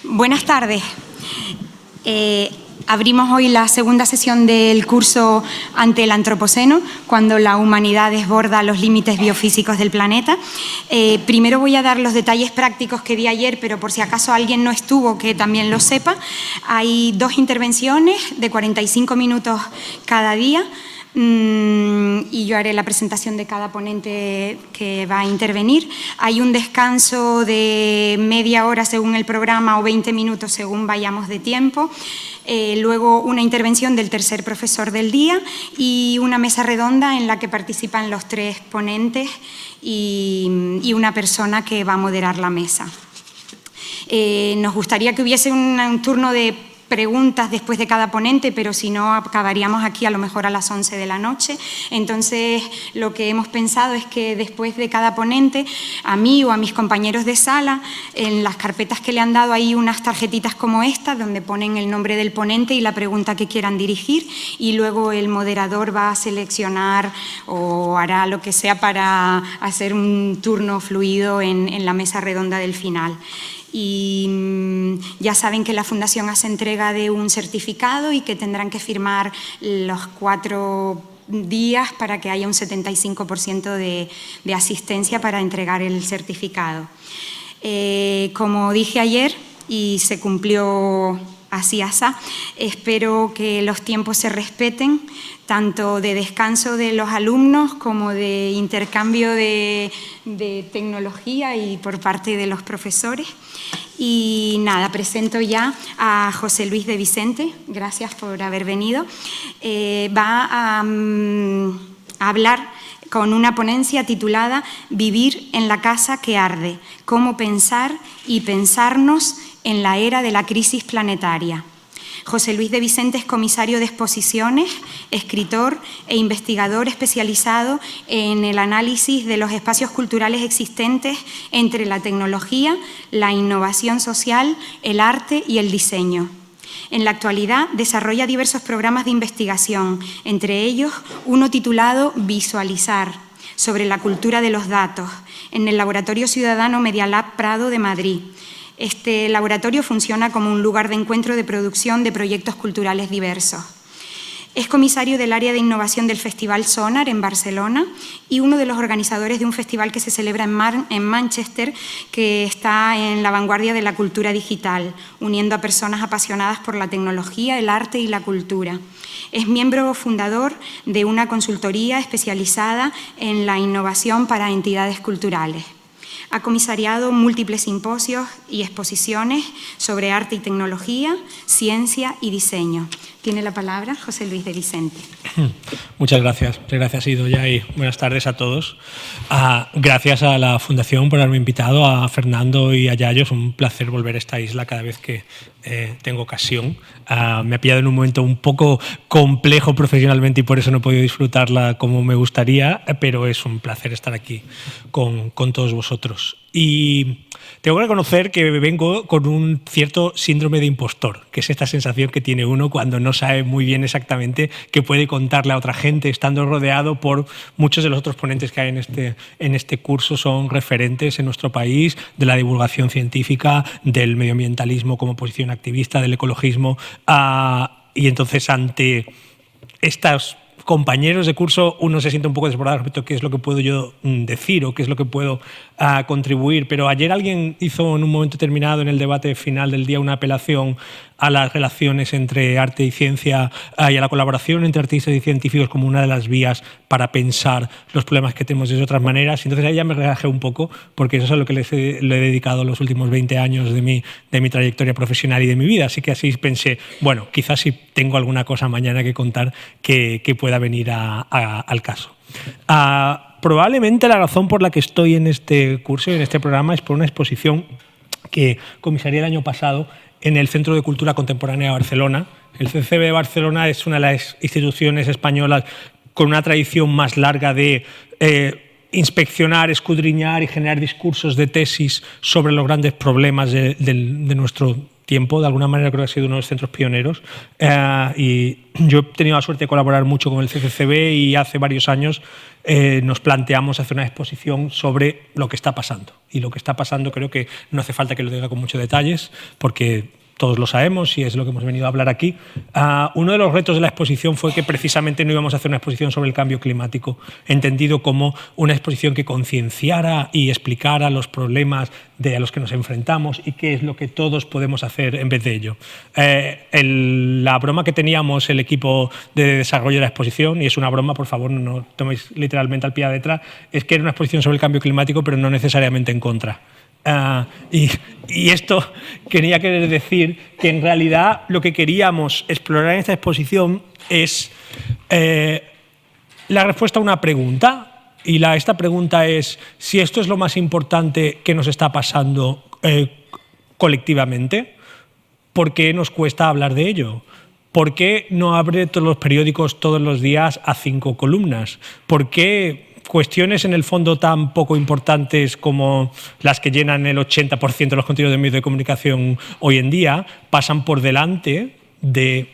Buenas tardes. Abrimos hoy la segunda sesión del curso Ante el Antropoceno, cuando la humanidad desborda los límites biofísicos del planeta. Primero voy a dar los detalles prácticos que di ayer, pero por si acaso alguien no estuvo, que también lo sepa. Hay 2 intervenciones de 45 minutos cada día. Y yo haré la presentación de cada ponente que va a intervenir. Hay un descanso de media hora según el programa o 20 minutos según vayamos de tiempo. Luego una intervención del tercer profesor del día y una mesa redonda en la que participan los 3 ponentes y una persona que va a moderar la mesa. Nos gustaría que hubiese un turno de preguntas después de cada ponente, pero si no acabaríamos aquí a lo mejor a las 11 de la noche. Entonces lo que hemos pensado es que después de cada ponente, a mí o a mis compañeros de sala, en las carpetas que le han dado hay unas tarjetitas como esta donde ponen el nombre del ponente y la pregunta que quieran dirigir, y luego el moderador va a seleccionar o hará lo que sea para hacer un turno fluido en la mesa redonda del final. Y ya saben que la Fundación hace entrega de un certificado y que tendrán que firmar los 4 días para que haya un 75% de asistencia para entregar el certificado. Como dije ayer, y se cumplió así, espero que los tiempos se respeten, tanto de descanso de los alumnos como de intercambio de tecnología y por parte de los profesores. Y nada, presento ya a José Luis de Vicente, gracias por haber venido. Va a hablar con una ponencia titulada Vivir en la casa que arde, cómo pensar y pensarnos en la era de la crisis planetaria. José Luis de Vicente es comisario de exposiciones, escritor e investigador especializado en el análisis de los espacios culturales existentes entre la tecnología, la innovación social, el arte y el diseño. En la actualidad desarrolla diversos programas de investigación, entre ellos uno titulado Visualizar, sobre la cultura de los datos, en el Laboratorio Ciudadano Media Lab Prado de Madrid. Este laboratorio funciona como un lugar de encuentro de producción de proyectos culturales diversos. Es comisario del área de innovación del Festival Sonar en Barcelona y uno de los organizadores de un festival que se celebra en Manchester, que está en la vanguardia de la cultura digital, uniendo a personas apasionadas por la tecnología, el arte y la cultura. Es miembro fundador de una consultoría especializada en la innovación para entidades culturales. Ha comisariado múltiples simposios y exposiciones sobre arte y tecnología, ciencia y diseño. Tiene la palabra José Luis de Vicente. Muchas gracias. Gracias, Idoia, y buenas tardes a todos. Gracias a la Fundación por haberme invitado, a Fernando y a Yayo. Es un placer volver a esta isla cada vez que tengo ocasión. Me ha pillado en un momento un poco complejo profesionalmente y por eso no he podido disfrutarla como me gustaría, pero es un placer estar aquí con todos vosotros. Y tengo que reconocer que vengo con un cierto síndrome de impostor, que es esta sensación que tiene uno cuando no sabe muy bien exactamente qué puede contarle a otra gente, estando rodeado por muchos de los otros ponentes que hay en este curso. Son referentes en nuestro país de la divulgación científica, del medioambientalismo como posición activista, del ecologismo, y entonces ante estas compañeros de curso uno se siente un poco desbordado respecto a qué es lo que puedo yo decir o qué es lo que puedo contribuir. Pero ayer alguien hizo en un momento determinado en el debate final del día una apelación a las relaciones entre arte y ciencia y a la colaboración entre artistas y científicos como una de las vías para pensar los problemas que tenemos de otras maneras. Entonces ahí ya me relajé un poco, porque eso es a lo que le he dedicado los últimos 20 años de mi trayectoria profesional y de mi vida. Así que así pensé, bueno, quizás si tengo alguna cosa mañana que contar que pueda venir al caso. Probablemente la razón por la que estoy en este curso y en este programa es por una exposición que comisarié el año pasado en el Centro de Cultura Contemporánea de Barcelona. El CCB de Barcelona es una de las instituciones españolas con una tradición más larga de inspeccionar, escudriñar y generar discursos de tesis sobre los grandes problemas de nuestro tiempo. De alguna manera creo que ha sido uno de los centros pioneros. Y yo he tenido la suerte de colaborar mucho con el CCCB y hace varios años nos planteamos hacer una exposición sobre lo que está pasando. Y lo que está pasando creo que no hace falta que lo diga con muchos detalles, porque todos lo sabemos y es lo que hemos venido a hablar aquí. Uno de los retos de la exposición fue que precisamente no íbamos a hacer una exposición sobre el cambio climático, entendido como una exposición que concienciara y explicara los problemas a los que nos enfrentamos y qué es lo que todos podemos hacer en vez de ello. La broma que teníamos el equipo de desarrollo de la exposición, y es una broma, por favor, no lo toméis literalmente al pie de la letra, es que era una exposición sobre el cambio climático, pero no necesariamente en contra. Y esto quería querer decir que en realidad lo que queríamos explorar en esta exposición es la respuesta a una pregunta, y esta pregunta es si esto es lo más importante que nos está pasando colectivamente. ¿Por qué nos cuesta hablar de ello? ¿Por qué no abre todos los periódicos todos los días a 5 columnas? ¿Por qué cuestiones en el fondo tan poco importantes como las que llenan el 80% de los contenidos de medios de comunicación hoy en día pasan por delante de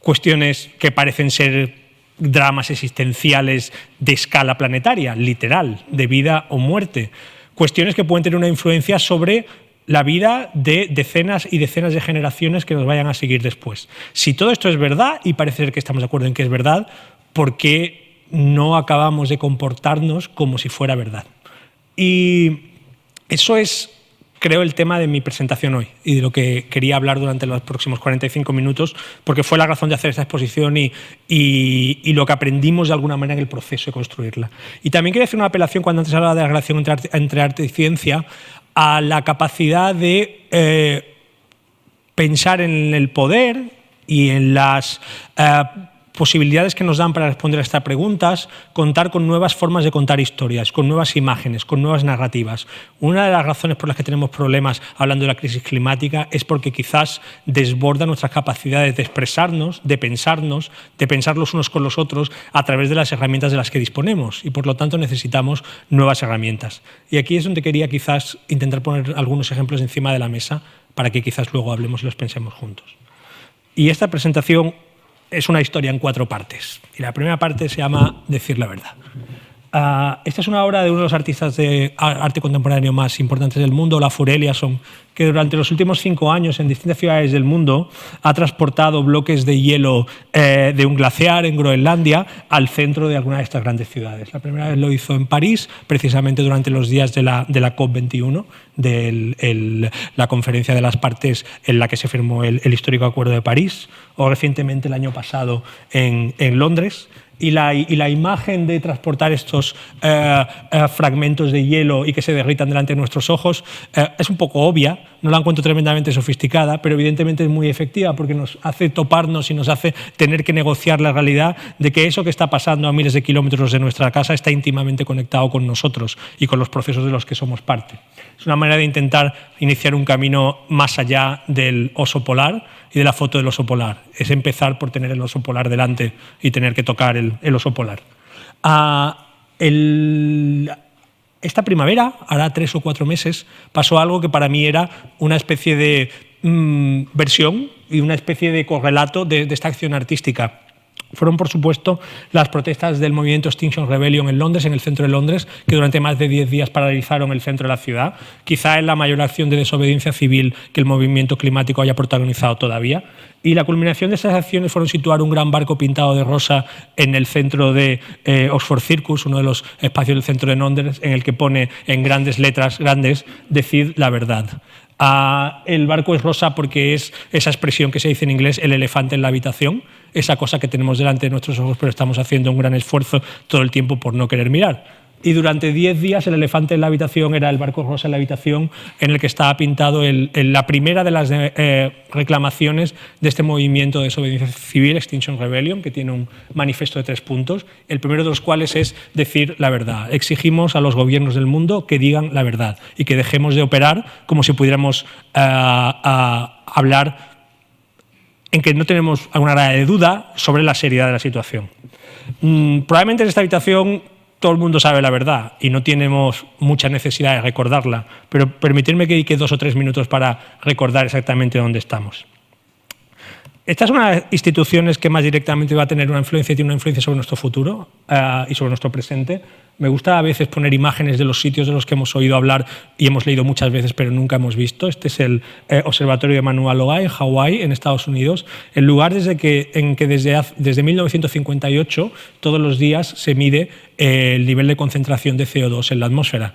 cuestiones que parecen ser dramas existenciales de escala planetaria, literal, de vida o muerte? Cuestiones que pueden tener una influencia sobre la vida de decenas y decenas de generaciones que nos vayan a seguir después. Si todo esto es verdad, y parece ser que estamos de acuerdo en que es verdad, ¿por qué no acabamos de comportarnos como si fuera verdad? Y eso es, creo, el tema de mi presentación hoy y de lo que quería hablar durante los próximos 45 minutos, porque fue la razón de hacer esta exposición y lo que aprendimos de alguna manera en el proceso de construirla. Y también quería hacer una apelación, cuando antes hablaba de la relación entre arte y ciencia, a la capacidad de pensar en el poder y en las posibilidades que nos dan para responder a estas preguntas, contar con nuevas formas de contar historias, con nuevas imágenes, con nuevas narrativas. Una de las razones por las que tenemos problemas hablando de la crisis climática es porque quizás desborda nuestras capacidades de expresarnos, de pensar los unos con los otros a través de las herramientas de las que disponemos, y por lo tanto necesitamos nuevas herramientas. Y aquí es donde quería quizás intentar poner algunos ejemplos encima de la mesa para que quizás luego hablemos y los pensemos juntos. Y esta presentación es una historia en 4 partes. Y la primera parte se llama Decir la verdad. Esta es una obra de uno de los artistas de arte contemporáneo más importantes del mundo, Olafur Eliasson, que durante los últimos 5 años en distintas ciudades del mundo ha transportado bloques de hielo de un glaciar en Groenlandia al centro de alguna de estas grandes ciudades. La primera vez lo hizo en París, precisamente durante los días de la COP21, de la conferencia de las partes en la que se firmó el histórico Acuerdo de París, o recientemente el año pasado en Londres. Y la imagen de transportar estos fragmentos de hielo y que se derritan delante de nuestros ojos es un poco obvia, no la encuentro tremendamente sofisticada, pero evidentemente es muy efectiva porque nos hace toparnos y nos hace tener que negociar la realidad de que eso que está pasando a miles de kilómetros de nuestra casa está íntimamente conectado con nosotros y con los procesos de los que somos parte. Es una manera de intentar iniciar un camino más allá del oso polar y de la foto del oso polar. Es empezar por tener el oso polar delante y tener que tocar el oso polar. Esta primavera, hará 3 o 4 meses, pasó algo que para mí era una especie de versión y una especie de correlato de esta acción artística. Fueron, por supuesto, las protestas del movimiento Extinction Rebellion en Londres, en el centro de Londres, que durante más de 10 días paralizaron el centro de la ciudad. Quizá es la mayor acción de desobediencia civil que el movimiento climático haya protagonizado todavía. Y la culminación de esas acciones fueron situar un gran barco pintado de rosa en el centro de Oxford Circus, uno de los espacios del centro de Londres, en el que pone en grandes letras, decid la verdad. El barco es rosa porque es esa expresión que se dice en inglés, el elefante en la habitación, esa cosa que tenemos delante de nuestros ojos, pero estamos haciendo un gran esfuerzo todo el tiempo por no querer mirar. Y durante 10 días el elefante en la habitación era el barco rosa en la habitación, en el que estaba pintado la primera de las reclamaciones de este movimiento de desobediencia civil, Extinction Rebellion, que tiene un manifiesto de 3 puntos, el primero de los cuales es decir la verdad. Exigimos a los gobiernos del mundo que digan la verdad y que dejemos de operar como si pudiéramos hablar en que no tenemos alguna grado de duda sobre la seriedad de la situación. Probablemente en esta habitación todo el mundo sabe la verdad y no tenemos mucha necesidad de recordarla, pero permitirme que dedique 2 o 3 minutos para recordar exactamente dónde estamos. Esta es una de las instituciones que más directamente va a tener una influencia y tiene una influencia sobre nuestro futuro y sobre nuestro presente. Me gusta a veces poner imágenes de los sitios de los que hemos oído hablar y hemos leído muchas veces, pero nunca hemos visto. Este es el Observatorio de Mauna Loa en Hawái, en Estados Unidos. El lugar en que desde 1958 todos los días se mide el nivel de concentración de CO2 en la atmósfera.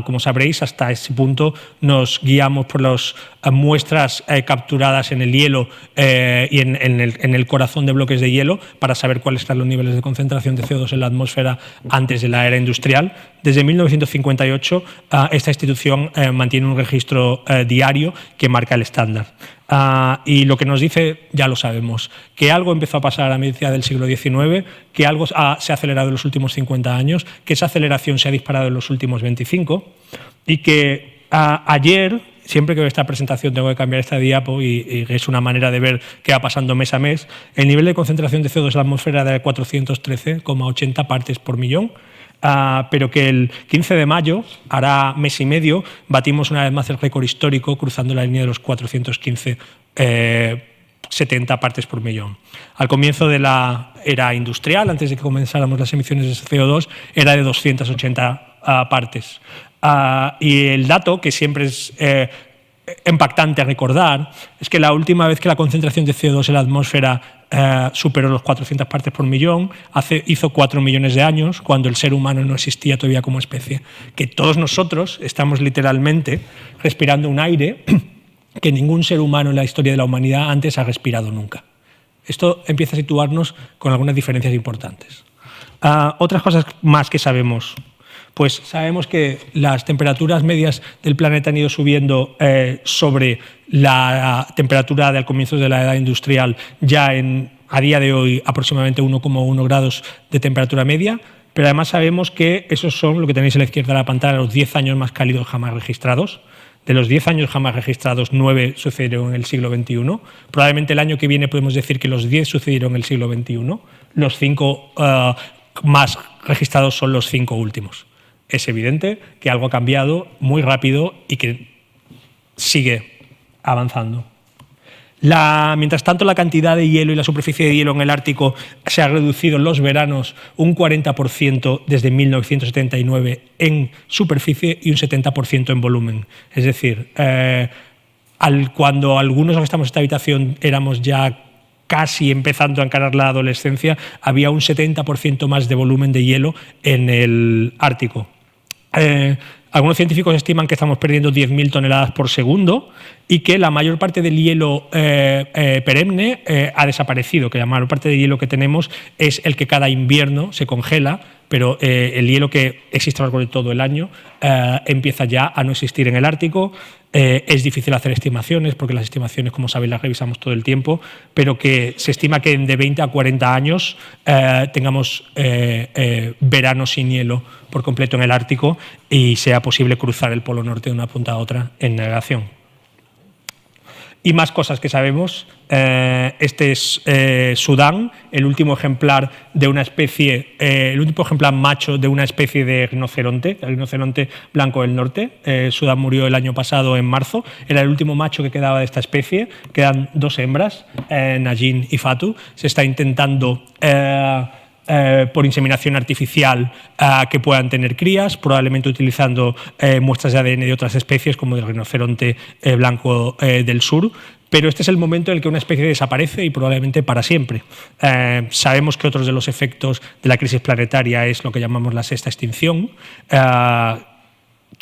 Como sabréis, hasta ese punto nos guiamos por las muestras capturadas en el hielo y en el corazón de bloques de hielo para saber cuáles están los niveles de concentración de CO2 en la atmósfera antes de la era industrial. Desde 1958 esta institución mantiene un registro diario que marca el estándar. Y lo que nos dice, ya lo sabemos, que algo empezó a pasar a mediados del siglo XIX, que algo se ha acelerado en los últimos 50 años, que esa aceleración se ha disparado en los últimos 25 y que ayer, siempre que veo esta presentación tengo que cambiar esta diapo y es una manera de ver qué va pasando mes a mes, el nivel de concentración de CO2 en la atmósfera era de 413,80 partes por millón. Pero que el 15 de mayo, hará mes y medio, batimos una vez más el récord histórico cruzando la línea de los 415 70 partes por millón. Al comienzo de la era industrial, antes de que comenzáramos las emisiones de CO2, era de 280 partes. Y el dato, que siempre es impactante recordar, es que la última vez que la concentración de CO2 en la atmósfera superó los 400 partes por millón, hizo 4 millones de años, cuando el ser humano no existía todavía como especie. Que todos nosotros estamos literalmente respirando un aire que ningún ser humano en la historia de la humanidad antes ha respirado nunca. Esto empieza a situarnos con algunas diferencias importantes. Otras cosas más que sabemos. Pues sabemos que las temperaturas medias del planeta han ido subiendo sobre la temperatura del comienzo de la edad industrial, ya a día de hoy aproximadamente 1,1 grados de temperatura media, pero además sabemos que esos son, lo que tenéis a la izquierda de la pantalla, los 10 años más cálidos jamás registrados. De los 10 años jamás registrados, 9 sucedieron en el siglo XXI. Probablemente el año que viene podemos decir que los 10 sucedieron en el siglo XXI. Los 5 más registrados son los 5 últimos. Es evidente que algo ha cambiado muy rápido y que sigue avanzando. Mientras tanto, la cantidad de hielo y la superficie de hielo en el Ártico se ha reducido en los veranos un 40% desde 1979 en superficie y un 70% en volumen. Es decir, cuando algunos de los que estamos en esta habitación éramos ya casi empezando a encarar la adolescencia, había un 70% más de volumen de hielo en el Ártico. Algunos científicos estiman que estamos perdiendo 10.000 toneladas por segundo y que la mayor parte del hielo perenne ha desaparecido, que la mayor parte del hielo que tenemos es el que cada invierno se congela, pero el hielo que existe a lo largo de todo el año empieza ya a no existir en el Ártico. Es difícil hacer estimaciones, porque las estimaciones, como sabéis, las revisamos todo el tiempo, pero que se estima que de 20 a 40 años tengamos verano sin hielo por completo en el Ártico y sea posible cruzar el Polo Norte de una punta a otra en navegación. Y más cosas que sabemos. Este es Sudán, el último ejemplar de una especie, el último ejemplar macho de una especie de rinoceronte, el rinoceronte blanco del norte. Sudán murió el año pasado en marzo. Era el último macho que quedaba de esta especie. Quedan 2 hembras, Najin y Fatu. Se está intentando por inseminación artificial que puedan tener crías, probablemente utilizando muestras de ADN de otras especies como el rinoceronte blanco del sur. Pero este es el momento en el que una especie desaparece y probablemente para siempre. Sabemos que otros de los efectos de la crisis planetaria es lo que llamamos la sexta extinción, que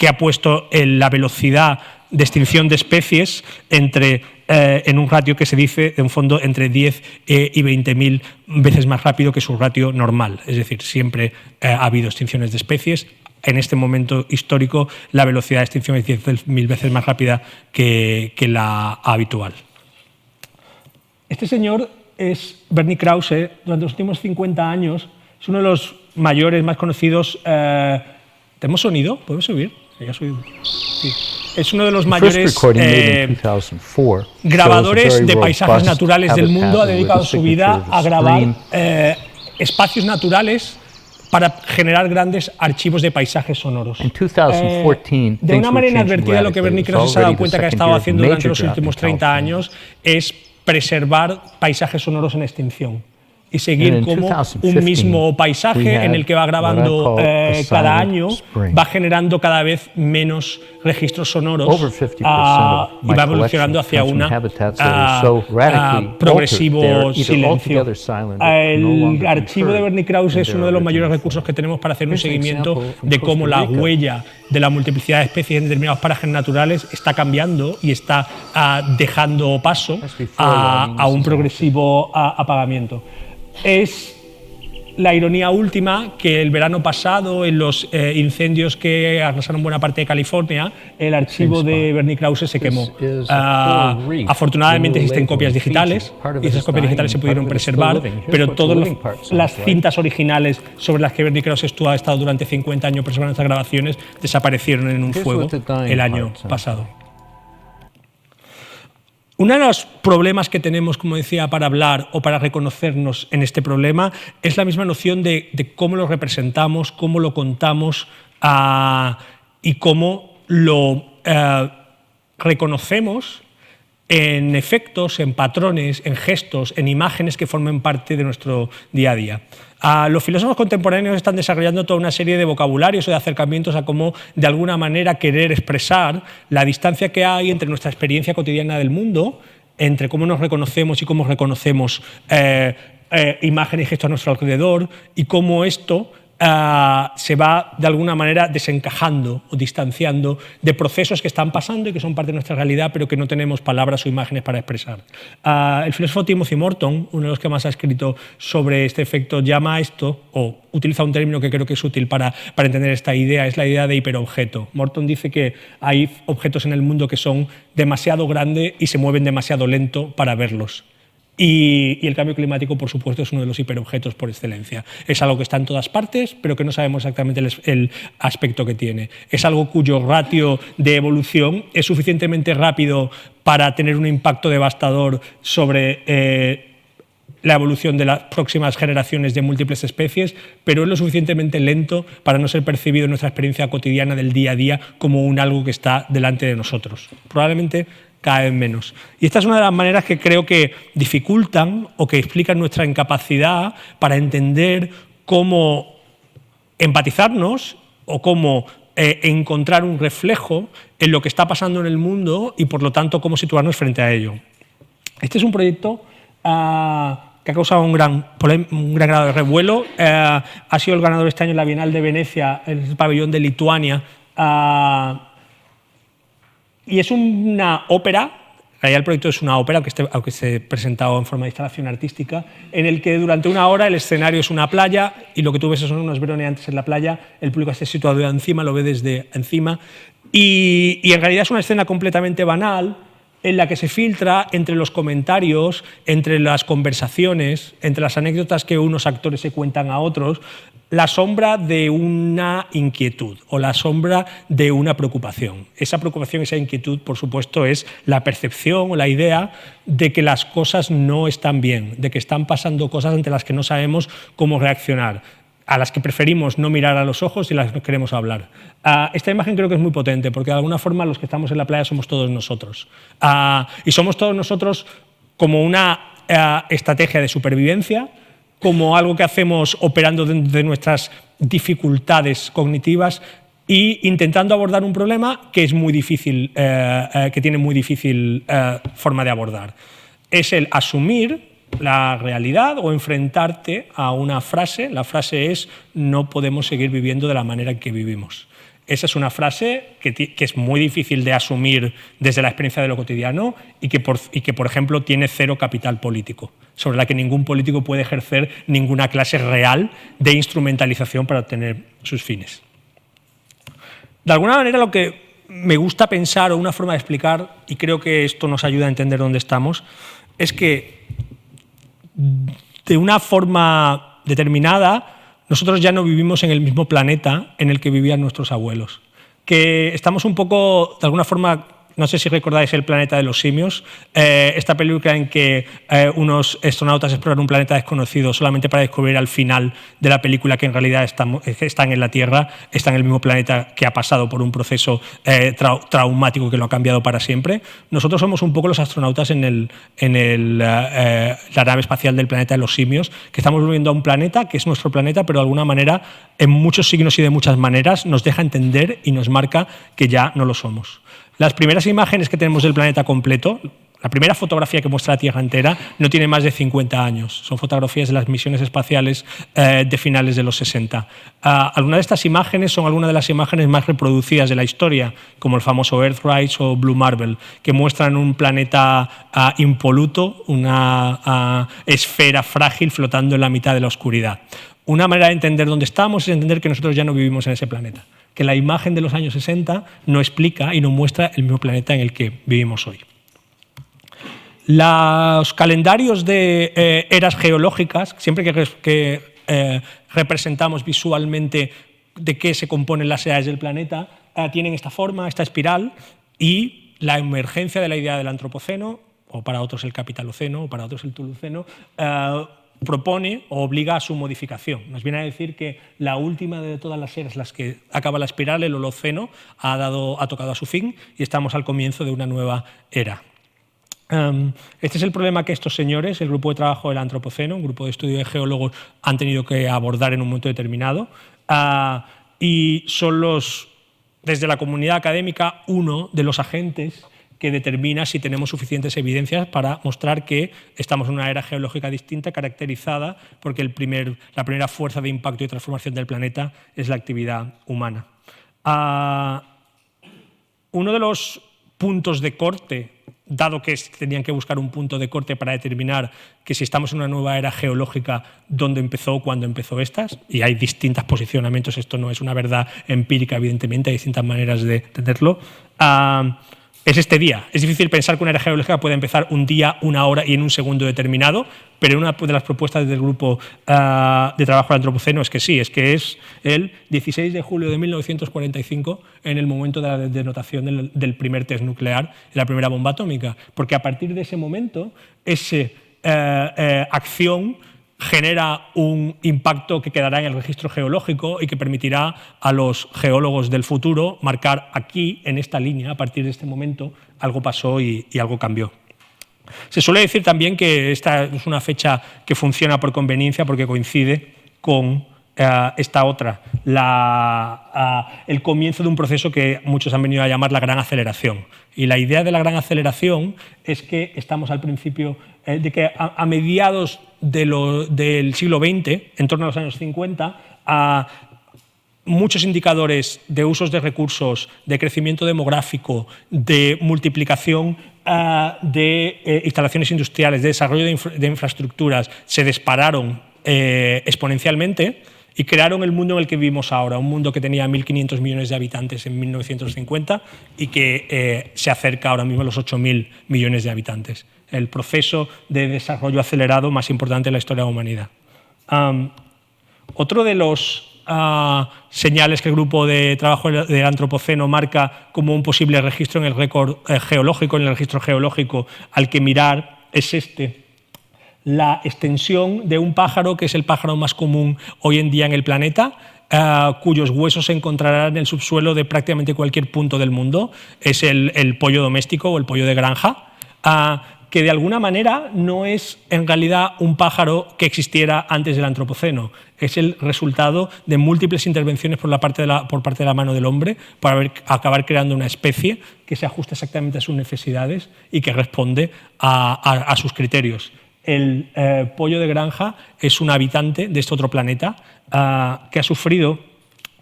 ha puesto la velocidad de extinción de especies en un ratio que se dice, en fondo, entre 10 y 20.000 veces más rápido que su ratio normal. Es decir, siempre ha habido extinciones de especies. En este momento histórico, la velocidad de extinción es 10.000 veces más rápida que la habitual. Este señor es Bernie Krause. Durante los últimos 50 años es uno de los mayores, más conocidos. ¿Tenemos sonido? ¿Podemos subir? Sí. Es uno de los mayores grabadores de paisajes naturales del mundo. Ha dedicado su vida a grabar espacios naturales para generar grandes archivos de paisajes sonoros. In 2014, De una manera inadvertida, lo que Bernie Krause se ha dado It's cuenta que ha already the estado second haciendo year durante los major últimos drought in 30 California. años es preservar paisajes sonoros en extinción y seguir And in como 2015, un mismo paisaje we en el que va had grabando what I call a cada silent año, spring. va generando cada vez menos registros sonoros Over 50% of y my va evolucionando hacia collection comes from una habitats that are so radically progresivo altered, they're either silencio. altogether silent or no El longer archivo de heard Bernie Krause in es their uno de los mayores original recursos form. que tenemos para hacer un Here's an seguimiento example from de cómo Costa la Rica. huella de la multiplicidad de especies en determinados parajes naturales está cambiando y está dejando paso a un progresivo apagamiento. Es la ironía última que el verano pasado, en los incendios que arrasaron buena parte de California, el archivo de Bernie Krause se quemó. Afortunadamente existen copias digitales y esas copias digitales se pudieron preservar, pero todas las cintas originales sobre las que Bernie Krause ha estado durante 50 años preservando estas grabaciones desaparecieron en un fuego el año pasado. Uno de los problemas que tenemos, como decía, para hablar o para reconocernos en este problema es la misma noción de cómo lo representamos, cómo lo contamos y cómo lo reconocemos en efectos, en patrones, en gestos, en imágenes que formen parte de nuestro día a día. Los filósofos contemporáneos están desarrollando toda una serie de vocabularios o de acercamientos a cómo, de alguna manera, querer expresar la distancia que hay entre nuestra experiencia cotidiana del mundo, entre cómo nos reconocemos y cómo reconocemos imágenes y gestos a nuestro alrededor, y cómo esto se va de alguna manera desencajando o distanciando de procesos que están pasando y que son parte de nuestra realidad, pero que no tenemos palabras o imágenes para expresar. El filósofo Timothy Morton, uno de los que más ha escrito sobre este efecto, llama a esto, o utiliza un término que creo que es útil para entender esta idea, es la idea de hiperobjeto. Morton dice que hay objetos en el mundo que son demasiado grandes y se mueven demasiado lento para verlos. Y el cambio climático, por supuesto, es uno de los hiperobjetos por excelencia. Es algo que está en todas partes, pero que no sabemos exactamente el aspecto que tiene. Es algo cuyo ratio de evolución es suficientemente rápido para tener un impacto devastador sobre la evolución de las próximas generaciones de múltiples especies, pero es lo suficientemente lento para no ser percibido en nuestra experiencia cotidiana del día a día como algo que está delante de nosotros. Probablemente cada vez menos. Y esta es una de las maneras que creo que dificultan o que explican nuestra incapacidad para entender cómo empatizarnos o cómo encontrar un reflejo en lo que está pasando en el mundo y, por lo tanto, cómo situarnos frente a ello. Este es un proyecto que ha causado un gran grado de revuelo. Ha sido el ganador este año en la Bienal de Venecia, en el pabellón de Lituania. Y es una ópera, en realidad el proyecto es una ópera, aunque esté presentado en forma de instalación artística, en el que durante una hora el escenario es una playa y lo que tú ves son unos veroneantes en la playa, el público está situado encima, lo ve desde encima, y en realidad es una escena completamente banal en la que se filtra entre los comentarios, entre las conversaciones, entre las anécdotas que unos actores se cuentan a otros, la sombra de una inquietud o la sombra de una preocupación. Esa preocupación, esa inquietud, por supuesto, es la percepción o la idea de que las cosas no están bien, de que están pasando cosas ante las que no sabemos cómo reaccionar, a las que preferimos no mirar a los ojos y las que no queremos hablar. Esta imagen creo que es muy potente, porque de alguna forma los que estamos en la playa somos todos nosotros. Y somos todos nosotros como una estrategia de supervivencia, como algo que hacemos operando de nuestras dificultades cognitivas e intentando abordar un problema que es muy difícil, que tiene muy difícil forma de abordar. Es el asumir la realidad o enfrentarte a una frase. La frase es: no podemos seguir viviendo de la manera en que vivimos. Esa es una frase que es muy difícil de asumir desde la experiencia de lo cotidiano y que, por ejemplo, tiene cero capital político, sobre la que ningún político puede ejercer ninguna clase real de instrumentalización para obtener sus fines. De alguna manera, lo que me gusta pensar, o una forma de explicar, y creo que esto nos ayuda a entender dónde estamos, es que de una forma determinada nosotros ya no vivimos en el mismo planeta en el que vivían nuestros abuelos, que estamos un poco, de alguna forma, no sé si recordáis El planeta de los simios, esta película en que unos astronautas exploran un planeta desconocido solamente para descubrir al final de la película que en realidad están en la Tierra, están en el mismo planeta que ha pasado por un proceso traumático que lo ha cambiado para siempre. Nosotros somos un poco los astronautas en la nave espacial del planeta de los simios, que estamos volviendo a un planeta que es nuestro planeta, pero de alguna manera, en muchos signos y de muchas maneras, nos deja entender y nos marca que ya no lo somos. Las primeras imágenes que tenemos del planeta completo, la primera fotografía que muestra la Tierra entera, no tiene más de 50 años. Son fotografías de las misiones espaciales de finales de los 60. Algunas de estas imágenes son algunas de las imágenes más reproducidas de la historia, como el famoso Earthrise o Blue Marble, que muestran un planeta impoluto, una esfera frágil flotando en la mitad de la oscuridad. Una manera de entender dónde estamos es entender que nosotros ya no vivimos en ese planeta, que la imagen de los años 60 no explica y no muestra el mismo planeta en el que vivimos hoy. Los calendarios de eras geológicas, siempre que representamos visualmente de qué se componen las edades del planeta, tienen esta forma, esta espiral, y la emergencia de la idea del antropoceno, o para otros el capitaloceno, o para otros el tuluceno, propone o obliga a su modificación. Nos viene a decir que la última de todas las eras, las que acaba la espiral, el Holoceno, ha tocado a su fin y estamos al comienzo de una nueva era. Este es el problema que estos señores, el grupo de trabajo del Antropoceno, un grupo de estudio de geólogos, han tenido que abordar en un momento determinado, y son desde la comunidad académica, uno de los agentes que determina si tenemos suficientes evidencias para mostrar que estamos en una era geológica distinta, caracterizada porque la primera fuerza de impacto y transformación del planeta es la actividad humana. Uno de los puntos de corte, dado que tenían que buscar un punto de corte para determinar que si estamos en una nueva era geológica, dónde empezó, cuándo empezó estas, y hay distintos posicionamientos, esto no es una verdad empírica, evidentemente, hay distintas maneras de entenderlo, es este día. Es difícil pensar que una era geológica puede empezar un día, una hora y en un segundo determinado, pero una de las propuestas del grupo de trabajo del Antropoceno es que sí, es que es el 16 de julio de 1945 en el momento de la denotación del primer test nuclear, de la primera bomba atómica, porque a partir de ese momento, esa acción genera un impacto que quedará en el registro geológico y que permitirá a los geólogos del futuro marcar aquí, en esta línea, a partir de este momento, algo pasó y algo cambió. Se suele decir también que esta es una fecha que funciona por conveniencia porque coincide con esta otra, el comienzo de un proceso que muchos han venido a llamar la gran aceleración. Y la idea de la gran aceleración es que estamos al principio, de que a mediados del siglo XX, en torno a los años 50, muchos indicadores de usos de recursos, de crecimiento demográfico, de multiplicación de instalaciones industriales, de desarrollo de infraestructuras, se dispararon exponencialmente y crearon el mundo en el que vivimos ahora, un mundo que tenía 1.500 millones de habitantes en 1950 y que se acerca ahora mismo a los 8.000 millones de habitantes. El proceso de desarrollo acelerado más importante en la historia de la humanidad. Otro de los señales que el grupo de trabajo del Antropoceno marca como un posible registro en el récord geológico, en el registro geológico al que mirar, es la extensión de un pájaro que es el pájaro más común hoy en día en el planeta, cuyos huesos se encontrarán en el subsuelo de prácticamente cualquier punto del mundo. Es el pollo doméstico o el pollo de granja, que de alguna manera no es en realidad un pájaro que existiera antes del Antropoceno. Es el resultado de múltiples intervenciones por parte de la mano del hombre para acabar creando una especie que se ajusta exactamente a sus necesidades y que responde a sus criterios. El pollo de granja es un habitante de este otro planeta que ha sufrido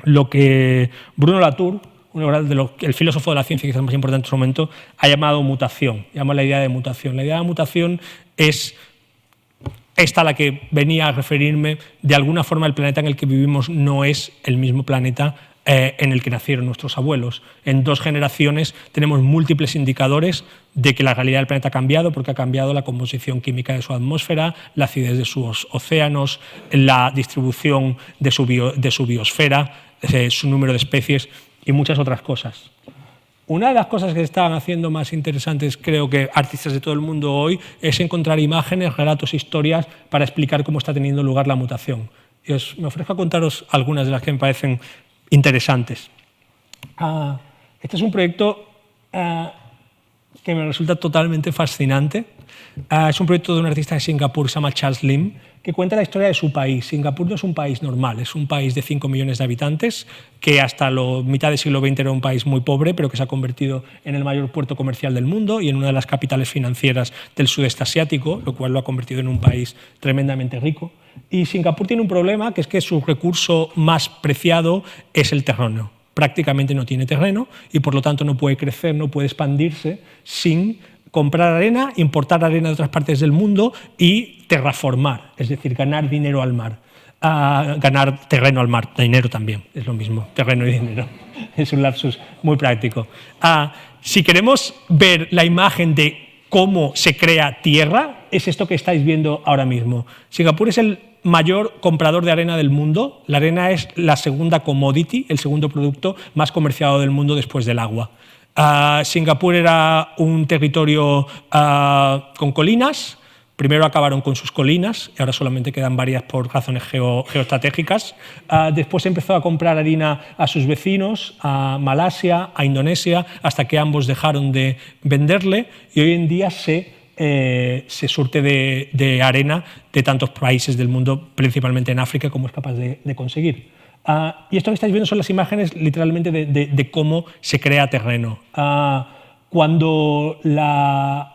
lo que Bruno Latour, el filósofo de la ciencia quizás más importante en su momento, ha llamado mutación, llama la idea de mutación. La idea de mutación es esta a la que venía a referirme. De alguna forma el planeta en el que vivimos no es el mismo planeta en el que nacieron nuestros abuelos. En 2 generaciones tenemos múltiples indicadores de que la realidad del planeta ha cambiado, porque ha cambiado la composición química de su atmósfera, la acidez de sus océanos, la distribución de su biosfera, su número de especies y muchas otras cosas. Una de las cosas que están haciendo más interesantes, creo que artistas de todo el mundo hoy, es encontrar imágenes, relatos, historias para explicar cómo está teniendo lugar la mutación. Y me ofrezco a contaros algunas de las que me parecen interesantes. Este es un proyecto que me resulta totalmente fascinante. Es un proyecto de un artista de Singapur que se llama Charles Lim, que cuenta la historia de su país. Singapur no es un país normal, es un país de 5 millones de habitantes, que hasta la mitad del siglo XX era un país muy pobre, pero que se ha convertido en el mayor puerto comercial del mundo y en una de las capitales financieras del sudeste asiático, lo cual lo ha convertido en un país tremendamente rico. Y Singapur tiene un problema, que es que su recurso más preciado es el terreno. Prácticamente no tiene terreno y por lo tanto no puede crecer, no puede expandirse sin comprar arena, importar arena de otras partes del mundo y terraformar, es decir, ganar dinero al mar. Ganar terreno al mar, dinero también, es lo mismo, terreno y dinero. Es un lapsus muy práctico. Si queremos ver la imagen de cómo se crea tierra, es esto que estáis viendo ahora mismo. Singapur es el mayor comprador de arena del mundo. La arena es la segunda commodity, el segundo producto más comerciado del mundo después del agua. Singapur era un territorio con colinas. Primero acabaron con sus colinas y ahora solamente quedan varias por razones geoestratégicas. Después empezó a comprar harina a sus vecinos, a Malasia, a Indonesia, hasta que ambos dejaron de venderle y hoy en día se surte de arena de tantos países del mundo, principalmente en África, como es capaz de conseguir. Y esto que estáis viendo son las imágenes literalmente de cómo se crea terreno.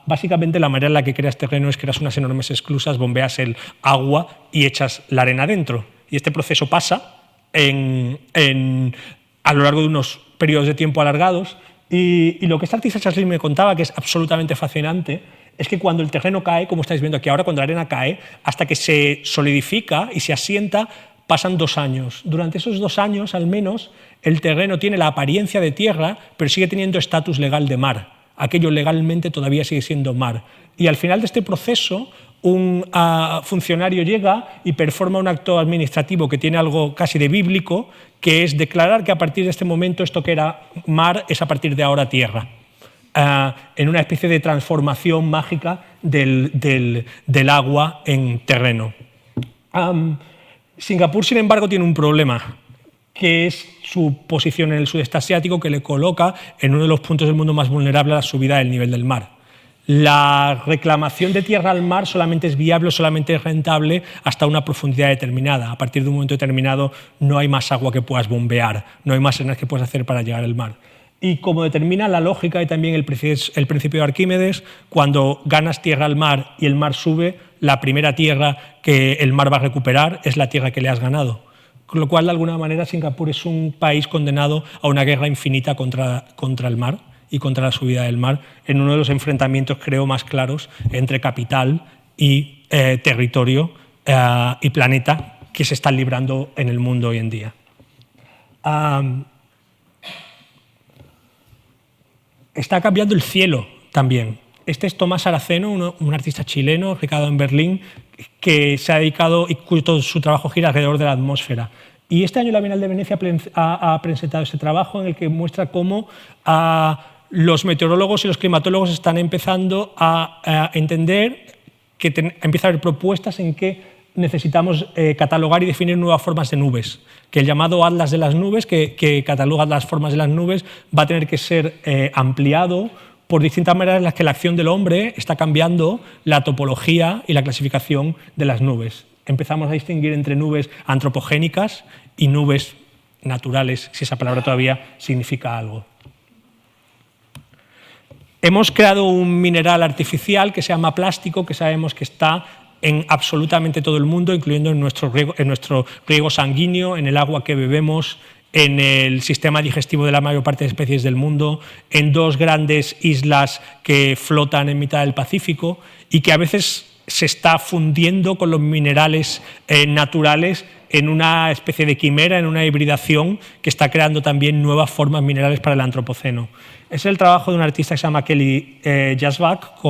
Básicamente la manera en la que creas terreno es que creas unas enormes esclusas, bombeas el agua y echas la arena dentro. Y este proceso pasa a lo largo de unos periodos de tiempo alargados. Y lo que este artista Charles Lim me contaba, que es absolutamente fascinante, es que cuando el terreno cae, como estáis viendo aquí ahora, cuando la arena cae, hasta que se solidifica y se asienta, pasan 2 años. Durante esos 2 años, al menos, el terreno tiene la apariencia de tierra, pero sigue teniendo estatus legal de mar. Aquello legalmente todavía sigue siendo mar. Y al final de este proceso, un funcionario llega y performa un acto administrativo que tiene algo casi de bíblico, que es declarar que a partir de este momento esto que era mar es a partir de ahora tierra. En una especie de transformación mágica del agua en terreno. Singapur, sin embargo, tiene un problema, que es su posición en el sudeste asiático, que le coloca en uno de los puntos del mundo más vulnerables a la subida del nivel del mar. La reclamación de tierra al mar solamente es viable, solamente es rentable hasta una profundidad determinada. A partir de un momento determinado no hay más agua que puedas bombear, no hay más arenas que puedas hacer para llegar al mar. Y como determina la lógica y también el principio de Arquímedes, cuando ganas tierra al mar y el mar sube, la primera tierra que el mar va a recuperar es la tierra que le has ganado. Con lo cual, de alguna manera, Singapur es un país condenado a una guerra infinita contra el mar y contra la subida del mar, en uno de los enfrentamientos, creo, más claros entre capital y territorio y planeta que se están librando en el mundo hoy en día. Está cambiando el cielo también. Este es Tomás Araceno, un artista chileno, radicado en Berlín, que se ha dedicado y todo su trabajo gira alrededor de la atmósfera. Y este año la Bienal de Venecia ha presentado ese trabajo en el que muestra cómo los meteorólogos y los climatólogos están empezando a entender que empieza a haber propuestas en que necesitamos catalogar y definir nuevas formas de nubes, que el llamado Atlas de las nubes, que cataloga las formas de las nubes, va a tener que ser ampliado por distintas maneras en las que la acción del hombre está cambiando la topología y la clasificación de las nubes. Empezamos a distinguir entre nubes antropogénicas y nubes naturales, si esa palabra todavía significa algo. Hemos creado un mineral artificial que se llama plástico, que sabemos que está en absolutamente todo el mundo, incluyendo en nuestro riego sanguíneo, en el agua que bebemos, en el sistema digestivo de la mayor parte de especies del mundo, en 2 grandes islas que flotan en mitad del Pacífico y que a veces se está fundiendo con los minerales naturales en una especie de quimera, en una hibridación que está creando también nuevas formas minerales para el antropoceno. Es el trabajo de un artista que se llama Kelly Jasbach,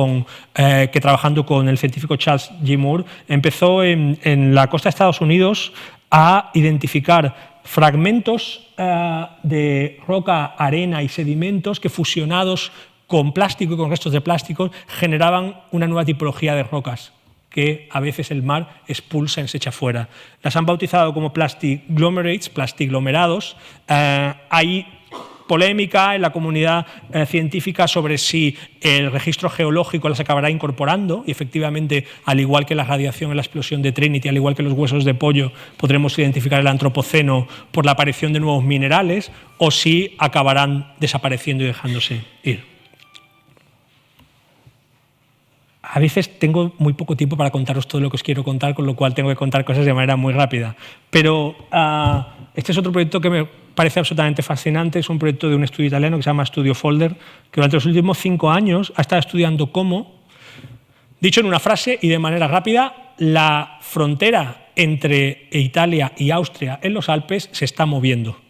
que trabajando con el científico Charles G. Moore, empezó en la costa de Estados Unidos a identificar fragmentos de roca, arena y sedimentos que fusionados con plástico y con restos de plástico generaban una nueva tipología de rocas que a veces el mar expulsa y se echa fuera. Las han bautizado como plastiglomerates, plastiglomerados. Hay polémica en la comunidad científica sobre si el registro geológico las acabará incorporando y efectivamente, al igual que la radiación en la explosión de Trinity, al igual que los huesos de pollo, podremos identificar el antropoceno por la aparición de nuevos minerales, o si acabarán desapareciendo y dejándose ir. A veces tengo muy poco tiempo para contaros todo lo que os quiero contar, con lo cual tengo que contar cosas de manera muy rápida. Pero este es otro proyecto que me parece absolutamente fascinante. Es un proyecto de un estudio italiano que se llama Studio Folder, que durante los últimos 5 años ha estado estudiando cómo, dicho en una frase y de manera rápida, la frontera entre Italia y Austria en los Alpes se está moviendo.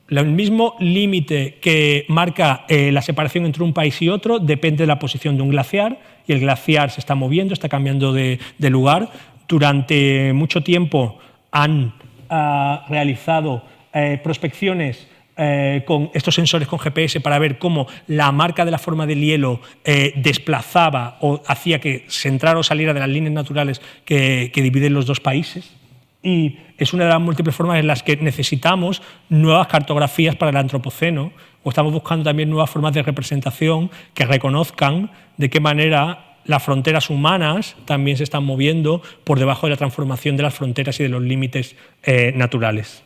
El mismo límite que marca la separación entre un país y otro depende de la posición de un glaciar, y el glaciar se está moviendo, está cambiando de lugar. Durante mucho tiempo han realizado prospecciones con estos sensores con GPS para ver cómo la marca de la forma del hielo desplazaba o hacía que se entrara o saliera de las líneas naturales que dividen los dos países. Y es una de las múltiples formas en las que necesitamos nuevas cartografías para el antropoceno, o estamos buscando también nuevas formas de representación que reconozcan de qué manera las fronteras humanas también se están moviendo por debajo de la transformación de las fronteras y de los límites naturales.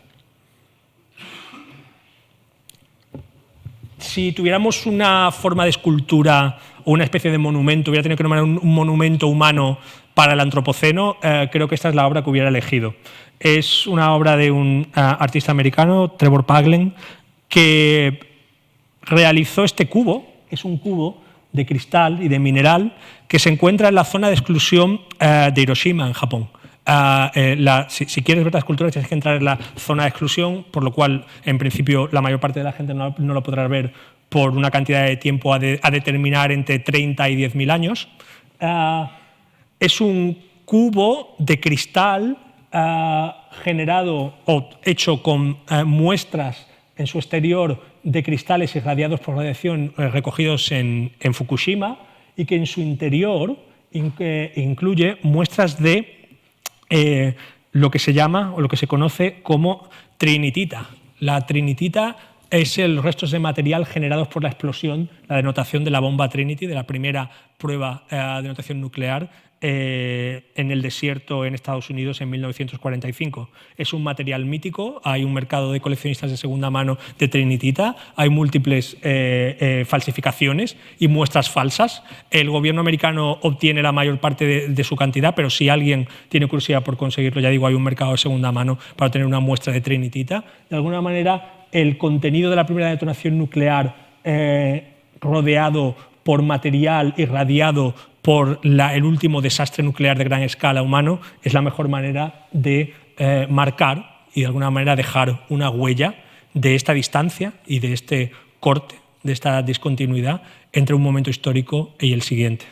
Si tuviéramos una forma de escultura o una especie de monumento, hubiera tenido que nombrar un monumento humano para el antropoceno, creo que esta es la obra que hubiera elegido. Es una obra de un artista americano, Trevor Paglen, que realizó este cubo. Es un cubo de cristal y de mineral que se encuentra en la zona de exclusión de Hiroshima, en Japón. Si quieres ver la escultura tienes que entrar en la zona de exclusión, por lo cual, en principio, la mayor parte de la gente no lo podrá ver por una cantidad de tiempo a determinar entre 30 y 10.000 años. Es un cubo de cristal generado o hecho con muestras en su exterior de cristales irradiados por radiación recogidos en Fukushima, y que en su interior incluye muestras de lo que se llama o lo que se conoce como trinitita. La trinitita es los restos de material generados por la explosión, la detonación de la bomba Trinity, de la primera prueba de detonación nuclear en el desierto en Estados Unidos en 1945. Es un material mítico, hay un mercado de coleccionistas de segunda mano de trinitita, hay múltiples falsificaciones y muestras falsas. El gobierno americano obtiene la mayor parte de su cantidad, pero si alguien tiene curiosidad por conseguirlo, ya digo, hay un mercado de segunda mano para tener una muestra de trinitita. De alguna manera, el contenido de la primera detonación nuclear rodeado por material irradiado por el último desastre nuclear de gran escala humano es la mejor manera de marcar y de alguna manera dejar una huella de esta distancia y de este corte, de esta discontinuidad entre un momento histórico y el siguiente.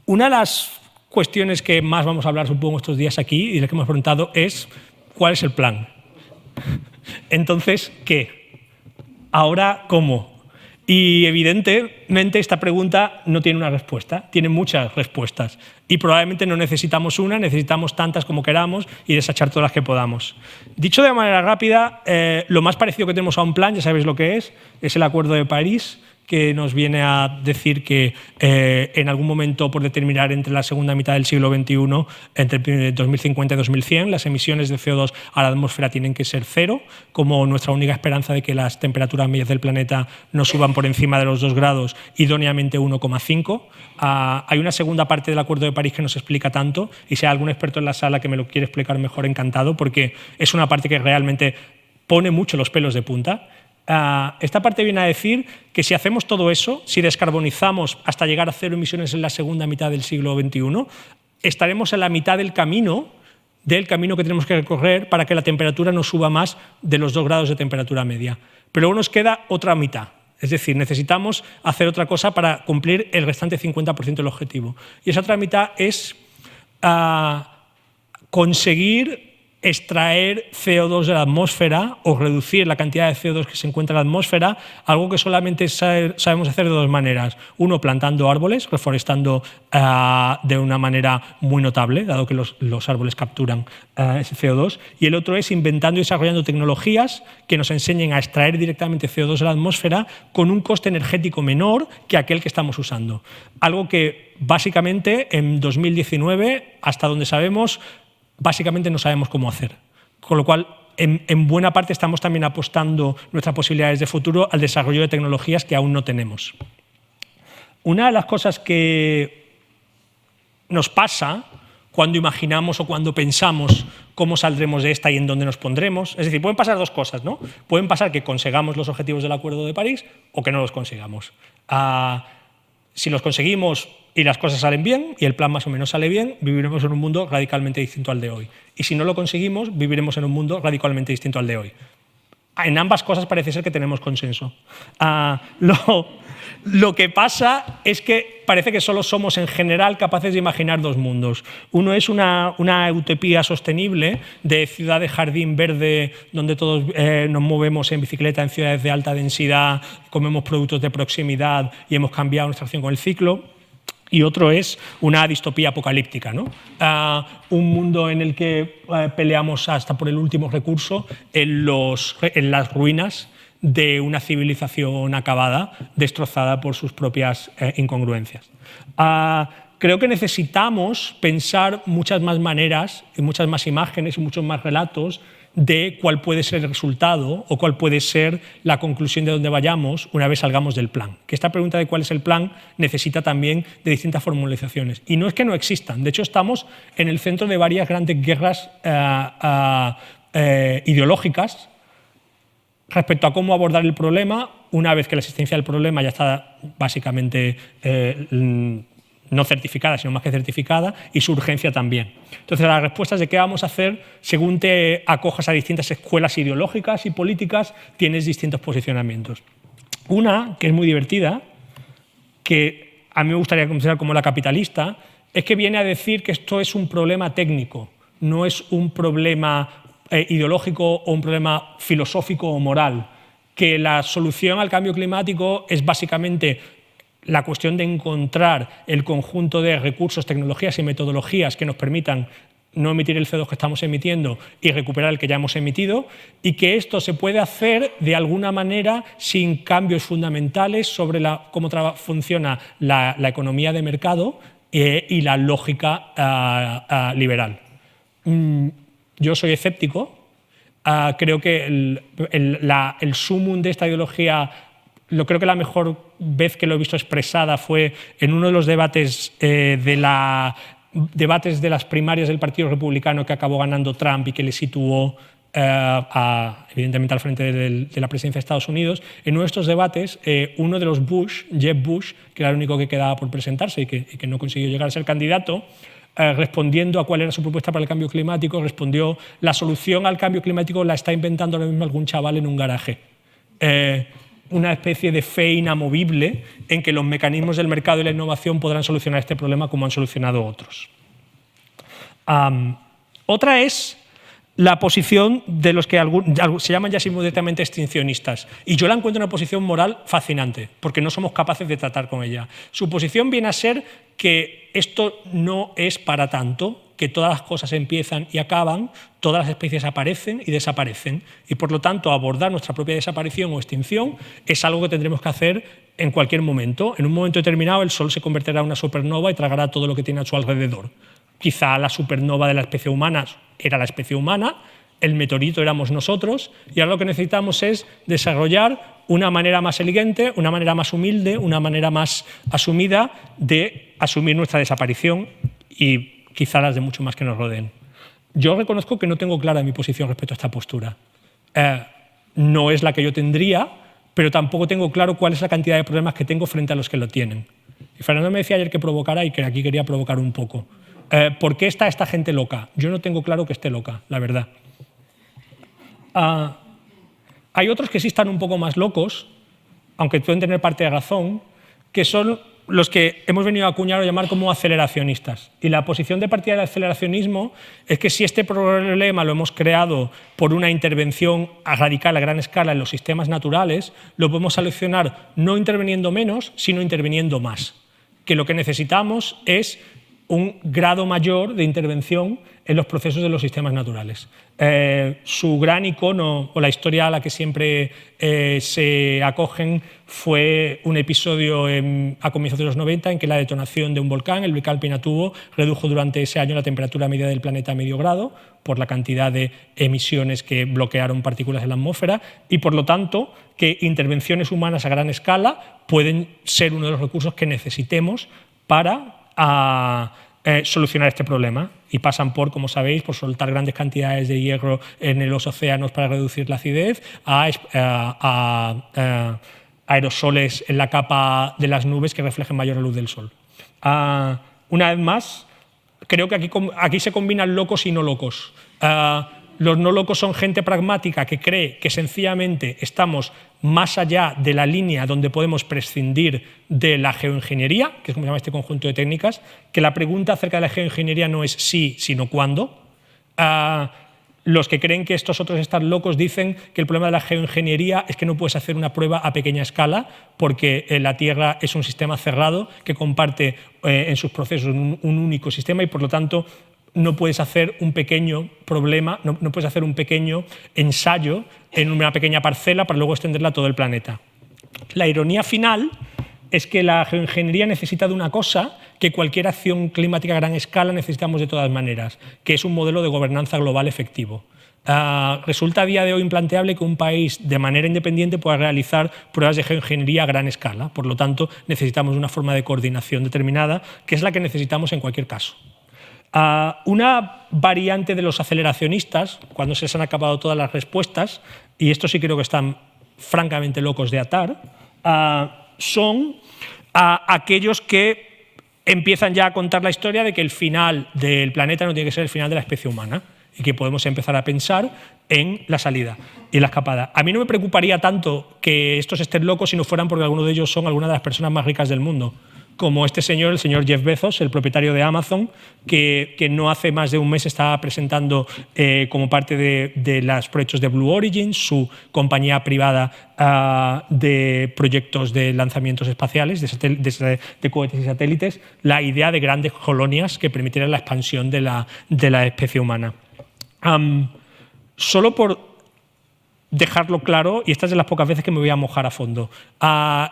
Una de las cuestiones que más vamos a hablar, supongo, estos días aquí y de las que hemos preguntado es ¿cuál es el plan? Entonces, ¿qué? ¿Ahora cómo? Y evidentemente esta pregunta no tiene una respuesta, tiene muchas respuestas y probablemente no necesitamos una, necesitamos tantas como queramos y desechar todas las que podamos. Dicho de manera rápida, lo más parecido que tenemos a un plan, ya sabéis lo que es el Acuerdo de París, que nos viene a decir que en algún momento por determinar entre la segunda mitad del siglo XXI, entre 2050 y 2100, las emisiones de CO2 a la atmósfera tienen que ser cero, como nuestra única esperanza de que las temperaturas medias del planeta no suban por encima de los 2 grados, idóneamente 1,5. Hay una segunda parte del Acuerdo de París que nos explica tanto, y si hay algún experto en la sala que me lo quiere explicar mejor, encantado, porque es una parte que realmente pone mucho los pelos de punta. Esta parte viene a decir que si hacemos todo eso, si descarbonizamos hasta llegar a 0 emisiones en la segunda mitad del siglo XXI, estaremos en la mitad del camino que tenemos que recorrer para que la temperatura no suba más de los 2 grados de temperatura media. Pero luego nos queda otra mitad, es decir, necesitamos hacer otra cosa para cumplir el restante 50% del objetivo. Y esa otra mitad es conseguir extraer CO2 de la atmósfera o reducir la cantidad de CO2 que se encuentra en la atmósfera, algo que solamente sabemos hacer de dos maneras. Uno, plantando árboles, reforestando de una manera muy notable, dado que los árboles capturan ese CO2. Y el otro es inventando y desarrollando tecnologías que nos enseñen a extraer directamente CO2 de la atmósfera con un coste energético menor que aquel que estamos usando. Algo que básicamente en 2019, hasta donde sabemos, básicamente no sabemos cómo hacer. Con lo cual, en buena parte estamos también apostando nuestras posibilidades de futuro al desarrollo de tecnologías que aún no tenemos. Una de las cosas que nos pasa cuando imaginamos o cuando pensamos cómo saldremos de esta y en dónde nos pondremos, es decir, pueden pasar dos cosas, ¿no? Pueden pasar que consigamos los objetivos del Acuerdo de París o que no los consigamos. Si los conseguimos y las cosas salen bien, y el plan más o menos sale bien, viviremos en un mundo radicalmente distinto al de hoy. Y si no lo conseguimos, viviremos en un mundo radicalmente distinto al de hoy. En ambas cosas parece ser que tenemos consenso. Lo que pasa es que parece que solo somos en general capaces de imaginar dos mundos. Uno es una utopía sostenible de ciudad de jardín verde donde todos nos movemos en bicicleta en ciudades de alta densidad, comemos productos de proximidad y hemos cambiado nuestra relación con el ciclo. Y otro es una distopía apocalíptica, ¿no? Un mundo en el que peleamos hasta por el último recurso en las ruinas de una civilización acabada, destrozada por sus propias incongruencias. Creo que necesitamos pensar muchas más maneras, y muchas más imágenes y muchos más relatos de cuál puede ser el resultado o cuál puede ser la conclusión de dónde vayamos una vez salgamos del plan. Que esta pregunta de cuál es el plan necesita también de distintas formalizaciones. Y no es que no existan, de hecho estamos en el centro de varias grandes guerras ideológicas respecto a cómo abordar el problema una vez que la existencia del problema ya está básicamente no certificada, sino más que certificada, y su urgencia también. Entonces, las respuestas de qué vamos a hacer, según te acojas a distintas escuelas ideológicas y políticas, tienes distintos posicionamientos. Una, que es muy divertida, que a mí me gustaría considerar como la capitalista, es que viene a decir que esto es un problema técnico, no es un problema ideológico o un problema filosófico o moral, que la solución al cambio climático es básicamente la cuestión de encontrar el conjunto de recursos, tecnologías y metodologías que nos permitan no emitir el CO2 que estamos emitiendo y recuperar el que ya hemos emitido, y que esto se puede hacer de alguna manera sin cambios fundamentales sobre cómo funciona la economía de mercado y la lógica liberal. Yo soy escéptico. Creo que el sumum de esta ideología, creo que la mejor vez que lo he visto expresada fue en uno de los debates de las primarias del Partido Republicano que acabó ganando Trump y que le situó evidentemente al frente de la presidencia de Estados Unidos. En uno de estos debates, uno de los Bush, Jeb Bush, que era el único que quedaba por presentarse y que no consiguió llegar a ser candidato, respondiendo a cuál era su propuesta para el cambio climático, respondió: la solución al cambio climático la está inventando ahora mismo algún chaval en un garaje. Una especie de fe inamovible en que los mecanismos del mercado y la innovación podrán solucionar este problema como han solucionado otros. Otra es la posición de los que se llaman ya así directamente extincionistas. Y yo la encuentro una posición moral fascinante, porque no somos capaces de tratar con ella. Su posición viene a ser que esto no es para tanto, que todas las cosas empiezan y acaban, todas las especies aparecen y desaparecen, y por lo tanto abordar nuestra propia desaparición o extinción es algo que tendremos que hacer en cualquier momento. En un momento determinado el Sol se convertirá en una supernova y tragará todo lo que tiene a su alrededor. Quizá la supernova de la especie humana era la especie humana, el meteorito éramos nosotros, y ahora lo que necesitamos es desarrollar una manera más elegante, una manera más humilde, una manera más asumida de asumir nuestra desaparición y quizá las de muchos más que nos rodeen. Yo reconozco que no tengo clara mi posición respecto a esta postura. No es la que yo tendría, pero tampoco tengo claro cuál es la cantidad de problemas que tengo frente a los que lo tienen. Y Fernando me decía ayer que provocara y que aquí quería provocar un poco. ¿Por qué está esta gente loca? Yo no tengo claro que esté loca, la verdad. Hay otros que sí están un poco más locos, aunque pueden tener parte de razón, que son los que hemos venido a acuñar o llamar como aceleracionistas. Y la posición de partida del aceleracionismo es que si este problema lo hemos creado por una intervención radical a gran escala en los sistemas naturales, lo podemos solucionar no interviniendo menos, sino interviniendo más. Que lo que necesitamos es un grado mayor de intervención en los procesos de los sistemas naturales. Su gran icono, o la historia a la que siempre se acogen, fue un episodio a comienzos de los 90 en que la detonación de un volcán, el volcán Pinatubo, redujo durante ese año la temperatura media del planeta a medio grado por la cantidad de emisiones que bloquearon partículas en la atmósfera y, por lo tanto, que intervenciones humanas a gran escala pueden ser uno de los recursos que necesitemos para solucionar este problema, y pasan por, como sabéis, por soltar grandes cantidades de hierro en los océanos para reducir la acidez, a aerosoles en la capa de las nubes que reflejen mayor la luz del sol. Una vez más, creo que aquí se combinan locos y no locos. Los no locos son gente pragmática que cree que sencillamente estamos más allá de la línea donde podemos prescindir de la geoingeniería, que es como se llama este conjunto de técnicas, que la pregunta acerca de la geoingeniería no es sí, sino cuándo. Los que creen que estos otros están locos dicen que el problema de la geoingeniería es que no puedes hacer una prueba a pequeña escala porque la Tierra es un sistema cerrado que comparte en sus procesos un único sistema y, por lo tanto, no puedes hacer un pequeño problema, no puedes hacer un pequeño ensayo en una pequeña parcela para luego extenderla a todo el planeta. La ironía final es que la geoingeniería necesita de una cosa que cualquier acción climática a gran escala necesitamos de todas maneras, que es un modelo de gobernanza global efectivo. Resulta a día de hoy implanteable que un país de manera independiente pueda realizar pruebas de geoingeniería a gran escala. Por lo tanto, necesitamos una forma de coordinación determinada, que es la que necesitamos en cualquier caso. Una variante de los aceleracionistas, cuando se les han acabado todas las respuestas, y esto sí creo que están francamente locos de atar, son aquellos que empiezan ya a contar la historia de que el final del planeta no tiene que ser el final de la especie humana y que podemos empezar a pensar en la salida y la escapada. A mí no me preocuparía tanto que estos estén locos si no fueran porque algunos de ellos son algunas de las personas más ricas del mundo, como este señor, el señor Jeff Bezos, el propietario de Amazon, que no hace más de un mes estaba presentando como parte de los proyectos de Blue Origin, su compañía privada de proyectos de lanzamientos espaciales, de cohetes y satélites, la idea de grandes colonias que permitieran la expansión de la especie humana. Solo por dejarlo claro, y esta es de las pocas veces que me voy a mojar a fondo.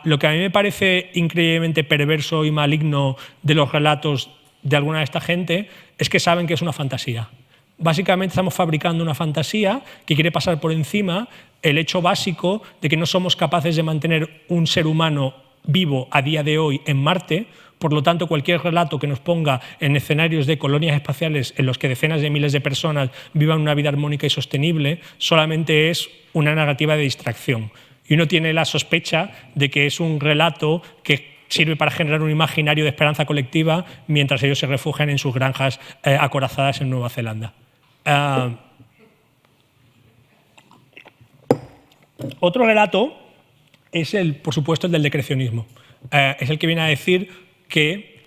Lo que a mí me parece increíblemente perverso y maligno de los relatos de alguna de esta gente es que saben que es una fantasía. Básicamente estamos fabricando una fantasía que quiere pasar por encima el hecho básico de que no somos capaces de mantener un ser humano vivo a día de hoy en Marte. Por lo tanto, cualquier relato que nos ponga en escenarios de colonias espaciales en los que decenas de miles de personas vivan una vida armónica y sostenible solamente es una narrativa de distracción. Y uno tiene la sospecha de que es un relato que sirve para generar un imaginario de esperanza colectiva mientras ellos se refugian en sus granjas acorazadas en Nueva Zelanda. Otro relato es, por supuesto, el del decrecionismo. Es el que viene a decir que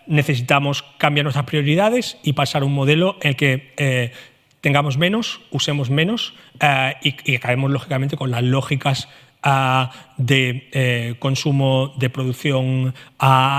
necesitamos cambiar nuestras prioridades y pasar a un modelo en el que tengamos menos, usemos menos y acabemos, lógicamente, con las lógicas de consumo, de producción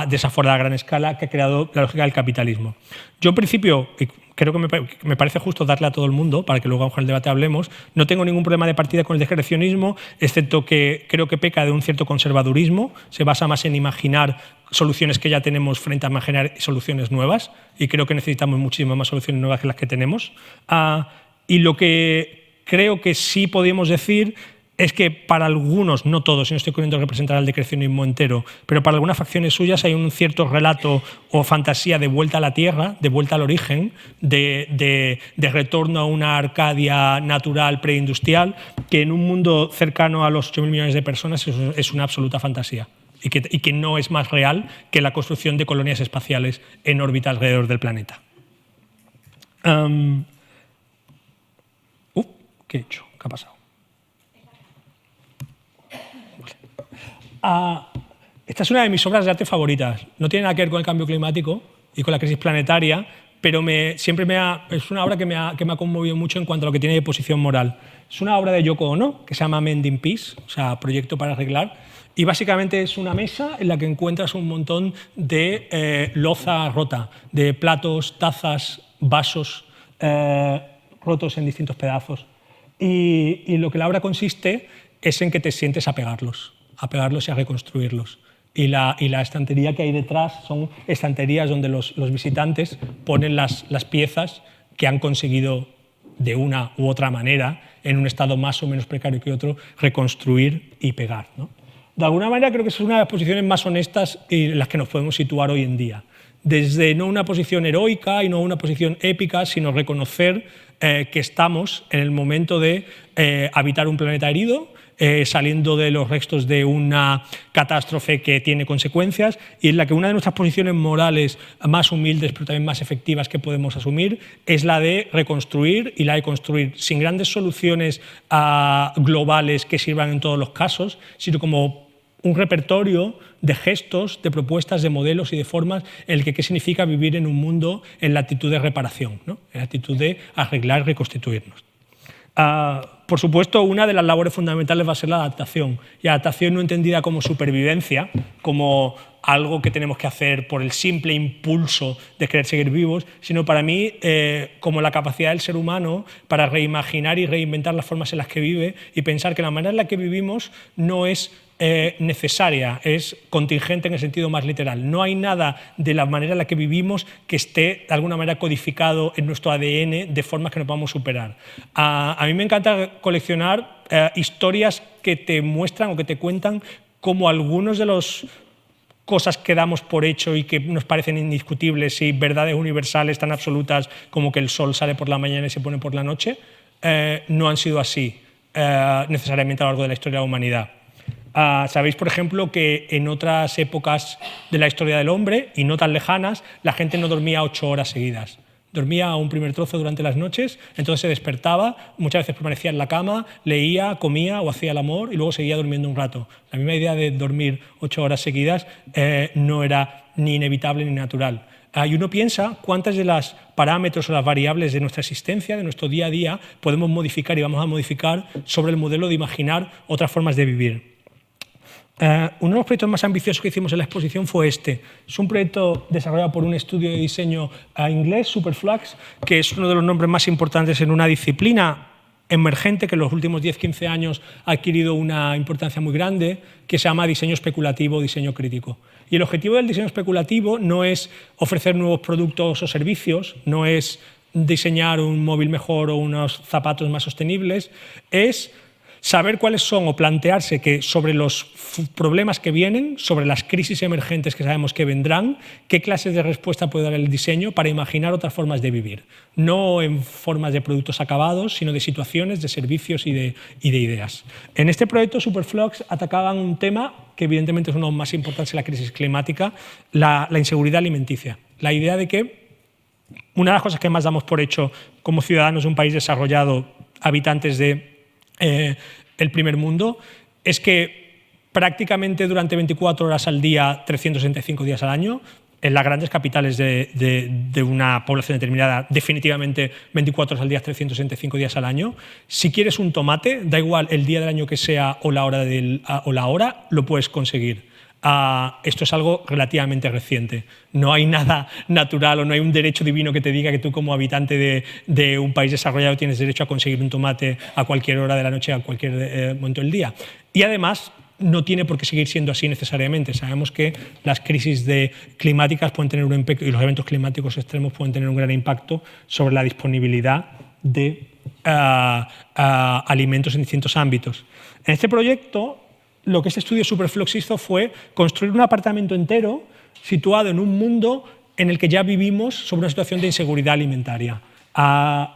desaforada a gran escala que ha creado la lógica del capitalismo. Yo, en principio, creo que me parece justo darle a todo el mundo, para que luego en el debate hablemos, no tengo ningún problema de partida con el decrecionismo, excepto que creo que peca de un cierto conservadurismo, se basa más en imaginar soluciones que ya tenemos frente a imaginar soluciones nuevas, y creo que necesitamos muchísimas más soluciones nuevas que las que tenemos. Y lo que creo que sí podemos decir es que para algunos, no todos, y no estoy queriendo representar al decrecionismo entero, pero para algunas facciones suyas hay un cierto relato o fantasía de vuelta a la tierra, de vuelta al origen, de retorno a una Arcadia natural preindustrial, que en un mundo cercano a los 8.000 millones de personas es una absoluta fantasía y que no es más real que la construcción de colonias espaciales en órbita alrededor del planeta. ¿Qué he hecho? ¿Qué ha pasado? Esta es una de mis obras de arte favoritas. No tiene nada que ver con el cambio climático y con la crisis planetaria, pero es una obra que me ha conmovido mucho en cuanto a lo que tiene de posición moral. Es una obra de Yoko Ono, que se llama Mending Peace, o sea, Proyecto para Arreglar, y básicamente es una mesa en la que encuentras un montón de loza rota, de platos, tazas, vasos rotos en distintos pedazos. Y lo que la obra consiste es en que te sientes a pegarlos y a reconstruirlos. Y la estantería que hay detrás son estanterías donde los visitantes ponen las piezas que han conseguido de una u otra manera, en un estado más o menos precario que otro, reconstruir y pegar, ¿no? De alguna manera creo que es una de las posiciones más honestas en las que nos podemos situar hoy en día. Desde no una posición heroica y no una posición épica, sino reconocer que estamos en el momento de habitar un planeta herido, saliendo de los restos de una catástrofe que tiene consecuencias, y en la que una de nuestras posiciones morales más humildes, pero también más efectivas que podemos asumir, es la de reconstruir, y la de construir sin grandes soluciones globales que sirvan en todos los casos, sino como un repertorio de gestos, de propuestas, de modelos y de formas en el que qué significa vivir en un mundo en la actitud de reparación, ¿no? En la actitud de arreglar y reconstituirnos. Por supuesto, una de las labores fundamentales va a ser la adaptación, y adaptación no entendida como supervivencia, como algo que tenemos que hacer por el simple impulso de querer seguir vivos, sino para mí como la capacidad del ser humano para reimaginar y reinventar las formas en las que vive, y pensar que la manera en la que vivimos no es necesaria, es contingente en el sentido más literal. No hay nada de la manera en la que vivimos que esté de alguna manera codificado en nuestro ADN de formas que no podamos superar. A mí me encanta coleccionar historias que te muestran o que te cuentan cómo algunos de los cosas que damos por hecho y que nos parecen indiscutibles y verdades universales tan absolutas como que el sol sale por la mañana y se pone por la noche, no han sido así necesariamente a lo largo de la historia de la humanidad. Sabéis, por ejemplo, que en otras épocas de la historia del hombre, y no tan lejanas, la gente no dormía 8 horas seguidas. Dormía un primer trozo durante las noches, entonces se despertaba, muchas veces permanecía en la cama, leía, comía o hacía el amor y luego seguía durmiendo un rato. La misma idea de dormir 8 horas seguidas no era ni inevitable ni natural. Y uno piensa cuántas de los parámetros o las variables de nuestra existencia, de nuestro día a día, podemos modificar y vamos a modificar sobre el modelo de imaginar otras formas de vivir. Uno de los proyectos más ambiciosos que hicimos en la exposición fue este. Es un proyecto desarrollado por un estudio de diseño inglés, Superflux, que es uno de los nombres más importantes en una disciplina emergente que en los últimos 10-15 años ha adquirido una importancia muy grande, que se llama diseño especulativo o diseño crítico. Y el objetivo del diseño especulativo no es ofrecer nuevos productos o servicios, no es diseñar un móvil mejor o unos zapatos más sostenibles, es saber cuáles son o plantearse que sobre los problemas que vienen, sobre las crisis emergentes que sabemos que vendrán, qué clases de respuesta puede dar el diseño para imaginar otras formas de vivir. No en formas de productos acabados, sino de situaciones, de servicios y de ideas. En este proyecto Superflux atacaban un tema que evidentemente es uno de los más importantes en la crisis climática, la inseguridad alimenticia. La idea de que una de las cosas que más damos por hecho como ciudadanos de un país desarrollado, habitantes de el primer mundo, es que prácticamente durante 24 horas al día, 365 días al año, en las grandes capitales de una población determinada, definitivamente 24 horas al día, 365 días al año, si quieres un tomate, da igual el día del año que sea o la hora, lo puedes conseguir. Esto es algo relativamente reciente. No hay nada natural o no hay un derecho divino que te diga que tú como habitante de un país desarrollado tienes derecho a conseguir un tomate a cualquier hora de la noche, a cualquier momento del día. Y además no tiene por qué seguir siendo así necesariamente. Sabemos que las crisis climáticas pueden tener un impacto y los eventos climáticos extremos pueden tener un gran impacto sobre la disponibilidad de alimentos en distintos ámbitos. En este proyecto, lo que este estudio Superflux hizo fue construir un apartamento entero situado en un mundo en el que ya vivimos sobre una situación de inseguridad alimentaria.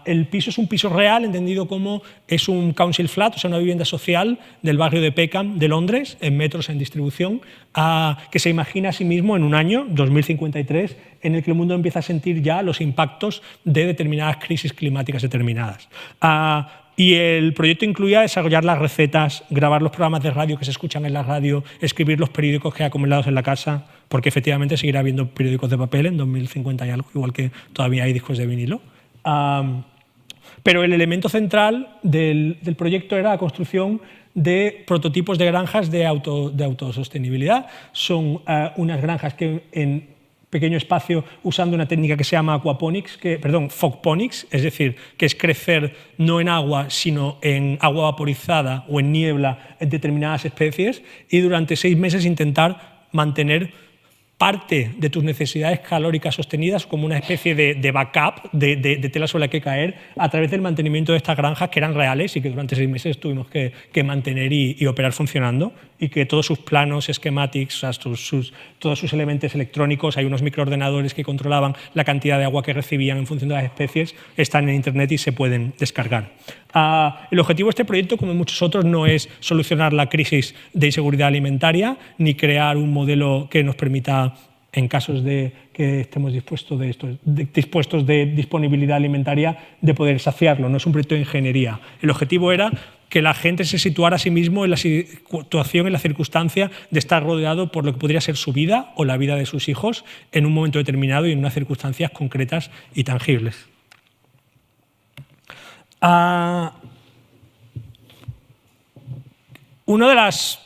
El piso es un piso real, entendido como es un council flat, o sea, una vivienda social del barrio de Peckham de Londres, en metros en distribución, que se imagina a sí mismo en un año, 2053, en el que el mundo empieza a sentir ya los impactos de determinadas crisis climáticas determinadas. Y el proyecto incluía desarrollar las recetas, grabar los programas de radio que se escuchan en la radio, escribir los periódicos que hay acumulados en la casa, porque efectivamente seguirá habiendo periódicos de papel en 2050 y algo, igual que todavía hay discos de vinilo. Pero el elemento central del proyecto era la construcción de prototipos de granjas de autosostenibilidad. Son unas granjas que en pequeño espacio, usando una técnica que se llama fogponics, es decir, que es crecer no en agua, sino en agua vaporizada o en niebla en determinadas especies, y durante 6 meses intentar mantener parte de tus necesidades calóricas sostenidas como una especie de backup, de tela sobre la que caer, a través del mantenimiento de estas granjas que eran reales y que durante 6 meses tuvimos que mantener y operar funcionando, y que todos sus planos, schematics, todos sus elementos electrónicos, hay unos microordenadores que controlaban la cantidad de agua que recibían en función de las especies, están en Internet y se pueden descargar. El objetivo de este proyecto, como muchos otros, no es solucionar la crisis de inseguridad alimentaria ni crear un modelo que nos permita, en casos de que estemos dispuestos de disponibilidad alimentaria, de poder saciarlo. No es un proyecto de ingeniería. El objetivo era que la gente se situara a sí mismo en la situación, en la circunstancia de estar rodeado por lo que podría ser su vida o la vida de sus hijos en un momento determinado y en unas circunstancias concretas y tangibles. Una de las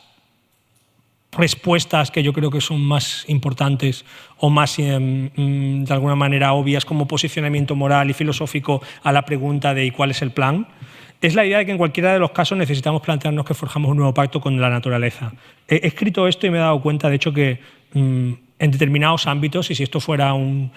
respuestas que yo creo que son más importantes o más, de alguna manera, obvias como posicionamiento moral y filosófico a la pregunta de ¿y cuál es el plan?, es la idea de que en cualquiera de los casos necesitamos plantearnos que forjamos un nuevo pacto con la naturaleza. He escrito esto y me he dado cuenta, de hecho, que en determinados ámbitos, y si esto fuera un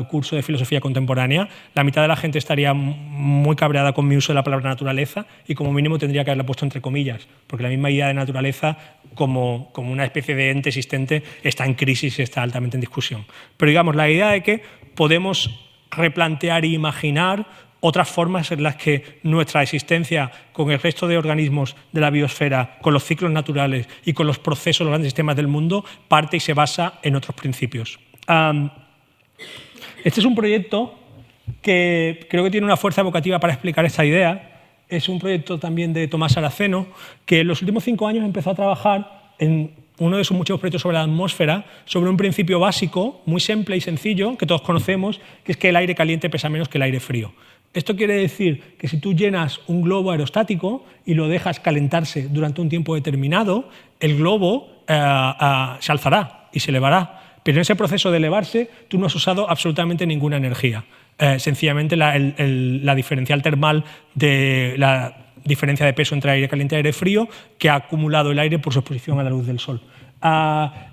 curso de filosofía contemporánea, la mitad de la gente estaría muy cabreada con mi uso de la palabra naturaleza y como mínimo tendría que haberla puesto entre comillas, porque la misma idea de naturaleza como una especie de ente existente está en crisis y está altamente en discusión. Pero digamos, la idea de que podemos replantear e imaginar otras formas en las que nuestra existencia con el resto de organismos de la biosfera, con los ciclos naturales y con los procesos, los grandes sistemas del mundo, parte y se basa en otros principios. Este es un proyecto que creo que tiene una fuerza evocativa para explicar esta idea. Es un proyecto también de Tomás Saraceno, que en los últimos 5 años empezó a trabajar en uno de sus muchos proyectos sobre la atmósfera, sobre un principio básico, muy simple y sencillo, que todos conocemos, que es que el aire caliente pesa menos que el aire frío. Esto quiere decir que si tú llenas un globo aerostático y lo dejas calentarse durante un tiempo determinado, el globo se alzará y se elevará. Pero en ese proceso de elevarse tú no has usado absolutamente ninguna energía. Sencillamente la diferencial termal de la diferencia de peso entre aire caliente y aire frío que ha acumulado el aire por su exposición a la luz del sol.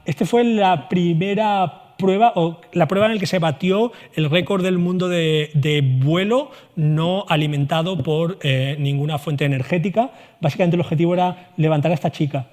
Esta fue la primera prueba, o la prueba en la que se batió el récord del mundo de vuelo no alimentado por ninguna fuente energética. Básicamente el objetivo era levantar a esta chica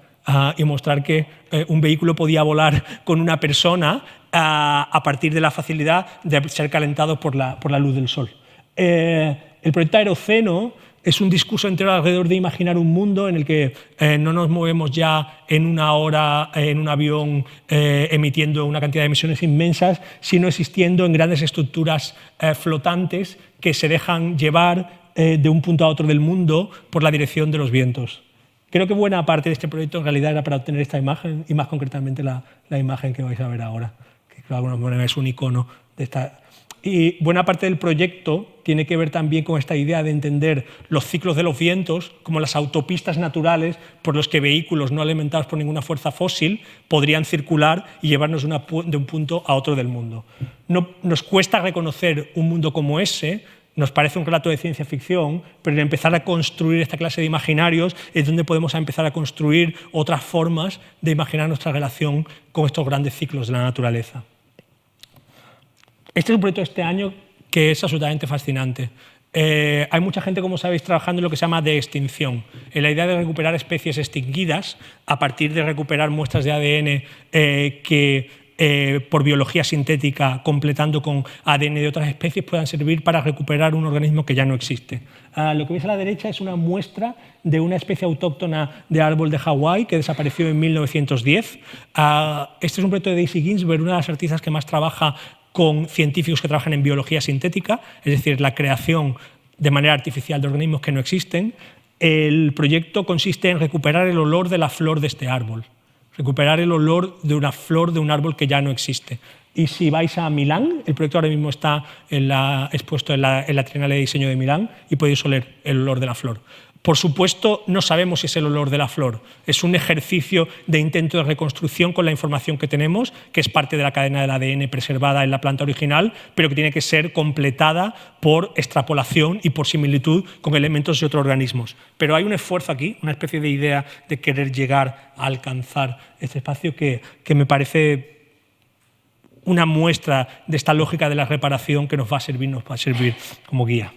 y mostrar que un vehículo podía volar con una persona a partir de la facilidad de ser calentado por la luz del sol. El proyecto Aeroceno es un discurso entero alrededor de imaginar un mundo en el que no nos movemos ya en una hora en un avión emitiendo una cantidad de emisiones inmensas, sino existiendo en grandes estructuras flotantes que se dejan llevar de un punto a otro del mundo por la dirección de los vientos. Creo que buena parte de este proyecto en realidad era para obtener esta imagen, y más concretamente la imagen que vais a ver ahora, que de alguna manera es un icono de esta. Y buena parte del proyecto tiene que ver también con esta idea de entender los ciclos de los vientos como las autopistas naturales por los que vehículos no alimentados por ninguna fuerza fósil podrían circular y llevarnos de un punto a otro del mundo. Nos cuesta reconocer un mundo como ese, nos parece un relato de ciencia ficción, pero en empezar a construir esta clase de imaginarios es donde podemos empezar a construir otras formas de imaginar nuestra relación con estos grandes ciclos de la naturaleza. Este es un proyecto de este año que es absolutamente fascinante. Hay mucha gente, como sabéis, trabajando en lo que se llama de extinción, en la idea de recuperar especies extinguidas a partir de recuperar muestras de ADN que por biología sintética, completando con ADN de otras especies, puedan servir para recuperar un organismo que ya no existe. Lo que veis a la derecha es una muestra de una especie autóctona de árbol de Hawái que desapareció en 1910. Este es un proyecto de Daisy Ginsberg, una de las artistas que más trabaja con científicos que trabajan en biología sintética, es decir, la creación de manera artificial de organismos que no existen. El proyecto consiste en recuperar el olor de la flor de este árbol, recuperar el olor de una flor de un árbol que ya no existe. Y si vais a Milán, el proyecto ahora mismo está expuesto en la Trienal de Diseño de Milán y podéis oler el olor de la flor. Por supuesto, no sabemos si es el olor de la flor. Es un ejercicio de intento de reconstrucción con la información que tenemos, que es parte de la cadena del ADN preservada en la planta original, pero que tiene que ser completada por extrapolación y por similitud con elementos de otros organismos. Pero hay un esfuerzo aquí, una especie de idea de querer llegar a alcanzar este espacio que me parece una muestra de esta lógica de la reparación que nos va a servir como guía.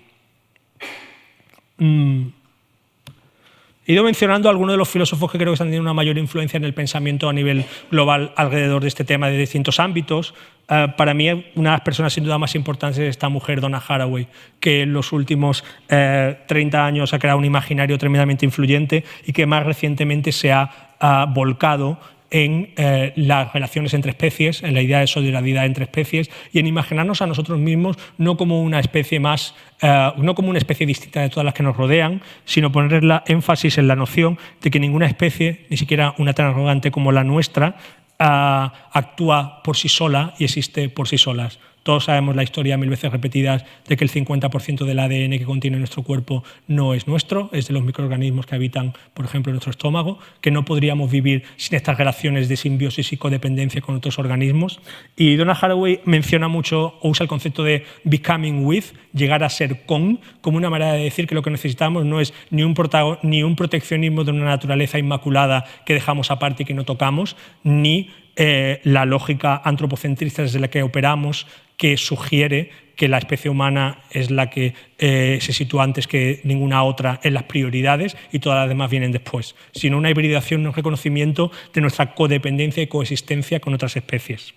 He ido mencionando a algunos de los filósofos que creo que están teniendo una mayor influencia en el pensamiento a nivel global alrededor de este tema de distintos ámbitos. Para mí, una de las personas sin duda más importantes es esta mujer, Donna Haraway, que en los últimos 30 años ha creado un imaginario tremendamente influyente y que más recientemente se ha volcado en las relaciones entre especies, en la idea de solidaridad entre especies y en imaginarnos a nosotros mismos no como una especie más, no como una especie distinta de todas las que nos rodean, sino poner énfasis en la noción de que ninguna especie, ni siquiera una tan arrogante como la nuestra, actúa por sí sola y existe por sí solas. Todos sabemos la historia 1000 veces repetidas de que el 50% del ADN que contiene nuestro cuerpo no es nuestro, es de los microorganismos que habitan, por ejemplo, nuestro estómago, que no podríamos vivir sin estas relaciones de simbiosis y codependencia con otros organismos. Y Donna Haraway menciona mucho, o usa el concepto de becoming with, llegar a ser con, como una manera de decir que lo que necesitamos no es ni un proteccionismo de una naturaleza inmaculada que dejamos aparte y que no tocamos, ni la lógica antropocentrista desde la que operamos, que sugiere que la especie humana es la que se sitúa antes que ninguna otra en las prioridades y todas las demás vienen después, sino una hibridación, un reconocimiento de nuestra codependencia y coexistencia con otras especies.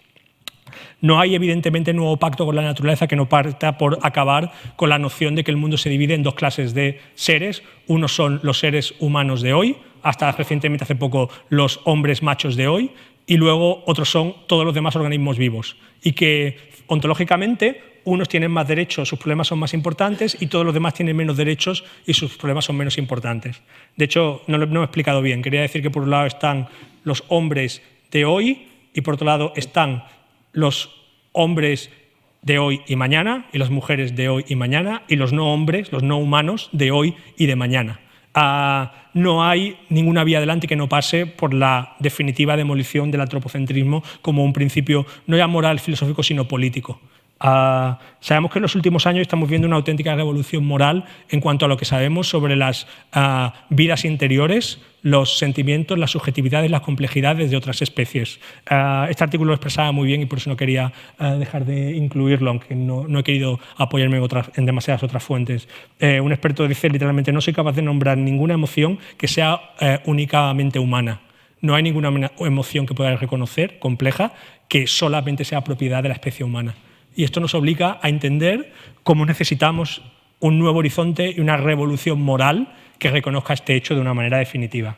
No hay, evidentemente, nuevo pacto con la naturaleza que no parta por acabar con la noción de que el mundo se divide en dos clases de seres. Unos son los seres humanos de hoy, hasta recientemente, hace poco, los hombres machos de hoy, y luego otros son todos los demás organismos vivos. Y que, ontológicamente, unos tienen más derechos, sus problemas son más importantes, y todos los demás tienen menos derechos y sus problemas son menos importantes. De hecho, no lo he explicado bien. Quería decir que por un lado están los hombres de hoy y por otro lado están los hombres de hoy y mañana y las mujeres de hoy y mañana y los no hombres, los no humanos de hoy y de mañana. No hay ninguna vía adelante que no pase por la definitiva demolición del antropocentrismo como un principio no ya moral, filosófico, sino político. Sabemos que en los últimos años estamos viendo una auténtica revolución moral en cuanto a lo que sabemos sobre las vidas interiores, los sentimientos, las subjetividades, las complejidades de otras especies. Este artículo lo expresaba muy bien y por eso no quería dejar de incluirlo, aunque no he querido apoyarme en demasiadas otras fuentes. Un experto dice literalmente: no soy capaz de nombrar ninguna emoción que sea únicamente humana. No hay ninguna emoción que pueda reconocer, compleja, que solamente sea propiedad de la especie humana. Y esto nos obliga a entender cómo necesitamos un nuevo horizonte y una revolución moral que reconozca este hecho de una manera definitiva.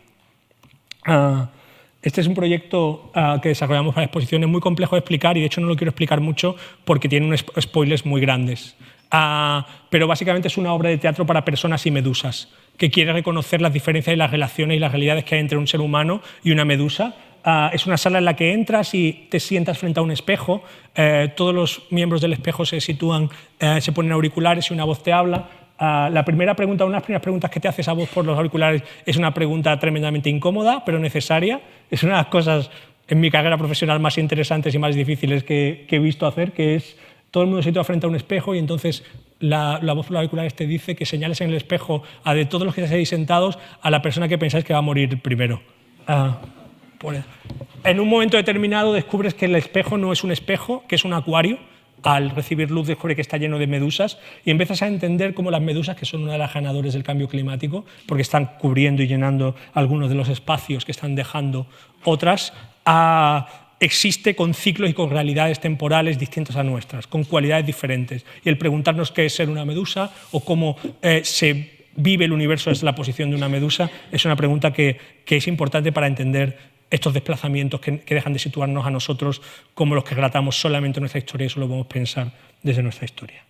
Este es un proyecto que desarrollamos para exposiciones muy complejo de explicar y de hecho no lo quiero explicar mucho porque tiene unos spoilers muy grandes. Pero básicamente es una obra de teatro para personas y medusas que quiere reconocer las diferencias y las relaciones y las realidades que hay entre un ser humano y una medusa. Es una sala en la que entras y te sientas frente a un espejo. Todos los miembros del espejo se sitúan, se ponen auriculares y una voz te habla. La primera pregunta, una de las primeras preguntas que te hace esa voz por los auriculares es una pregunta tremendamente incómoda, pero necesaria. Es una de las cosas en mi carrera profesional más interesantes y más difíciles que he visto hacer, que es todo el mundo se sitúa frente a un espejo y entonces la voz por los auriculares te dice que señales en el espejo a de todos los que estáis sentados a la persona que pensáis que va a morir primero. En un momento determinado descubres que el espejo no es un espejo, que es un acuario. Al recibir luz descubre que está lleno de medusas y empiezas a entender cómo las medusas, que son una de las ganadoras del cambio climático, porque están cubriendo y llenando algunos de los espacios que están dejando otras, existe con ciclos y con realidades temporales distintas a nuestras, con cualidades diferentes. Y el preguntarnos qué es ser una medusa o cómo se vive el universo desde la posición de una medusa es una pregunta que es importante para entender estos desplazamientos que dejan de situarnos a nosotros como los que relatamos solamente nuestra historia y solo podemos pensar desde nuestra historia.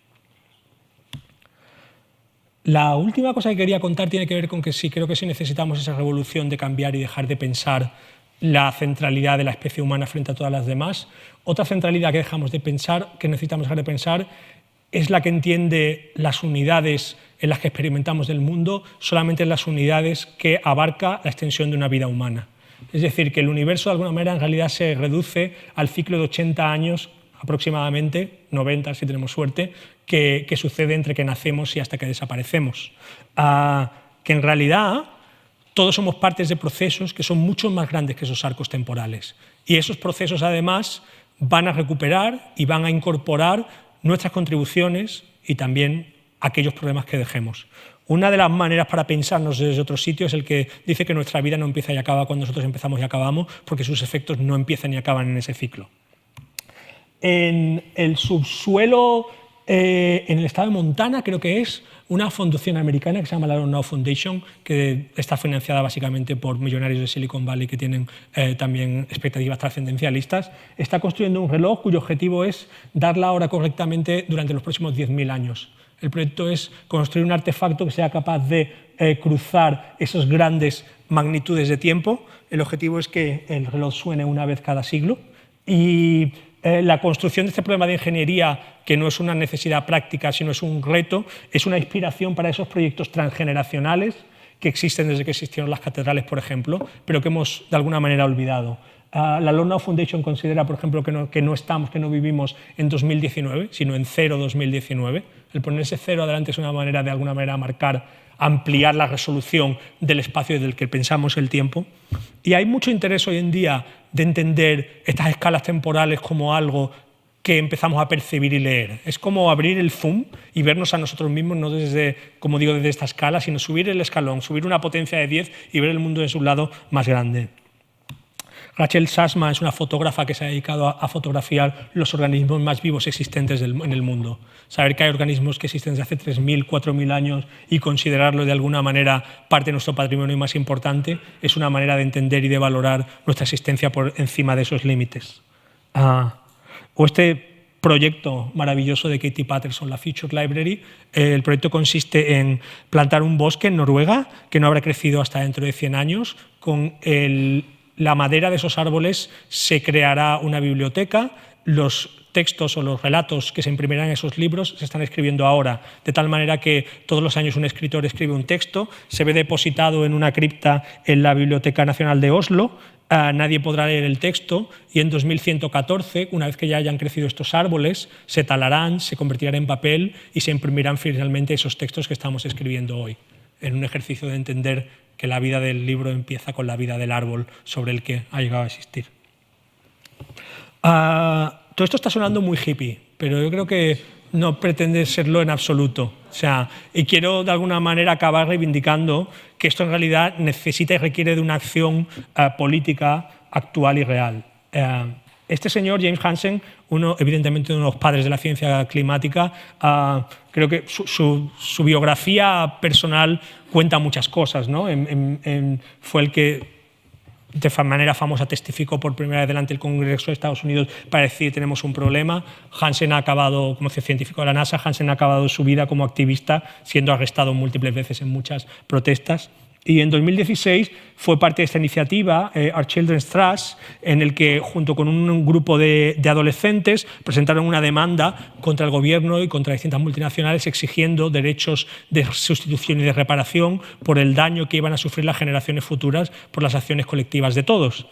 La última cosa que quería contar tiene que ver con que sí, creo que sí necesitamos esa revolución de cambiar y dejar de pensar la centralidad de la especie humana frente a todas las demás. Otra centralidad que dejamos de pensar, que necesitamos dejar de pensar, es la que entiende las unidades en las que experimentamos del mundo solamente en las unidades que abarca la extensión de una vida humana. Es decir, que el universo de alguna manera en realidad se reduce al ciclo de 80 años aproximadamente, 90 si tenemos suerte, que sucede entre que nacemos y hasta que desaparecemos. Que en realidad todos somos partes de procesos que son mucho más grandes que esos arcos temporales. Y esos procesos además van a recuperar y van a incorporar nuestras contribuciones y también aquellos problemas que dejemos. Una de las maneras para pensarnos desde otro sitio es el que dice que nuestra vida no empieza y acaba cuando nosotros empezamos y acabamos, porque sus efectos no empiezan y acaban en ese ciclo. En el subsuelo, en el estado de Montana, creo que es una fundación americana que se llama la Long Now Foundation, que está financiada básicamente por millonarios de Silicon Valley que tienen también expectativas trascendencialistas, está construyendo un reloj cuyo objetivo es dar la hora correctamente durante los próximos 10.000 años. El proyecto es construir un artefacto que sea capaz de cruzar esas grandes magnitudes de tiempo. El objetivo es que el reloj suene una vez cada siglo y la construcción de este problema de ingeniería, que no es una necesidad práctica, sino es un reto, es una inspiración para esos proyectos transgeneracionales que existen desde que existieron las catedrales, por ejemplo, pero que hemos de alguna manera olvidado. La Long Now Foundation considera, por ejemplo, que no vivimos en 2019, sino en 2019. El poner ese cero adelante es una manera, de alguna manera, ampliar la resolución del espacio del que pensamos el tiempo. Y hay mucho interés hoy en día de entender estas escalas temporales como algo que empezamos a percibir y leer. Es como abrir el zoom y vernos a nosotros mismos, no desde, como digo, desde esta escala, sino subir el escalón, subir una potencia de 10 y ver el mundo desde un lado más grande. Rachel Sasma es una fotógrafa que se ha dedicado a fotografiar los organismos más vivos existentes en el mundo. Saber que hay organismos que existen desde hace 3.000, 4.000 años y considerarlo de alguna manera parte de nuestro patrimonio más importante es una manera de entender y de valorar nuestra existencia por encima de esos límites. O este proyecto maravilloso de Katie Patterson, la Future Library. El proyecto consiste en plantar un bosque en Noruega que no habrá crecido hasta dentro de 100 años. Con la madera de esos árboles se creará una biblioteca. Los textos o los relatos que se imprimirán en esos libros se están escribiendo ahora, de tal manera que todos los años un escritor escribe un texto, se ve depositado en una cripta en la Biblioteca Nacional de Oslo, nadie podrá leer el texto y en 2114, una vez que ya hayan crecido estos árboles, se talarán, se convertirán en papel y se imprimirán finalmente esos textos que estamos escribiendo hoy, en un ejercicio de entender que la vida del libro empieza con la vida del árbol sobre el que ha llegado a existir. Todo esto está sonando muy hippie, pero yo creo que no pretende serlo en absoluto. O sea, y quiero de alguna manera acabar reivindicando que esto en realidad necesita y requiere de una acción política actual y real. Este señor, James Hansen, evidentemente uno de los padres de la ciencia climática, creo que su biografía personal cuenta muchas cosas, ¿no? Fue el que de manera famosa testificó por primera vez delante del Congreso de Estados Unidos para decir tenemos un problema. Hansen ha acabado, como científico de la NASA, Hansen ha acabado su vida como activista, siendo arrestado múltiples veces en muchas protestas. Y en 2016 fue parte de esta iniciativa, Our Children's Trust, en el que junto con un grupo de adolescentes presentaron una demanda contra el gobierno y contra distintas multinacionales exigiendo derechos de sustitución y de reparación por el daño que iban a sufrir las generaciones futuras por las acciones colectivas de todos.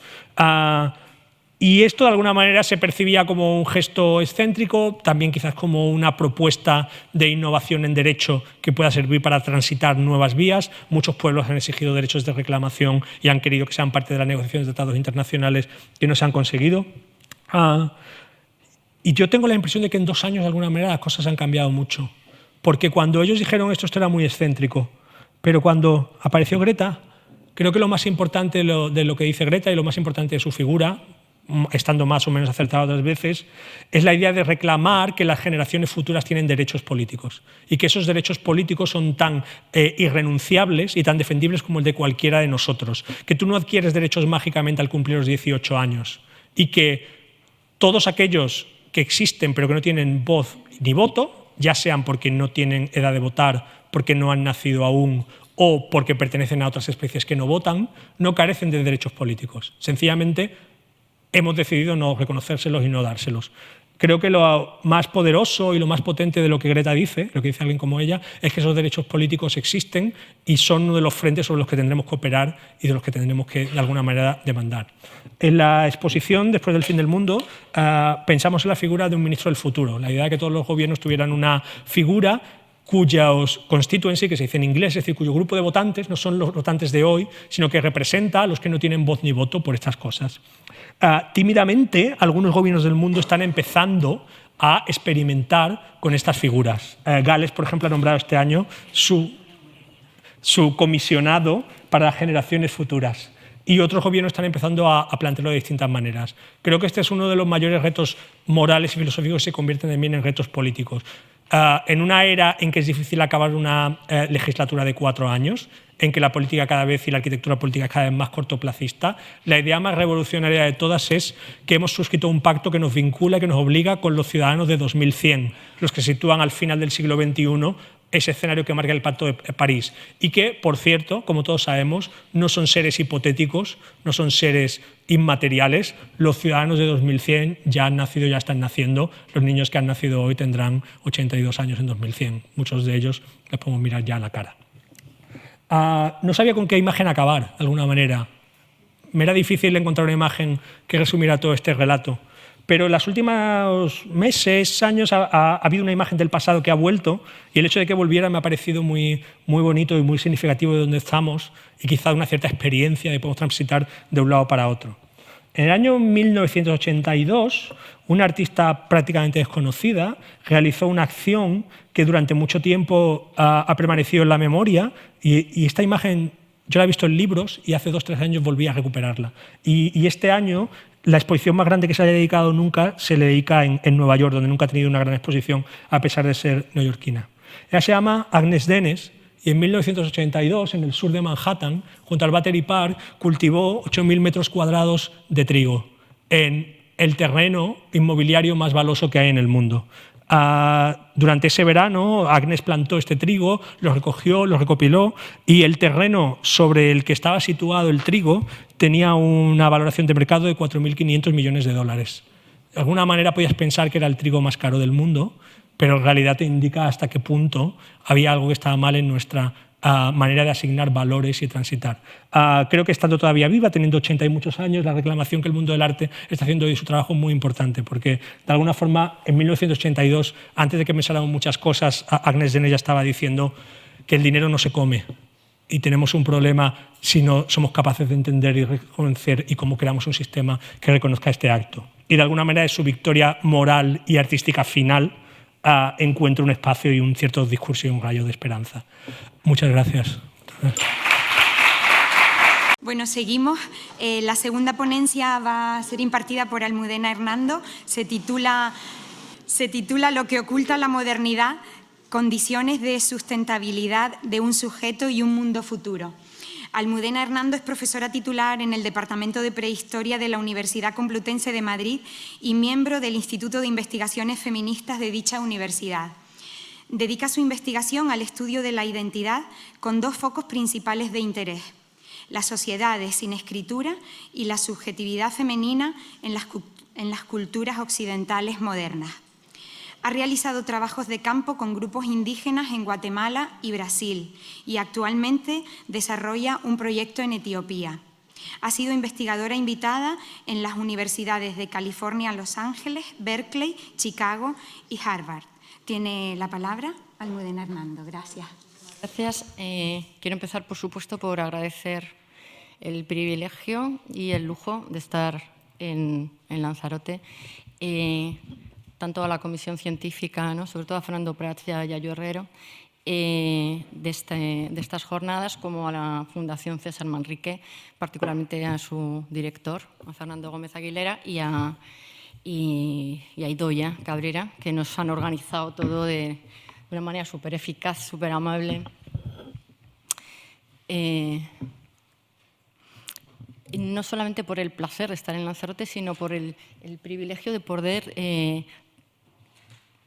Y esto de alguna manera se percibía como un gesto excéntrico, también quizás como una propuesta de innovación en derecho que pueda servir para transitar nuevas vías. Muchos pueblos han exigido derechos de reclamación y han querido que sean parte de las negociaciones de tratados internacionales que no se han conseguido. Y yo tengo la impresión de que en 2 años de alguna manera las cosas han cambiado mucho. Porque cuando ellos dijeron esto era muy excéntrico, pero cuando apareció Greta, creo que lo más importante de lo que dice Greta y lo más importante de su figura, estando más o menos acertado otras veces, es la idea de reclamar que las generaciones futuras tienen derechos políticos y que esos derechos políticos son tan irrenunciables y tan defendibles como el de cualquiera de nosotros, que tú no adquieres derechos mágicamente al cumplir los 18 años y que todos aquellos que existen pero que no tienen voz ni voto, ya sean porque no tienen edad de votar porque no han nacido aún o porque pertenecen a otras especies que no votan, no carecen de derechos políticos. Sencillamente hemos decidido no reconocérselos y no dárselos. Creo que lo más poderoso y lo más potente de lo que Greta dice, lo que dice alguien como ella, es que esos derechos políticos existen y son uno de los frentes sobre los que tendremos que operar y de los que tendremos que, de alguna manera, demandar. En la exposición, después del fin del mundo, pensamos en la figura de un ministro del futuro, la idea de que todos los gobiernos tuvieran una figura cuyos constituency, que se dice en inglés, es decir, cuyo grupo de votantes no son los votantes de hoy, sino que representa a los que no tienen voz ni voto por estas cosas. Tímidamente, algunos gobiernos del mundo están empezando a experimentar con estas figuras. Gales, por ejemplo, ha nombrado este año su comisionado para las generaciones futuras. Y otros gobiernos están empezando a plantearlo de distintas maneras. Creo que este es uno de los mayores retos morales y filosóficos que se convierten también en retos políticos. En una era en que es difícil acabar una legislatura de 4 años, en que la política cada vez y la arquitectura política es cada vez más cortoplacista, la idea más revolucionaria de todas es que hemos suscrito un pacto que nos vincula, que nos obliga con los ciudadanos de 2100, los que se sitúan al final del siglo XXI, ese escenario que marca el Pacto de París. Y que, por cierto, como todos sabemos, no son seres hipotéticos, no son seres inmateriales. Los ciudadanos de 2100 ya han nacido, ya están naciendo. Los niños que han nacido hoy tendrán 82 años en 2100. Muchos de ellos les podemos mirar ya a la cara. No sabía con qué imagen acabar, de alguna manera. Me era difícil encontrar una imagen que resumiera todo este relato. Pero en los últimos meses, años, ha habido una imagen del pasado que ha vuelto y el hecho de que volviera me ha parecido muy bonito y muy significativo de dónde estamos y quizá una cierta experiencia de podemos transitar de un lado para otro. En el año 1982, una artista prácticamente desconocida realizó una acción que durante mucho tiempo ha permanecido en la memoria y esta imagen yo la he visto en libros y hace 2 o 3 años volví a recuperarla. Y este año la exposición más grande que se haya dedicado nunca se le dedica en Nueva York, donde nunca ha tenido una gran exposición a pesar de ser neoyorquina. Ella se llama Agnes Denes y en 1982, en el sur de Manhattan, junto al Battery Park, cultivó 8.000 metros cuadrados de trigo en el terreno inmobiliario más valioso que hay en el mundo. Durante ese verano, Agnes plantó este trigo, lo recogió, lo recopiló y el terreno sobre el que estaba situado el trigo tenía una valoración de mercado de 4.500 millones de dólares. De alguna manera podías pensar que era el trigo más caro del mundo, pero en realidad te indica hasta qué punto había algo que estaba mal en nuestra manera de asignar valores y transitar. Creo que estando todavía viva, teniendo 80 y muchos años, la reclamación que el mundo del arte está haciendo de su trabajo es muy importante, porque de alguna forma en 1982, antes de que me salieran muchas cosas, Agnes Denes ya estaba diciendo que el dinero no se come y tenemos un problema si no somos capaces de entender y reconocer y cómo creamos un sistema que reconozca este acto. Y de alguna manera es su victoria moral y artística final encuentra un espacio y un cierto discurso y un rayo de esperanza. Muchas gracias. Bueno, seguimos. La segunda ponencia va a ser impartida por Almudena Hernando. Se titula Lo que oculta la modernidad, condiciones de sustentabilidad de un sujeto y un mundo futuro. Almudena Hernando es profesora titular en el Departamento de Prehistoria de la Universidad Complutense de Madrid y miembro del Instituto de Investigaciones Feministas de dicha universidad. Dedica su investigación al estudio de la identidad con 2 focos principales de interés: las sociedades sin escritura y la subjetividad femenina en las culturas occidentales modernas. Ha realizado trabajos de campo con grupos indígenas en Guatemala y Brasil y actualmente desarrolla un proyecto en Etiopía. Ha sido investigadora invitada en las universidades de California, Los Ángeles, Berkeley, Chicago y Harvard. Tiene la palabra Almudena Hernando. Gracias. Gracias. Quiero empezar, por supuesto, por agradecer el privilegio y el lujo de estar en Lanzarote, tanto a la Comisión Científica, ¿no?, sobre todo a Fernando Prats y a Yayo Herrero, de estas jornadas, como a la Fundación César Manrique, particularmente a su director, a Fernando Gómez Aguilera, y a Idoia Cabrera, que nos han organizado todo de una manera súper eficaz, súper amable. No solamente por el placer de estar en Lanzarote, sino por el privilegio de poder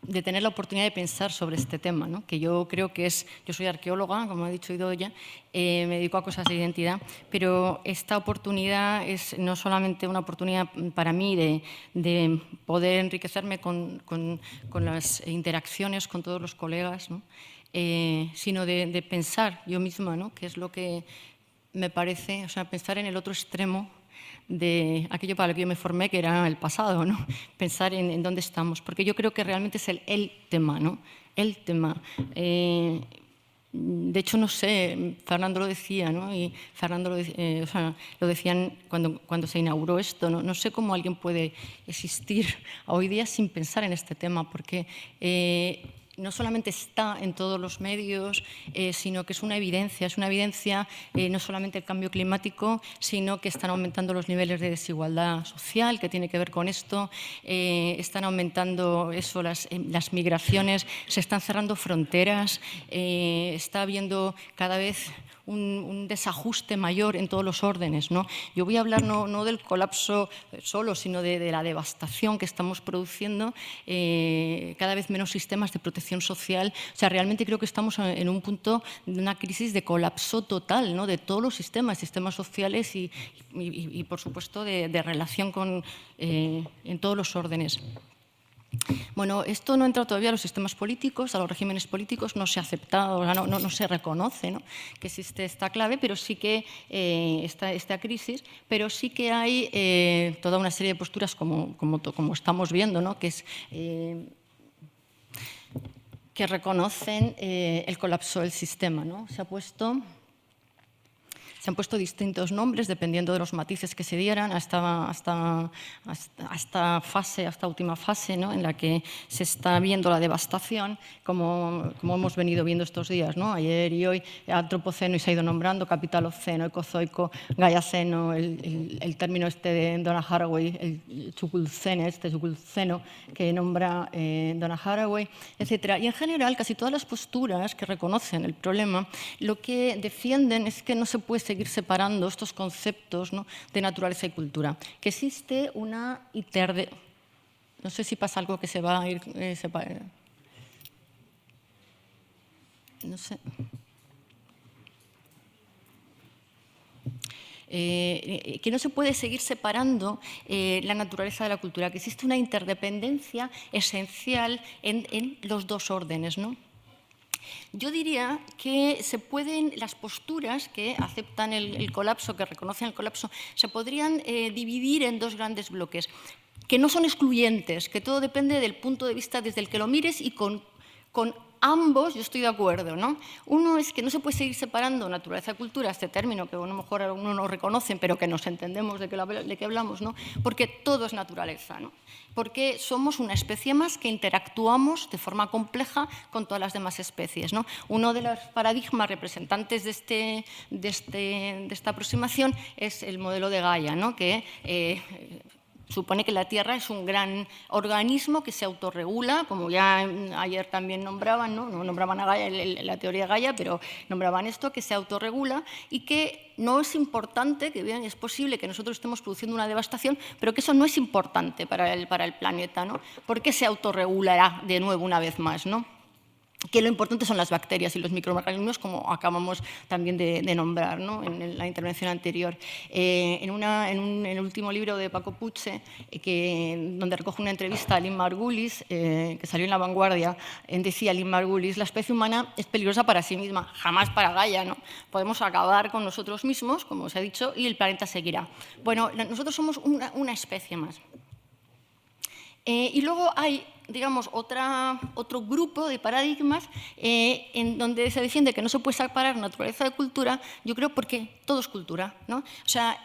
de tener la oportunidad de pensar sobre este tema, ¿no? Que yo creo que es, yo soy arqueóloga, como ha dicho Idoia, me dedico a cosas de identidad, pero esta oportunidad es no solamente una oportunidad para mí de poder enriquecerme con las interacciones con todos los colegas, ¿no? Sino de pensar yo misma, ¿no? Que es lo que me parece, o sea, pensar en el otro extremo de aquello para lo que yo me formé, que era el pasado, ¿no? Pensar en dónde estamos, porque yo creo que realmente es el tema, ¿no? El tema. De hecho, no sé, Fernando lo decía, ¿no? Y Fernando o sea, lo decían cuando se inauguró esto, ¿no? No sé cómo alguien puede existir hoy día sin pensar en este tema, porque no solamente está en todos los medios, sino que es una evidencia no solamente el cambio climático, sino que están aumentando los niveles de desigualdad social, que tiene que ver con esto, están aumentando eso, las migraciones, se están cerrando fronteras, está habiendo cada vez un desajuste mayor en todos los órdenes, ¿no? Yo voy a hablar no del colapso solo, sino de la devastación que estamos produciendo, cada vez menos sistemas de protección social. O sea, realmente creo que estamos en un punto de una crisis de colapso total, ¿no? De todos los sistemas sociales y por supuesto, de relación en todos los órdenes. Bueno, esto no entra todavía a los sistemas políticos, a los regímenes políticos, no se ha aceptado, no se reconoce, ¿no? Que existe esta clave, pero sí que esta crisis, pero sí que hay toda una serie de posturas, como estamos viendo, ¿no? Que reconocen el colapso del sistema, ¿no? Se han puesto distintos nombres dependiendo de los matices que se dieran a esta última fase, ¿no? En la que se está viendo la devastación, como hemos venido viendo estos días, ¿no? Ayer y hoy, antropoceno, y se ha ido nombrando capitaloceno, ecozoico, gaiaceno, el término de Donna Haraway, el chuculceno que nombra Donna Haraway, etc. Y en general, casi todas las posturas que reconocen el problema, lo que defienden es que no se puede seguir separando estos conceptos, ¿no? De naturaleza y cultura, que existe una no sé si pasa algo que se va a ir separando. No sé. Que no se puede seguir separando la naturaleza de la cultura, que existe una interdependencia esencial en los dos órdenes, ¿no? Yo diría que las posturas que aceptan el colapso, que reconocen el colapso, se podrían dividir en dos grandes bloques, que no son excluyentes, que todo depende del punto de vista desde el que lo mires, y con ambos yo estoy de acuerdo, ¿no? Uno es que no se puede seguir separando naturaleza y cultura, este término que a lo mejor algunos no reconocen, pero que nos entendemos de qué hablamos, ¿no? Porque todo es naturaleza, ¿no? Porque somos una especie más que interactuamos de forma compleja con todas las demás especies, ¿no? Uno de los paradigmas representantes de esta aproximación es el modelo de Gaia, ¿no? Que supone que la Tierra es un gran organismo que se autorregula, como ya ayer también nombraban, ¿no? No nombraban a Gaia, la teoría de Gaia, pero nombraban esto, que se autorregula y que no es importante, que bien es posible que nosotros estemos produciendo una devastación, pero que eso no es importante para el planeta, ¿no? Porque se autorregulará de nuevo una vez más, ¿no? Que lo importante son las bacterias y los microorganismos, como acabamos también de nombrar, ¿no? En la intervención anterior. En el último libro de Paco Puche, donde recoge una entrevista a Lynn Margulis, que salió en La Vanguardia, decía Lynn Margulis: la especie humana es peligrosa para sí misma, jamás para Gaia, ¿no? Podemos acabar con nosotros mismos, como os he dicho, y el planeta seguirá. Bueno, nosotros somos una especie más. Y luego hay, digamos, otro grupo de paradigmas en donde se defiende que no se puede separar naturaleza de cultura, yo creo, porque todo es cultura, ¿no? O sea,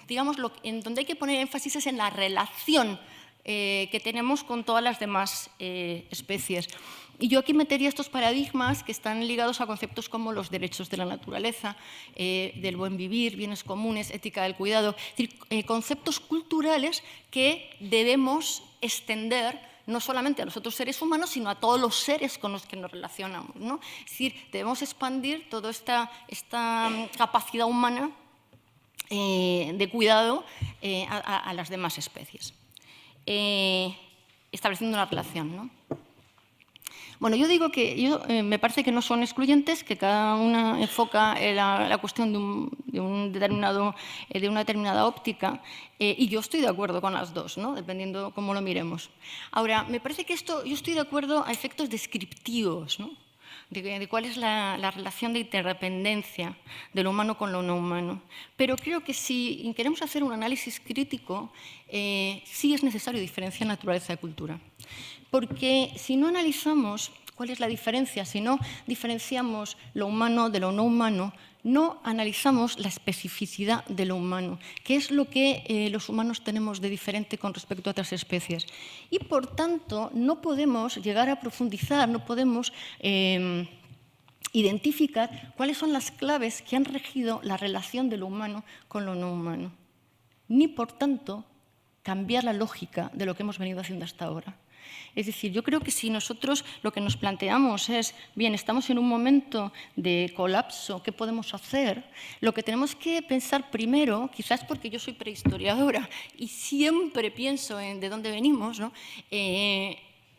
digamos, en donde hay que poner énfasis es en la relación que tenemos con todas las demás especies. Y yo aquí metería estos paradigmas que están ligados a conceptos como los derechos de la naturaleza, del buen vivir, bienes comunes, ética del cuidado, es decir, conceptos culturales que debemos extender no solamente a los otros seres humanos, sino a todos los seres con los que nos relacionamos, ¿no? Es decir, debemos expandir toda esta capacidad humana de cuidado a las demás especies. estableciendo una relación, ¿no? Bueno, yo digo que me parece que no son excluyentes, que cada una enfoca la cuestión de una determinada óptica, y yo estoy de acuerdo con las dos, ¿no? Dependiendo cómo lo miremos. Ahora, me parece que yo estoy de acuerdo a efectos descriptivos, ¿no? De cuál es la relación de interdependencia de lo humano con lo no humano. Pero creo que si queremos hacer un análisis crítico, sí es necesario diferenciar naturaleza y cultura. Porque si no analizamos cuál es la diferencia, si no diferenciamos lo humano de lo no humano, no analizamos la especificidad de lo humano, que es lo que los humanos tenemos de diferente con respecto a otras especies. Y, por tanto, no podemos llegar a profundizar, no podemos identificar cuáles son las claves que han regido la relación de lo humano con lo no humano. Ni, por tanto, cambiar la lógica de lo que hemos venido haciendo hasta ahora. Es decir, yo creo que si nosotros lo que nos planteamos es, bien, estamos en un momento de colapso, ¿qué podemos hacer? Lo que tenemos que pensar primero, quizás porque yo soy prehistoriadora y siempre pienso en de dónde venimos, ¿no?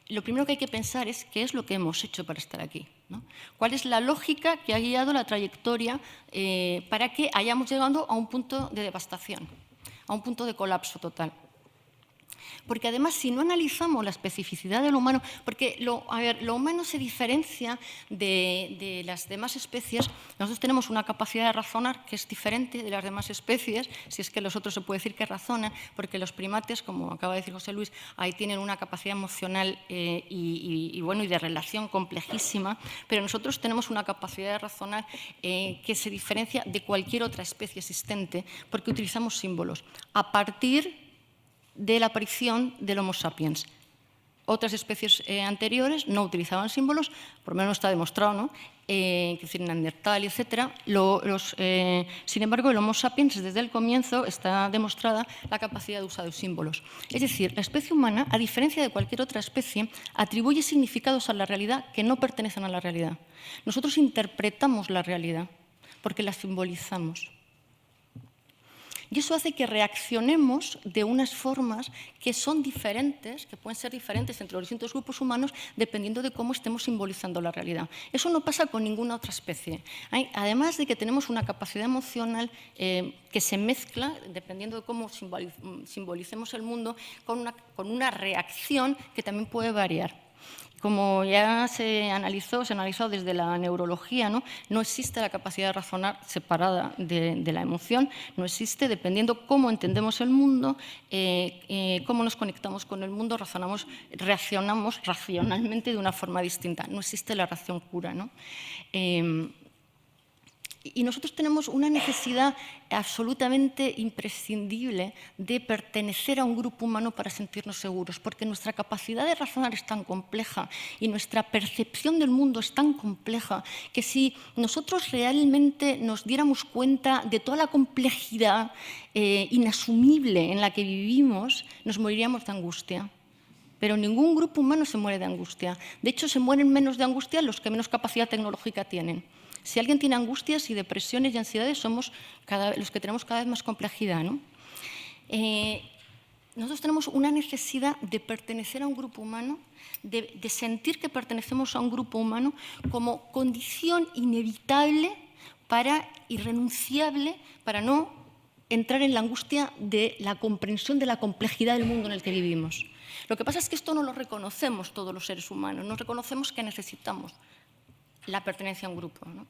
Lo primero que hay que pensar es qué es lo que hemos hecho para estar aquí, ¿no? ¿Cuál es la lógica que ha guiado la trayectoria para que hayamos llegado a un punto de devastación, a un punto de colapso total? Porque además, si no analizamos la especificidad de lo humano, porque lo humano se diferencia de las demás especies. Nosotros tenemos una capacidad de razonar que es diferente de las demás especies, si es que los otros se puede decir que razonan, porque los primates, como acaba de decir José Luis, ahí tienen una capacidad emocional y de relación complejísima, pero nosotros tenemos una capacidad de razonar que se diferencia de cualquier otra especie existente, porque utilizamos símbolos a partir de la aparición del Homo sapiens. Otras especies anteriores no utilizaban símbolos, por lo menos está demostrado, ¿no? Es decir, Neandertal, etc. Sin embargo, el Homo sapiens, desde el comienzo, está demostrada la capacidad de usar de símbolos. Es decir, la especie humana, a diferencia de cualquier otra especie, atribuye significados a la realidad que no pertenecen a la realidad. Nosotros interpretamos la realidad porque la simbolizamos. Y eso hace que reaccionemos de unas formas que son diferentes, que pueden ser diferentes entre los distintos grupos humanos, dependiendo de cómo estemos simbolizando la realidad. Eso no pasa con ninguna otra especie. Además de que tenemos una capacidad emocional que se mezcla, dependiendo de cómo simbolicemos el mundo, con una reacción que también puede variar. Como ya se analizó desde la neurología, no existe la capacidad de razonar separada de la emoción, no existe, dependiendo cómo entendemos el mundo, cómo nos conectamos con el mundo, reaccionamos racionalmente de una forma distinta. No existe la ración pura, ¿no? Y nosotros tenemos una necesidad absolutamente imprescindible de pertenecer a un grupo humano para sentirnos seguros, porque nuestra capacidad de razonar es tan compleja y nuestra percepción del mundo es tan compleja que si nosotros realmente nos diéramos cuenta de toda la complejidad inasumible en la que vivimos, nos moriríamos de angustia. Pero ningún grupo humano se muere de angustia. De hecho, se mueren menos de angustia los que menos capacidad tecnológica tienen. Si alguien tiene angustias y depresiones y ansiedades, somos los que tenemos cada vez más complejidad, ¿no? Nosotros tenemos una necesidad de pertenecer a un grupo humano, de sentir que pertenecemos a un grupo humano como condición inevitable irrenunciable para no entrar en la angustia de la comprensión de la complejidad del mundo en el que vivimos. Lo que pasa es que esto no lo reconocemos todos los seres humanos, no reconocemos que necesitamos la pertenencia a un grupo, ¿no?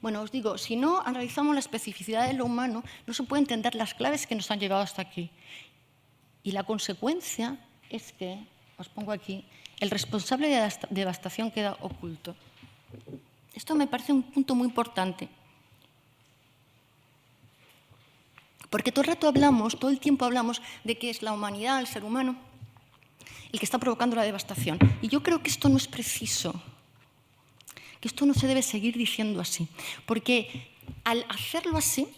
Bueno, os digo, si no analizamos la especificidad de lo humano, no se puede entender las claves que nos han llevado hasta aquí. Y la consecuencia es que, os pongo aquí, el responsable de la devastación queda oculto. Esto me parece un punto muy importante. Porque todo el tiempo hablamos de que es la humanidad, el ser humano, el que está provocando la devastación. Y yo creo que esto no es preciso. Que esto no se debe seguir diciendo así, porque al hacerlo así,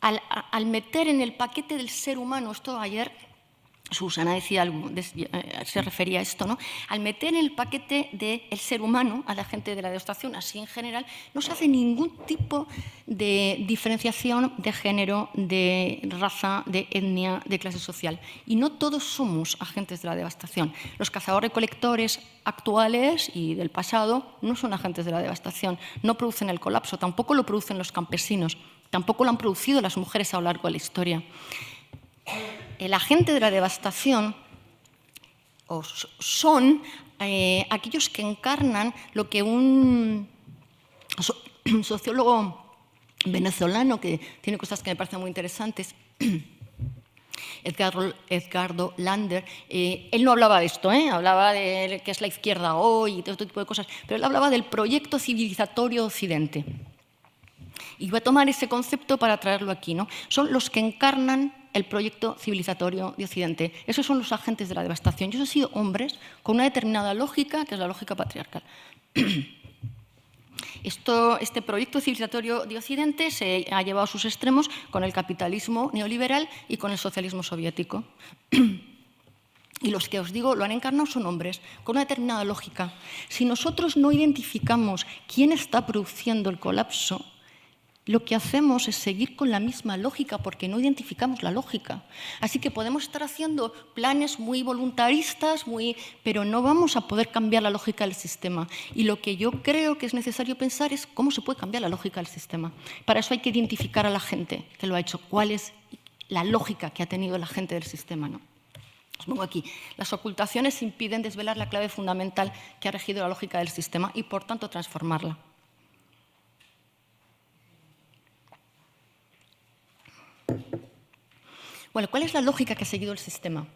al meter en el paquete del ser humano, esto ayer Susana decía algo, se refería a esto, ¿no? Al meter en el paquete del ser humano a la gente de la devastación, así en general, no se hace ningún tipo de diferenciación de género, de raza, de etnia, de clase social. Y no todos somos agentes de la devastación. Los cazadores-recolectores actuales y del pasado no son agentes de la devastación, no producen el colapso, tampoco lo producen los campesinos, tampoco lo han producido las mujeres a lo largo de la historia. El agente de la devastación son aquellos que encarnan lo que un sociólogo venezolano, que tiene cosas que me parecen muy interesantes, Edgardo Lander, él no hablaba de esto, hablaba de qué es la izquierda hoy y todo este tipo de cosas, pero él hablaba del proyecto civilizatorio Occidente. Y voy a tomar ese concepto para traerlo aquí, ¿no? Son los que encarnan el proyecto civilizatorio de Occidente. Esos son los agentes de la devastación. Y esos han sido hombres con una determinada lógica, que es la lógica patriarcal. Este proyecto civilizatorio de Occidente se ha llevado a sus extremos con el capitalismo neoliberal y con el socialismo soviético. Y los que os digo lo han encarnado son hombres con una determinada lógica. Si nosotros no identificamos quién está produciendo el colapso, lo que hacemos es seguir con la misma lógica porque no identificamos la lógica. Así que podemos estar haciendo planes muy voluntaristas, pero no vamos a poder cambiar la lógica del sistema. Y lo que yo creo que es necesario pensar es cómo se puede cambiar la lógica del sistema. Para eso hay que identificar a la gente que lo ha hecho, cuál es la lógica que ha tenido la gente del sistema, ¿no? Os pongo aquí. Las ocultaciones impiden desvelar la clave fundamental que ha regido la lógica del sistema y, por tanto, transformarla. Bueno, ¿cuál es la lógica que ha seguido el sistema?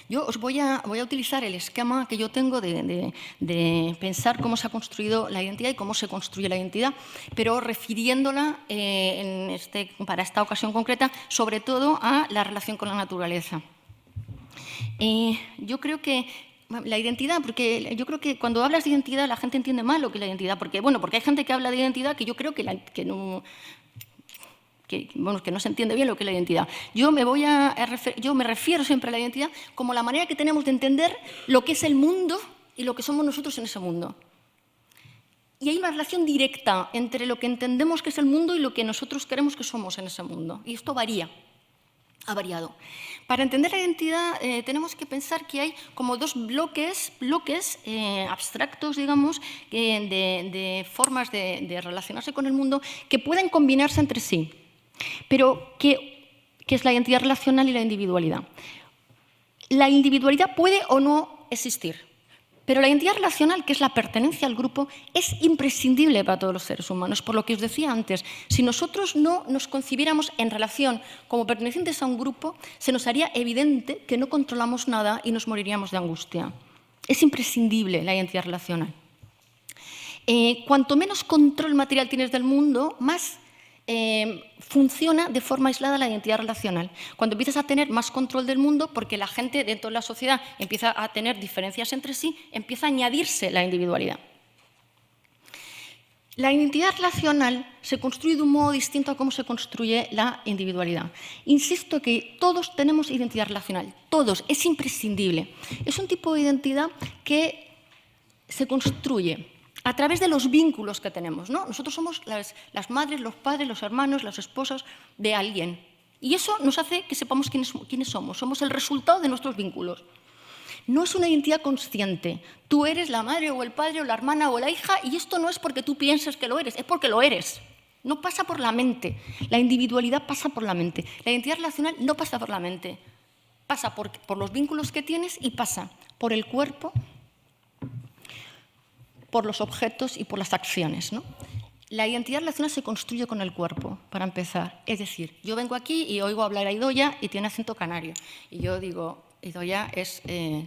Yo os voy a utilizar el esquema que yo tengo de pensar cómo se ha construido la identidad y cómo se construye la identidad, pero refiriéndola para esta ocasión concreta, sobre todo a la relación con la naturaleza. Yo creo que la identidad, porque yo creo que cuando hablas de identidad la gente entiende mal lo que es la identidad, porque hay gente que habla de identidad que yo creo que no se entiende bien lo que es la identidad. Yo me refiero siempre a la identidad como la manera que tenemos de entender lo que es el mundo y lo que somos nosotros en ese mundo. Y hay una relación directa entre lo que entendemos que es el mundo y lo que nosotros creemos que somos en ese mundo. Y esto varía, ha variado. Para entender la identidad tenemos que pensar que hay como dos bloques abstractos, digamos, de formas de relacionarse con el mundo que pueden combinarse entre sí. Pero, ¿qué es la identidad relacional y la individualidad? La individualidad puede o no existir, pero la identidad relacional, que es la pertenencia al grupo, es imprescindible para todos los seres humanos. Por lo que os decía antes, si nosotros no nos concibiéramos en relación como pertenecientes a un grupo, se nos haría evidente que no controlamos nada y nos moriríamos de angustia. Es imprescindible la identidad relacional. Cuanto menos control material tienes del mundo, más funciona de forma aislada la identidad relacional. Cuando empiezas a tener más control del mundo, porque la gente dentro de la sociedad empieza a tener diferencias entre sí, empieza a añadirse la individualidad. La identidad relacional se construye de un modo distinto a cómo se construye la individualidad. Insisto que todos tenemos identidad relacional, todos, es imprescindible. Es un tipo de identidad que se construye a través de los vínculos que tenemos, ¿no? Nosotros somos las madres, los padres, los hermanos, las esposas de alguien. Y eso nos hace que sepamos quiénes somos. Somos el resultado de nuestros vínculos. No es una identidad consciente. Tú eres la madre o el padre o la hermana o la hija y esto no es porque tú pienses que lo eres, es porque lo eres. No pasa por la mente. La individualidad pasa por la mente. La identidad relacional no pasa por la mente. Pasa por los vínculos que tienes y pasa por el cuerpo, por los objetos y por las acciones, ¿no? La identidad relacional se construye con el cuerpo, para empezar. Es decir, yo vengo aquí y oigo hablar a Idoia y tiene acento canario. Y yo digo, Idoia es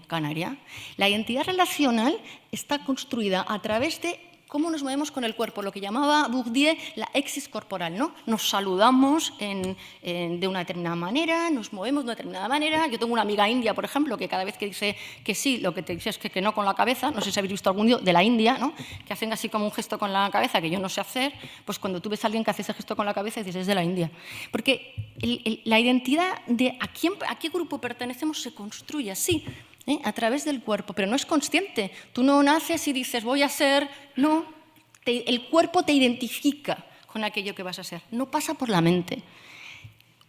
canaria. La identidad relacional está construida a través de cómo nos movemos con el cuerpo, lo que llamaba Bourdieu la exis corporal, ¿no? Nos saludamos de una determinada manera, nos movemos de una determinada manera. Yo tengo una amiga india, por ejemplo, que cada vez que dice que sí, lo que te dice es que no con la cabeza. No sé si habéis visto algún vídeo de la India, ¿no? Que hacen así como un gesto con la cabeza que yo no sé hacer. Pues cuando tú ves a alguien que hace ese gesto con la cabeza, dices, es de la India. Porque la identidad de a qué grupo pertenecemos se construye así, a través del cuerpo, pero no es consciente. Tú no naces y dices, voy a ser... No, el cuerpo te identifica con aquello que vas a ser. No pasa por la mente.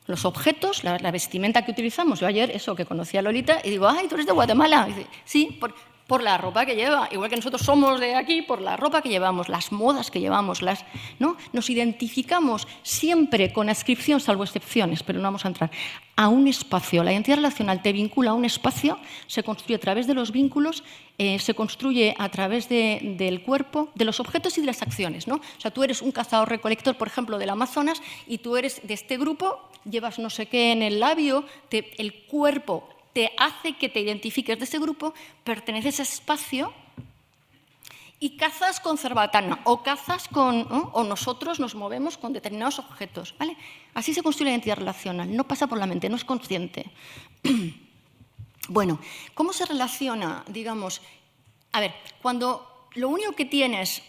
Los objetos, la vestimenta que utilizamos. Yo ayer, que conocí a Lolita y digo, ay, tú eres de Guatemala. Y dice, sí, por la ropa que lleva, igual que nosotros somos de aquí, por la ropa que llevamos, las modas que llevamos, ¿no? Nos identificamos siempre con ascripción, salvo excepciones, pero no vamos a entrar, a un espacio. La identidad relacional te vincula a un espacio, se construye a través de los vínculos, se construye a través del cuerpo, de los objetos y de las acciones, ¿no? O sea, tú eres un cazador-recolector, por ejemplo, del Amazonas, y tú eres de este grupo, llevas no sé qué en el labio, el cuerpo te hace que te identifiques de ese grupo, perteneces a ese espacio y cazas con cerbatana o cazas con... ¿no? O nosotros nos movemos con determinados objetos, ¿vale? Así se construye la identidad relacional, no pasa por la mente, no es consciente. Bueno, ¿cómo se relaciona, digamos? A ver, cuando lo único que tienes...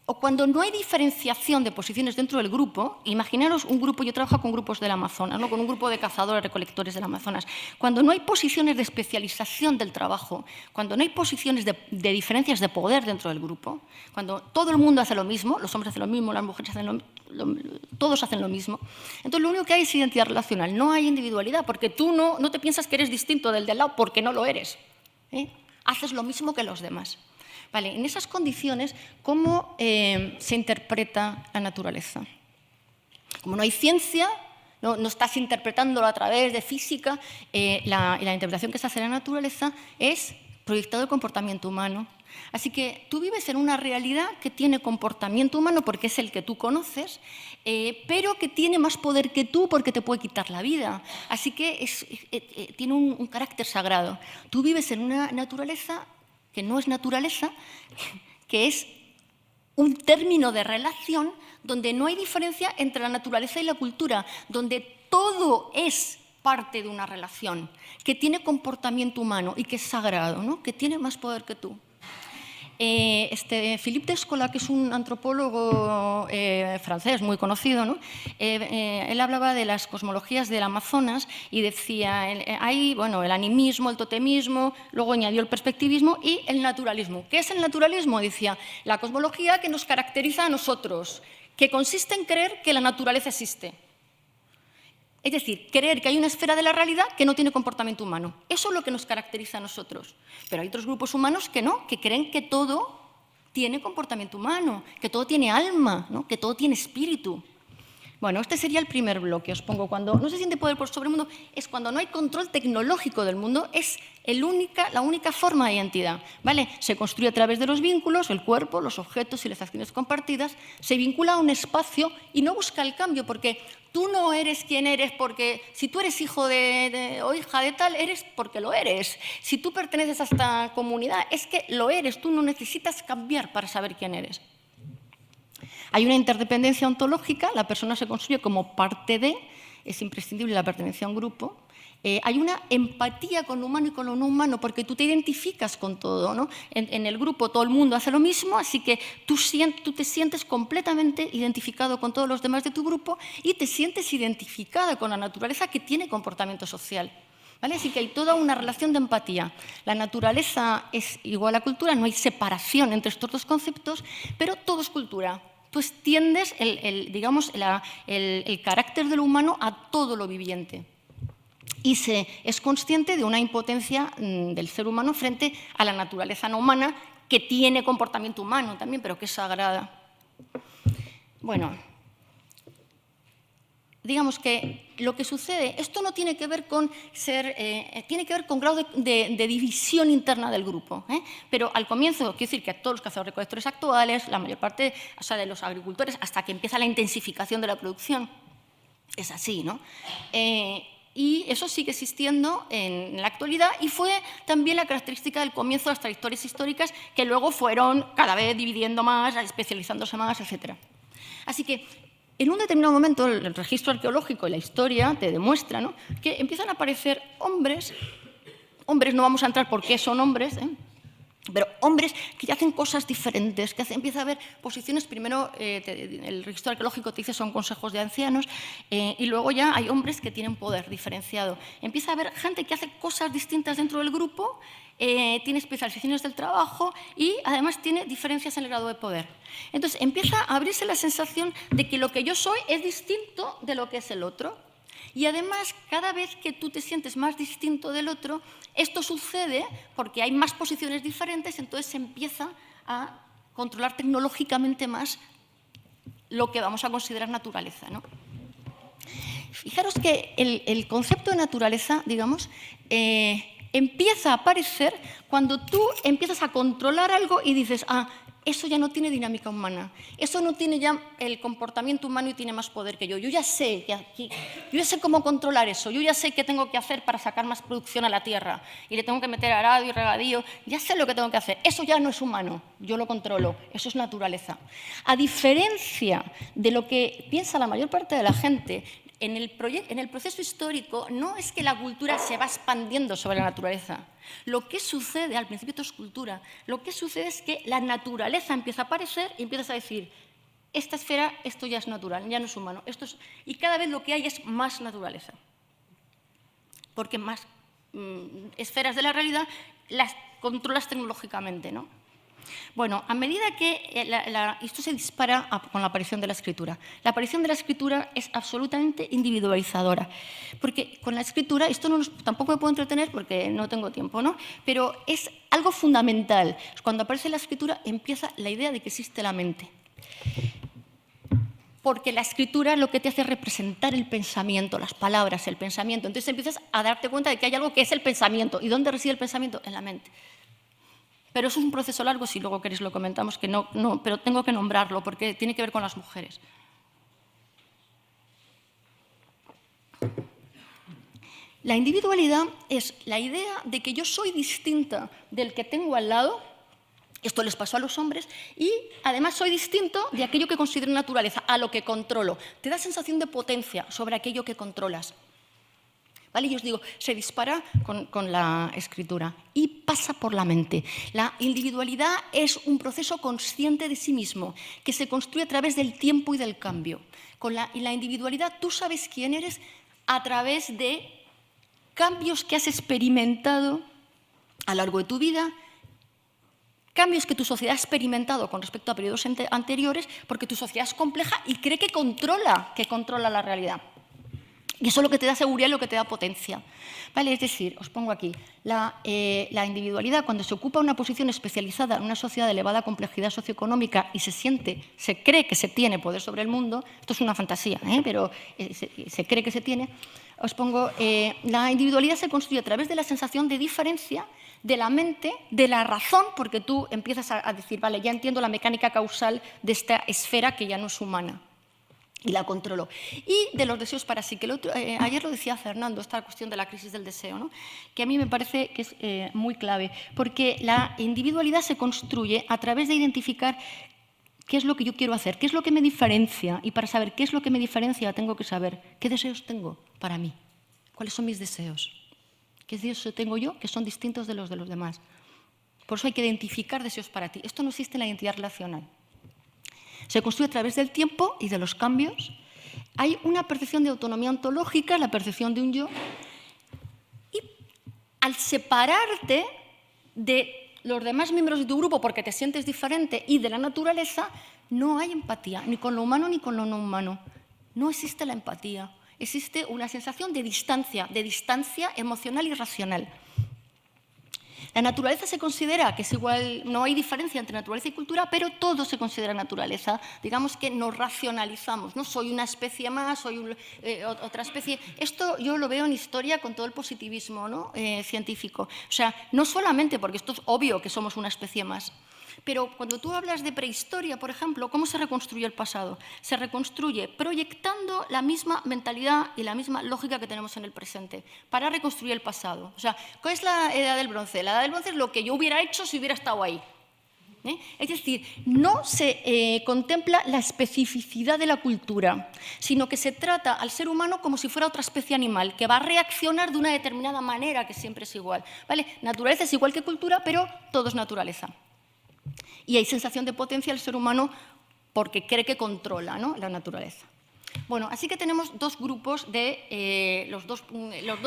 O cuando no hay diferenciación de posiciones dentro del grupo, imaginaros un grupo, yo trabajo con grupos del Amazonas, ¿no? Con un grupo de cazadores, recolectores del Amazonas. Cuando no hay posiciones de especialización del trabajo, cuando no hay posiciones de diferencias de poder dentro del grupo, cuando todo el mundo hace lo mismo, los hombres hacen lo mismo, las mujeres hacen todos hacen lo mismo, entonces lo único que hay es identidad relacional, no hay individualidad, porque tú no te piensas que eres distinto del de al lado porque no lo eres. Haces lo mismo que los demás. Vale, en esas condiciones, ¿cómo se interpreta la naturaleza? Como no hay ciencia, no estás interpretándolo a través de física, la interpretación que se hace de la naturaleza es proyectado el comportamiento humano. Así que tú vives en una realidad que tiene comportamiento humano porque es el que tú conoces, pero que tiene más poder que tú porque te puede quitar la vida. Así que tiene un carácter sagrado. Tú vives en una naturaleza que no es naturaleza, que es un término de relación donde no hay diferencia entre la naturaleza y la cultura, donde todo es parte de una relación, que tiene comportamiento humano y que es sagrado, ¿no? Que tiene más poder que tú. Philippe Descola, que es un antropólogo francés muy conocido, ¿no? Él hablaba de las cosmologías del Amazonas y decía, hay el animismo, el totemismo, luego añadió el perspectivismo y el naturalismo. ¿Qué es el naturalismo? Decía, la cosmología que nos caracteriza a nosotros, que consiste en creer que la naturaleza existe. Es decir, creer que hay una esfera de la realidad que no tiene comportamiento humano. Eso es lo que nos caracteriza a nosotros. Pero hay otros grupos humanos que no, que creen que todo tiene comportamiento humano, que todo tiene alma, ¿no? Que todo tiene espíritu. Bueno, este sería el primer bloque. Os pongo cuando no se siente poder por sobre el mundo, es cuando no hay control tecnológico del mundo, es la única forma de identidad, ¿vale? Se construye a través de los vínculos, el cuerpo, los objetos y las acciones compartidas, se vincula a un espacio y no busca el cambio, porque tú no eres quien eres, porque si tú eres hijo o hija de tal, eres porque lo eres. Si tú perteneces a esta comunidad, es que lo eres, tú no necesitas cambiar para saber quién eres. Hay una interdependencia ontológica, la persona se construye como parte de, es imprescindible la pertenencia a un grupo. Hay una empatía con lo humano y con lo no humano, porque tú te identificas con todo, ¿no? En el grupo todo el mundo hace lo mismo, así que tú te sientes completamente identificado con todos los demás de tu grupo y te sientes identificada con la naturaleza que tiene comportamiento social. ¿Vale? Así que hay toda una relación de empatía. La naturaleza es igual a cultura, no hay separación entre estos dos conceptos, pero todo es cultura. Tú extiendes el carácter de lo humano a todo lo viviente. Y se es consciente de una impotencia del ser humano frente a la naturaleza no humana, que tiene comportamiento humano también, pero que es sagrada. Bueno, digamos que lo que sucede, esto no tiene que ver con tiene que ver con grado de división interna del grupo, pero al comienzo, quiero decir que todos los cazadores-recolectores actuales, la mayor parte de los agricultores, hasta que empieza la intensificación de la producción, es así, ¿no? Y eso sigue existiendo en la actualidad y fue también la característica del comienzo de las trayectorias históricas que luego fueron cada vez dividiendo más, especializándose más, etc. Así que en un determinado momento el registro arqueológico y la historia te demuestran, ¿no?, que empiezan a aparecer hombres, no vamos a entrar por qué son hombres, pero hombres que ya hacen cosas diferentes, que empieza a haber posiciones, primero el registro arqueológico te dice son consejos de ancianos, y luego ya hay hombres que tienen poder diferenciado. Empieza a haber gente que hace cosas distintas dentro del grupo, tiene especializaciones del trabajo y además tiene diferencias en el grado de poder. Entonces empieza a abrirse la sensación de que lo que yo soy es distinto de lo que es el otro. Y además, cada vez que tú te sientes más distinto del otro, esto sucede porque hay más posiciones diferentes, entonces se empieza a controlar tecnológicamente más lo que vamos a considerar naturaleza, ¿no? Fijaros que el concepto de naturaleza, digamos, empieza a aparecer cuando tú empiezas a controlar algo y dices, eso ya no tiene dinámica humana, eso no tiene ya el comportamiento humano y tiene más poder que yo. Yo ya sé cómo controlar eso, yo ya sé qué tengo que hacer para sacar más producción a la tierra y le tengo que meter arado y regadío, ya sé lo que tengo que hacer. Eso ya no es humano, yo lo controlo, eso es naturaleza. A diferencia de lo que piensa la mayor parte de la gente, en el proceso histórico no es que la cultura se va expandiendo sobre la naturaleza. Lo que sucede, al principio esto es cultura, lo que sucede es que la naturaleza empieza a aparecer y empiezas a decir, esta esfera, esto ya es natural, ya no es humano. Y cada vez lo que hay es más naturaleza. Porque más esferas de la realidad las controlas tecnológicamente, ¿no? Bueno, a medida que esto se dispara con la aparición de la escritura. La aparición de la escritura es absolutamente individualizadora, porque con la escritura, tampoco me puedo entretener porque no tengo tiempo, ¿no? Pero es algo fundamental. Cuando aparece la escritura empieza la idea de que existe la mente. Porque la escritura lo que te hace es representar el pensamiento, las palabras, el pensamiento. Entonces empiezas a darte cuenta de que hay algo que es el pensamiento. ¿Y dónde reside el pensamiento? En la mente. Pero eso es un proceso largo, si luego queréis lo comentamos, pero tengo que nombrarlo porque tiene que ver con las mujeres. La individualidad es la idea de que yo soy distinta del que tengo al lado, esto les pasó a los hombres, y además soy distinto de aquello que considero naturaleza, a lo que controlo. Te da sensación de potencia sobre aquello que controlas. ¿Vale? Y os digo, se dispara con la escritura y pasa por la mente. La individualidad es un proceso consciente de sí mismo, que se construye a través del tiempo y del cambio. Y la individualidad, tú sabes quién eres a través de cambios que has experimentado a lo largo de tu vida, cambios que tu sociedad ha experimentado con respecto a periodos anteriores, porque tu sociedad es compleja y cree que controla la realidad. Y eso es lo que te da seguridad y lo que te da potencia. ¿Vale? Es decir, os pongo aquí, la individualidad, cuando se ocupa una posición especializada en una sociedad de elevada complejidad socioeconómica y se cree que se tiene poder sobre el mundo, esto es una fantasía, pero se cree que se tiene, os pongo, la individualidad se construye a través de la sensación de diferencia de la mente, de la razón, porque tú empiezas a decir, vale, ya entiendo la mecánica causal de esta esfera que ya no es humana. Y la controlo. Y de los deseos para sí, que ayer lo decía Fernando, esta cuestión de la crisis del deseo, ¿no? Que a mí me parece que es muy clave, porque la individualidad se construye a través de identificar qué es lo que yo quiero hacer, qué es lo que me diferencia, y para saber qué es lo que me diferencia tengo que saber qué deseos tengo para mí, cuáles son mis deseos, qué deseos tengo yo que son distintos de los demás. Por eso hay que identificar deseos para ti. Esto no existe en la identidad relacional. Se construye a través del tiempo y de los cambios. Hay una percepción de autonomía ontológica, la percepción de un yo. Y al separarte de los demás miembros de tu grupo porque te sientes diferente y de la naturaleza, no hay empatía, ni con lo humano ni con lo no humano. No existe la empatía. Existe una sensación de distancia emocional y racional. La naturaleza se considera que es igual, no hay diferencia entre naturaleza y cultura, pero todo se considera naturaleza. Digamos que nos racionalizamos, ¿no? Soy una especie más, soy otra especie. Esto yo lo veo en historia con todo el positivismo, ¿no? Científico. O sea, no solamente porque esto es obvio que somos una especie más, Pero cuando tú hablas de prehistoria, por ejemplo, ¿cómo se reconstruye el pasado? Se reconstruye proyectando la misma mentalidad y la misma lógica que tenemos en el presente para reconstruir el pasado. O sea, ¿cuál es la edad del bronce? La edad del bronce es lo que yo hubiera hecho si hubiera estado ahí. Es decir, no se contempla la especificidad de la cultura, sino que se trata al ser humano como si fuera otra especie animal, que va a reaccionar de una determinada manera, que siempre es igual. ¿Vale? Naturaleza es igual que cultura, pero todo es naturaleza. Y hay sensación de potencia del ser humano porque cree que controla, ¿no?, la naturaleza. Bueno, así que tenemos dos grupos de los dos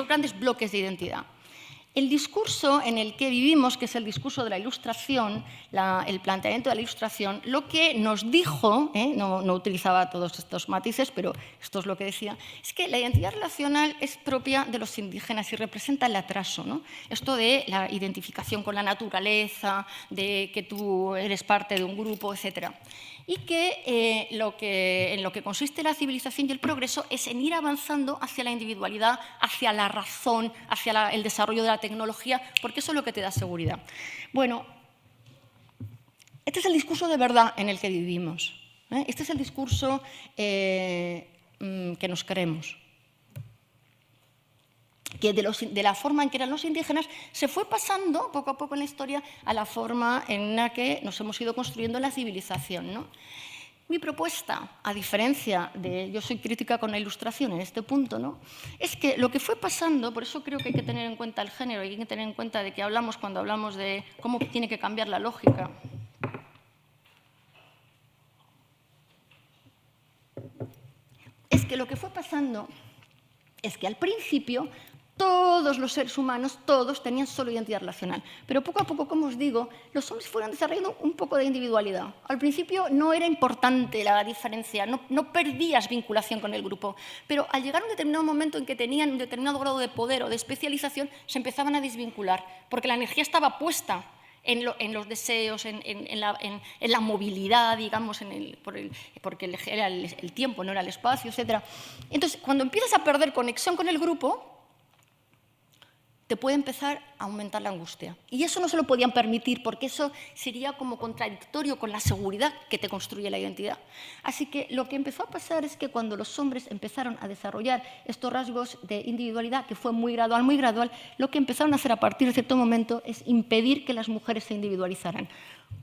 grandes bloques de identidad. El discurso en el que vivimos, que es el discurso de la Ilustración, el planteamiento de la Ilustración, lo que nos dijo, no utilizaba todos estos matices, pero esto es lo que decía, es que la identidad relacional es propia de los indígenas y representa el atraso, ¿no? Esto de la identificación con la naturaleza, de que tú eres parte de un grupo, etc. Y que en lo que consiste la civilización y el progreso es en ir avanzando hacia la individualidad, hacia la razón, hacia el desarrollo de la tecnología, porque eso es lo que te da seguridad. Bueno, este es el discurso de verdad en el que vivimos. Este es el discurso que nos creemos. Que de la forma en que eran los indígenas se fue pasando poco a poco en la historia a la forma en la que nos hemos ido construyendo la civilización, ¿no? Mi propuesta, a diferencia de... Yo soy crítica con la Ilustración en este punto, ¿no?, es que lo que fue pasando, por eso creo que hay que tener en cuenta el género y hay que tener en cuenta de qué hablamos cuando hablamos de cómo tiene que cambiar la lógica. Es que lo que fue pasando es que al principio todos los seres humanos, todos tenían solo identidad relacional. Pero poco a poco, como os digo, los hombres fueron desarrollando un poco de individualidad. Al principio no era importante la diferencia, no perdías vinculación con el grupo. Pero al llegar a un determinado momento en que tenían un determinado grado de poder o de especialización, se empezaban a desvincular, porque la energía estaba puesta en los deseos, en la movilidad, digamos, porque era el tiempo, no era el espacio, etc. Entonces, cuando empiezas a perder conexión con el grupo, te puede empezar a aumentar la angustia. Y eso no se lo podían permitir, porque eso sería como contradictorio con la seguridad que te construye la identidad. Así que lo que empezó a pasar es que cuando los hombres empezaron a desarrollar estos rasgos de individualidad, que fue muy gradual, lo que empezaron a hacer a partir de cierto momento es impedir que las mujeres se individualizaran.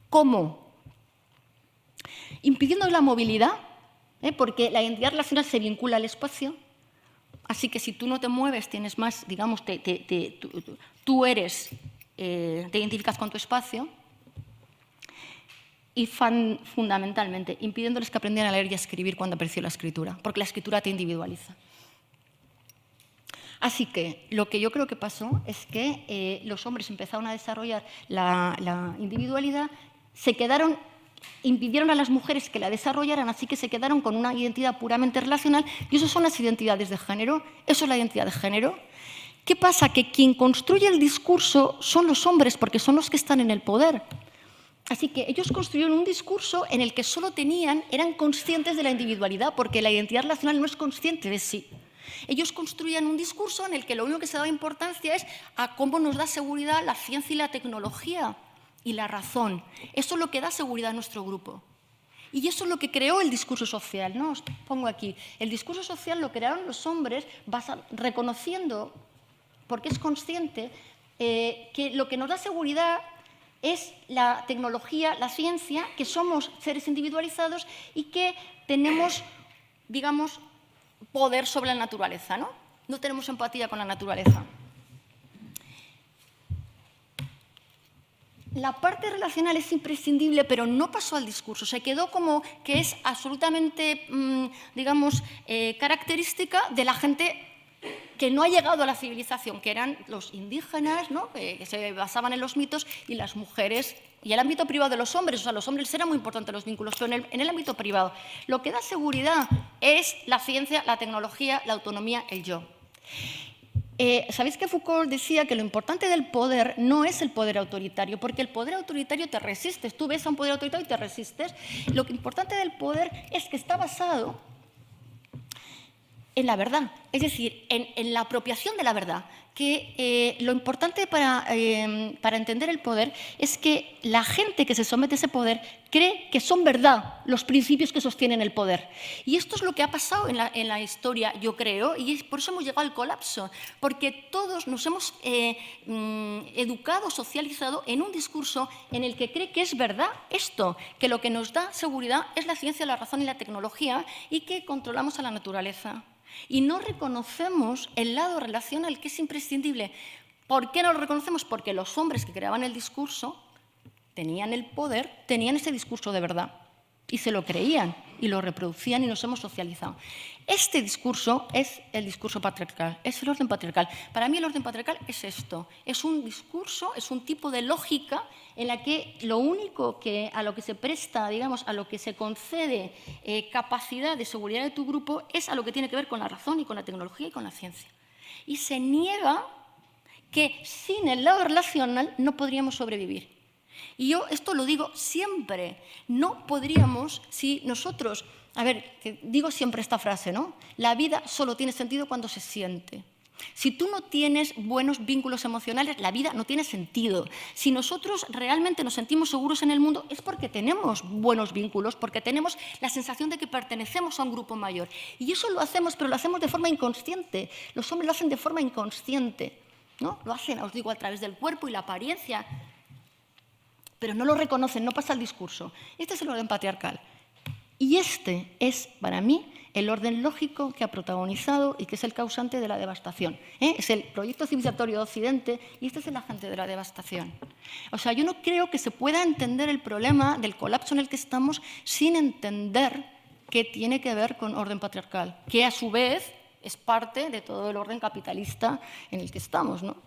¿Cómo? Impidiendo la movilidad, porque la identidad relacional se vincula al espacio. Así que si tú no te mueves, tienes más, digamos, tú te identificas con tu espacio. Y fundamentalmente, impidiéndoles que aprendieran a leer y a escribir cuando apareció la escritura, porque la escritura te individualiza. Así que lo que yo creo que pasó es que los hombres empezaron a desarrollar la individualidad, impidieron a las mujeres que la desarrollaran, así que se quedaron con una identidad puramente relacional, y eso son las identidades de género, eso es la identidad de género. ¿Qué pasa? Que quien construye el discurso son los hombres, porque son los que están en el poder. Así que ellos construyeron un discurso en el que solo eran conscientes de la individualidad, porque la identidad relacional no es consciente de sí. Ellos construían un discurso en el que lo único que se daba importancia es a cómo nos da seguridad la ciencia y la tecnología. Y la razón. Eso es lo que da seguridad a nuestro grupo. Y eso es lo que creó el discurso social, ¿no? Os pongo aquí. El discurso social lo crearon los hombres reconociendo, porque es consciente, que lo que nos da seguridad es la tecnología, la ciencia, que somos seres individualizados y que tenemos, digamos, poder sobre la naturaleza, ¿no? No tenemos empatía con la naturaleza. La parte relacional es imprescindible, pero no pasó al discurso. Se quedó como que es absolutamente, digamos, característica de la gente que no ha llegado a la civilización, que eran los indígenas, ¿no?, que se basaban en los mitos, y las mujeres, y el ámbito privado de los hombres. O sea, los hombres eran muy importantes los vínculos, pero en el ámbito privado. Lo que da seguridad es la ciencia, la tecnología, la autonomía, el yo. ¿Sabéis que Foucault decía que lo importante del poder no es el poder autoritario? Porque el poder autoritario te resistes. Tú ves a un poder autoritario y te resistes. Lo importante del poder es que está basado en la verdad, es decir, en la apropiación de la verdad, que lo importante para entender el poder es que la gente que se somete a ese poder cree que son verdad los principios que sostienen el poder. Y esto es lo que ha pasado en la historia, yo creo, y por eso hemos llegado al colapso, porque todos nos hemos educado, socializado en un discurso en el que cree que es verdad esto, que lo que nos da seguridad es la ciencia, la razón y la tecnología y que controlamos a la naturaleza. Y no reconocemos el lado relacional que es imprescindible. ¿Por qué no lo reconocemos? Porque los hombres que creaban el discurso tenían el poder, tenían ese discurso de verdad y se lo creían y lo reproducían y nos hemos socializado. Este discurso es el discurso patriarcal, es el orden patriarcal. Para mí el orden patriarcal es esto, es un discurso, es un tipo de lógica en la que lo único a lo que se presta, digamos, a lo que se concede capacidad de seguridad de tu grupo es a lo que tiene que ver con la razón y con la tecnología y con la ciencia. Y se niega que sin el lado relacional no podríamos sobrevivir. Y yo esto lo digo siempre, no podríamos, si nosotros, digo siempre esta frase, ¿no? La vida solo tiene sentido cuando se siente. Si tú no tienes buenos vínculos emocionales, la vida no tiene sentido. Si nosotros realmente nos sentimos seguros en el mundo, es porque tenemos buenos vínculos, porque tenemos la sensación de que pertenecemos a un grupo mayor. Y eso lo hacemos, pero lo hacemos de forma inconsciente. Los hombres lo hacen de forma inconsciente, ¿no? Lo hacen, os digo, a través del cuerpo y la apariencia, pero no lo reconocen, no pasa el discurso. Este es el orden patriarcal. Y este es, para mí, el orden lógico que ha protagonizado y que es el causante de la devastación. Es el proyecto civilizatorio de Occidente y este es el agente de la devastación. O sea, yo no creo que se pueda entender el problema del colapso en el que estamos sin entender que tiene que ver con orden patriarcal, que a su vez es parte de todo el orden capitalista en el que estamos, ¿no?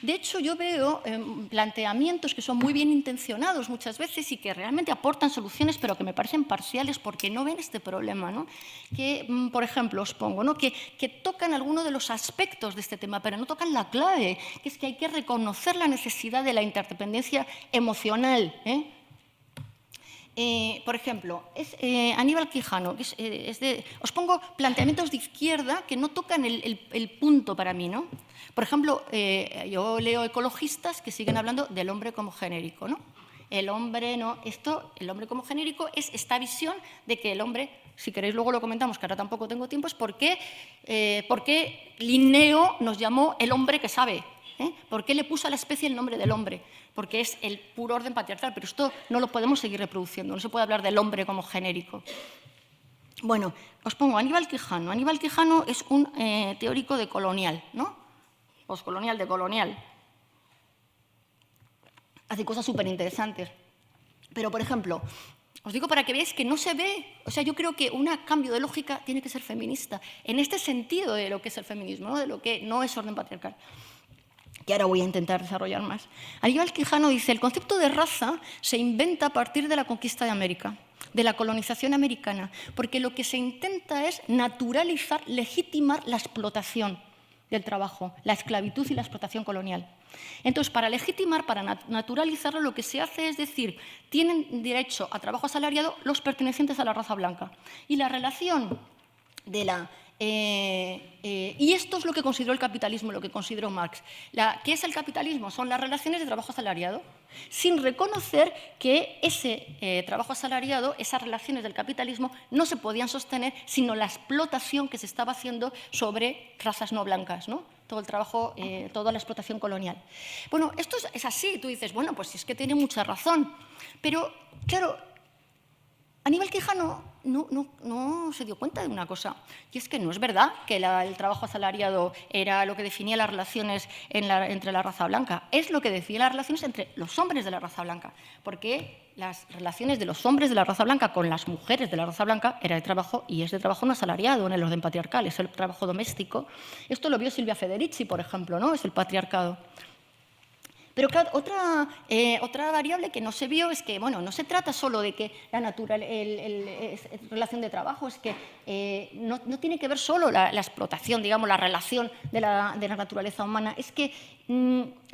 De hecho, yo veo planteamientos que son muy bien intencionados muchas veces y que realmente aportan soluciones, pero que me parecen parciales porque no ven este problema, ¿no? Que, por ejemplo, os pongo, ¿no? que tocan algunos de los aspectos de este tema, pero no tocan la clave, que es que hay que reconocer la necesidad de la interdependencia emocional, por ejemplo, es Aníbal Quijano, que os pongo planteamientos de izquierda que no tocan el punto para mí, ¿no? Por ejemplo, yo leo ecologistas que siguen hablando del hombre como genérico, ¿no? El hombre como genérico es esta visión de que el hombre, si queréis luego lo comentamos, que ahora tampoco tengo tiempo, es por qué Linneo nos llamó el hombre que sabe. ¿Por qué le puso a la especie el nombre del hombre? Porque es el puro orden patriarcal, pero esto no lo podemos seguir reproduciendo, no se puede hablar del hombre como genérico. Bueno, os pongo Aníbal Quijano. Aníbal Quijano es un teórico de colonial, ¿no? Postcolonial, de colonial. Hace cosas súper interesantes. Pero, por ejemplo, os digo para que veáis que no se ve, o sea, yo creo que un cambio de lógica tiene que ser feminista, en este sentido de lo que es el feminismo, ¿no? De lo que no es orden patriarcal, que ahora voy a intentar desarrollar más. Aníbal Quijano dice, el concepto de raza se inventa a partir de la conquista de América, de la colonización americana, porque lo que se intenta es naturalizar, legitimar la explotación del trabajo, la esclavitud y la explotación colonial. Entonces, para legitimar, para naturalizarlo, lo que se hace es decir, tienen derecho a trabajo asalariado los pertenecientes a la raza blanca. Y la relación de la... y esto es lo que consideró el capitalismo, lo que consideró Marx. ¿Qué es el capitalismo? Son las relaciones de trabajo asalariado, sin reconocer que ese trabajo asalariado, esas relaciones del capitalismo, no se podían sostener sino la explotación que se estaba haciendo sobre razas no blancas, ¿no? Todo el trabajo, toda la explotación colonial. Bueno, esto es así. Tú dices, bueno, pues es que tiene mucha razón. Pero, claro, Aníbal Quijano no se dio cuenta de una cosa, y es que no es verdad que el trabajo asalariado era lo que definía las relaciones entre la raza blanca, es lo que definía las relaciones entre los hombres de la raza blanca, porque las relaciones de los hombres de la raza blanca con las mujeres de la raza blanca era de trabajo, y es de trabajo no asalariado en el orden patriarcal, es el trabajo doméstico. Esto lo vio Silvia Federici, por ejemplo, ¿no? Es el patriarcado. Pero claro, otra variable que no se vio es que, bueno, no se trata solo de que la relación de trabajo, es que no tiene que ver solo la explotación, digamos, la relación de la naturaleza humana, es que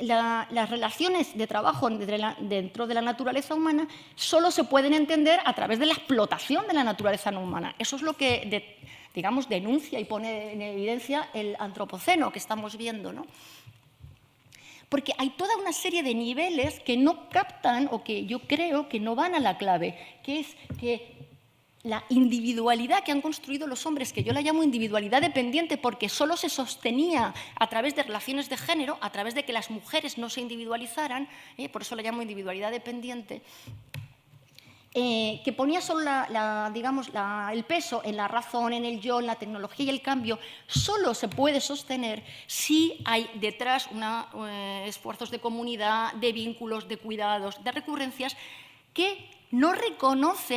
las relaciones de trabajo dentro de la naturaleza humana solo se pueden entender a través de la explotación de la naturaleza no humana. Eso es lo que, digamos, denuncia y pone en evidencia el antropoceno que estamos viendo, ¿no? Porque hay toda una serie de niveles que no captan o que yo creo que no van a la clave, que es que la individualidad que han construido los hombres, que yo la llamo individualidad dependiente porque solo se sostenía a través de relaciones de género, a través de que las mujeres no se individualizaran, por eso la llamo individualidad dependiente, que ponía solo el peso en la razón, en el yo, en la tecnología y el cambio, solo se puede sostener si hay detrás esfuerzos de comunidad, de vínculos, de cuidados, de recurrencias que no reconoció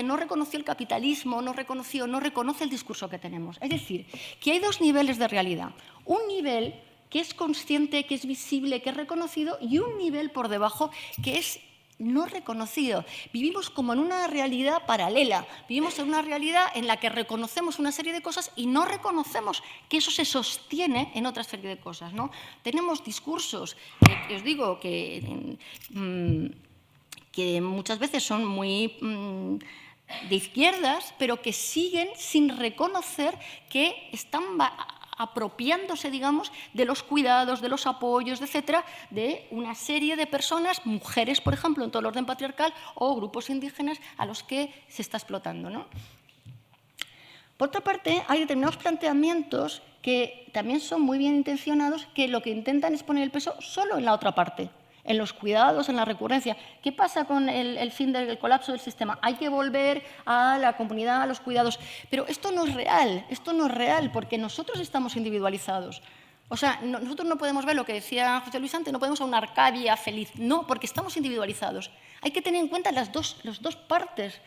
el capitalismo, no reconoce el discurso que tenemos. Es decir, que hay dos niveles de realidad. Un nivel que es consciente, que es visible, que es reconocido, y un nivel por debajo que es no reconocido. Vivimos como en una realidad paralela, vivimos en una realidad en la que reconocemos una serie de cosas y no reconocemos que eso se sostiene en otra serie de cosas, ¿no? Tenemos discursos, que os digo, que muchas veces son muy de izquierdas, pero que siguen sin reconocer que están apropiándose, digamos, de los cuidados, de los apoyos, etcétera, de una serie de personas, mujeres, por ejemplo, en todo el orden patriarcal, o grupos indígenas a los que se está explotando, ¿no? Por otra parte, hay determinados planteamientos que también son muy bien intencionados, que lo que intentan es poner el peso solo en la otra parte, en los cuidados, en la recurrencia. ¿Qué pasa con el fin del colapso del sistema? Hay que volver a la comunidad, a los cuidados. Pero esto no es real, porque nosotros estamos individualizados. O sea, nosotros no podemos ver lo que decía José Luis antes, no podemos a una Arcadia feliz. No, porque estamos individualizados. Hay que tener en cuenta las dos partes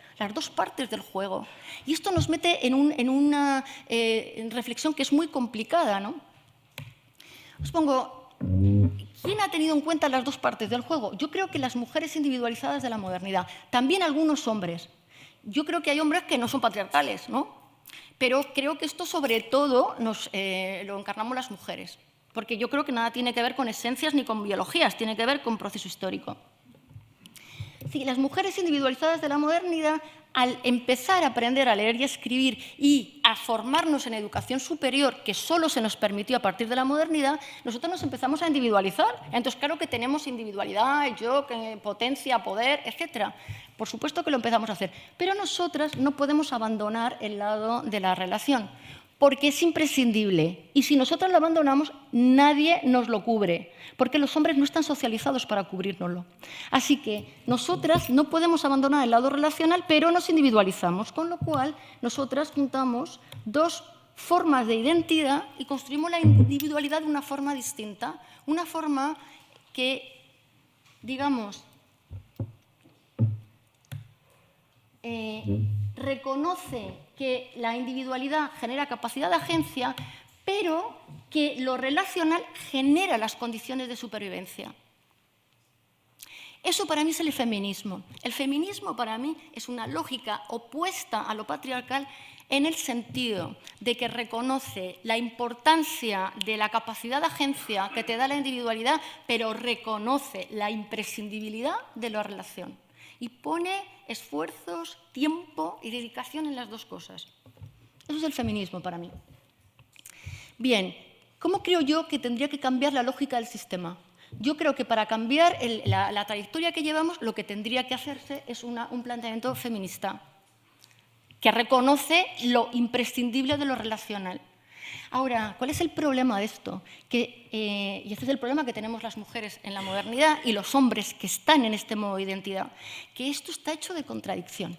del juego. Y esto nos mete en una reflexión que es muy complicada, ¿no? Os pongo... ¿Quién ha tenido en cuenta las dos partes del juego? Yo creo que las mujeres individualizadas de la modernidad, también algunos hombres. Yo creo que hay hombres que no son patriarcales, ¿no? Pero creo que esto sobre todo lo encarnamos las mujeres, porque yo creo que nada tiene que ver con esencias ni con biologías, tiene que ver con proceso histórico. Sí, las mujeres individualizadas de la modernidad, al empezar a aprender a leer y a escribir y a formarnos en educación superior, que solo se nos permitió a partir de la modernidad, nosotros nos empezamos a individualizar. Entonces, claro que tenemos individualidad, yo, potencia, poder, etc. Por supuesto que lo empezamos a hacer. Pero nosotras no podemos abandonar el lado de la relación, porque es imprescindible. Y si nosotros lo abandonamos, nadie nos lo cubre, porque los hombres no están socializados para cubrírnoslo. Así que nosotras no podemos abandonar el lado relacional, pero nos individualizamos, con lo cual nosotras juntamos dos formas de identidad y construimos la individualidad de una forma distinta, una forma que, digamos, reconoce que la individualidad genera capacidad de agencia, pero que lo relacional genera las condiciones de supervivencia. Eso para mí es el feminismo. El feminismo para mí es una lógica opuesta a lo patriarcal en el sentido de que reconoce la importancia de la capacidad de agencia que te da la individualidad, pero reconoce la imprescindibilidad de la relación. Y pone esfuerzos, tiempo y dedicación en las dos cosas. Eso es el feminismo para mí. Bien, ¿cómo creo yo que tendría que cambiar la lógica del sistema? Yo creo que para cambiar la trayectoria que llevamos, lo que tendría que hacerse es un planteamiento feminista, que reconoce lo imprescindible de lo relacional. Ahora, ¿cuál es el problema de esto? Y este es el problema que tenemos las mujeres en la modernidad y los hombres que están en este modo de identidad, que esto está hecho de contradicción.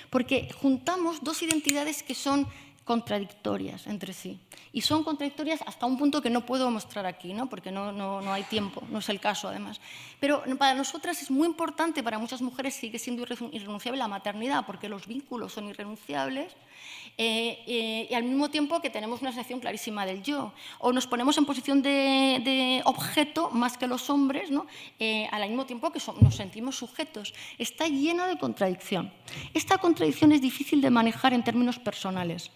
Porque juntamos dos identidades que son contradictorias entre sí. Y son contradictorias hasta un punto que no puedo mostrar aquí, ¿no? Porque no hay tiempo, no es el caso además. Pero para nosotras es muy importante, para muchas mujeres sigue siendo irrenunciable la maternidad, porque los vínculos son irrenunciables y al mismo tiempo que tenemos una sensación clarísima del yo. O nos ponemos en posición de objeto más que los hombres, ¿no? Al mismo tiempo que nos sentimos sujetos. Está lleno de contradicción. Esta contradicción es difícil de manejar en términos personales,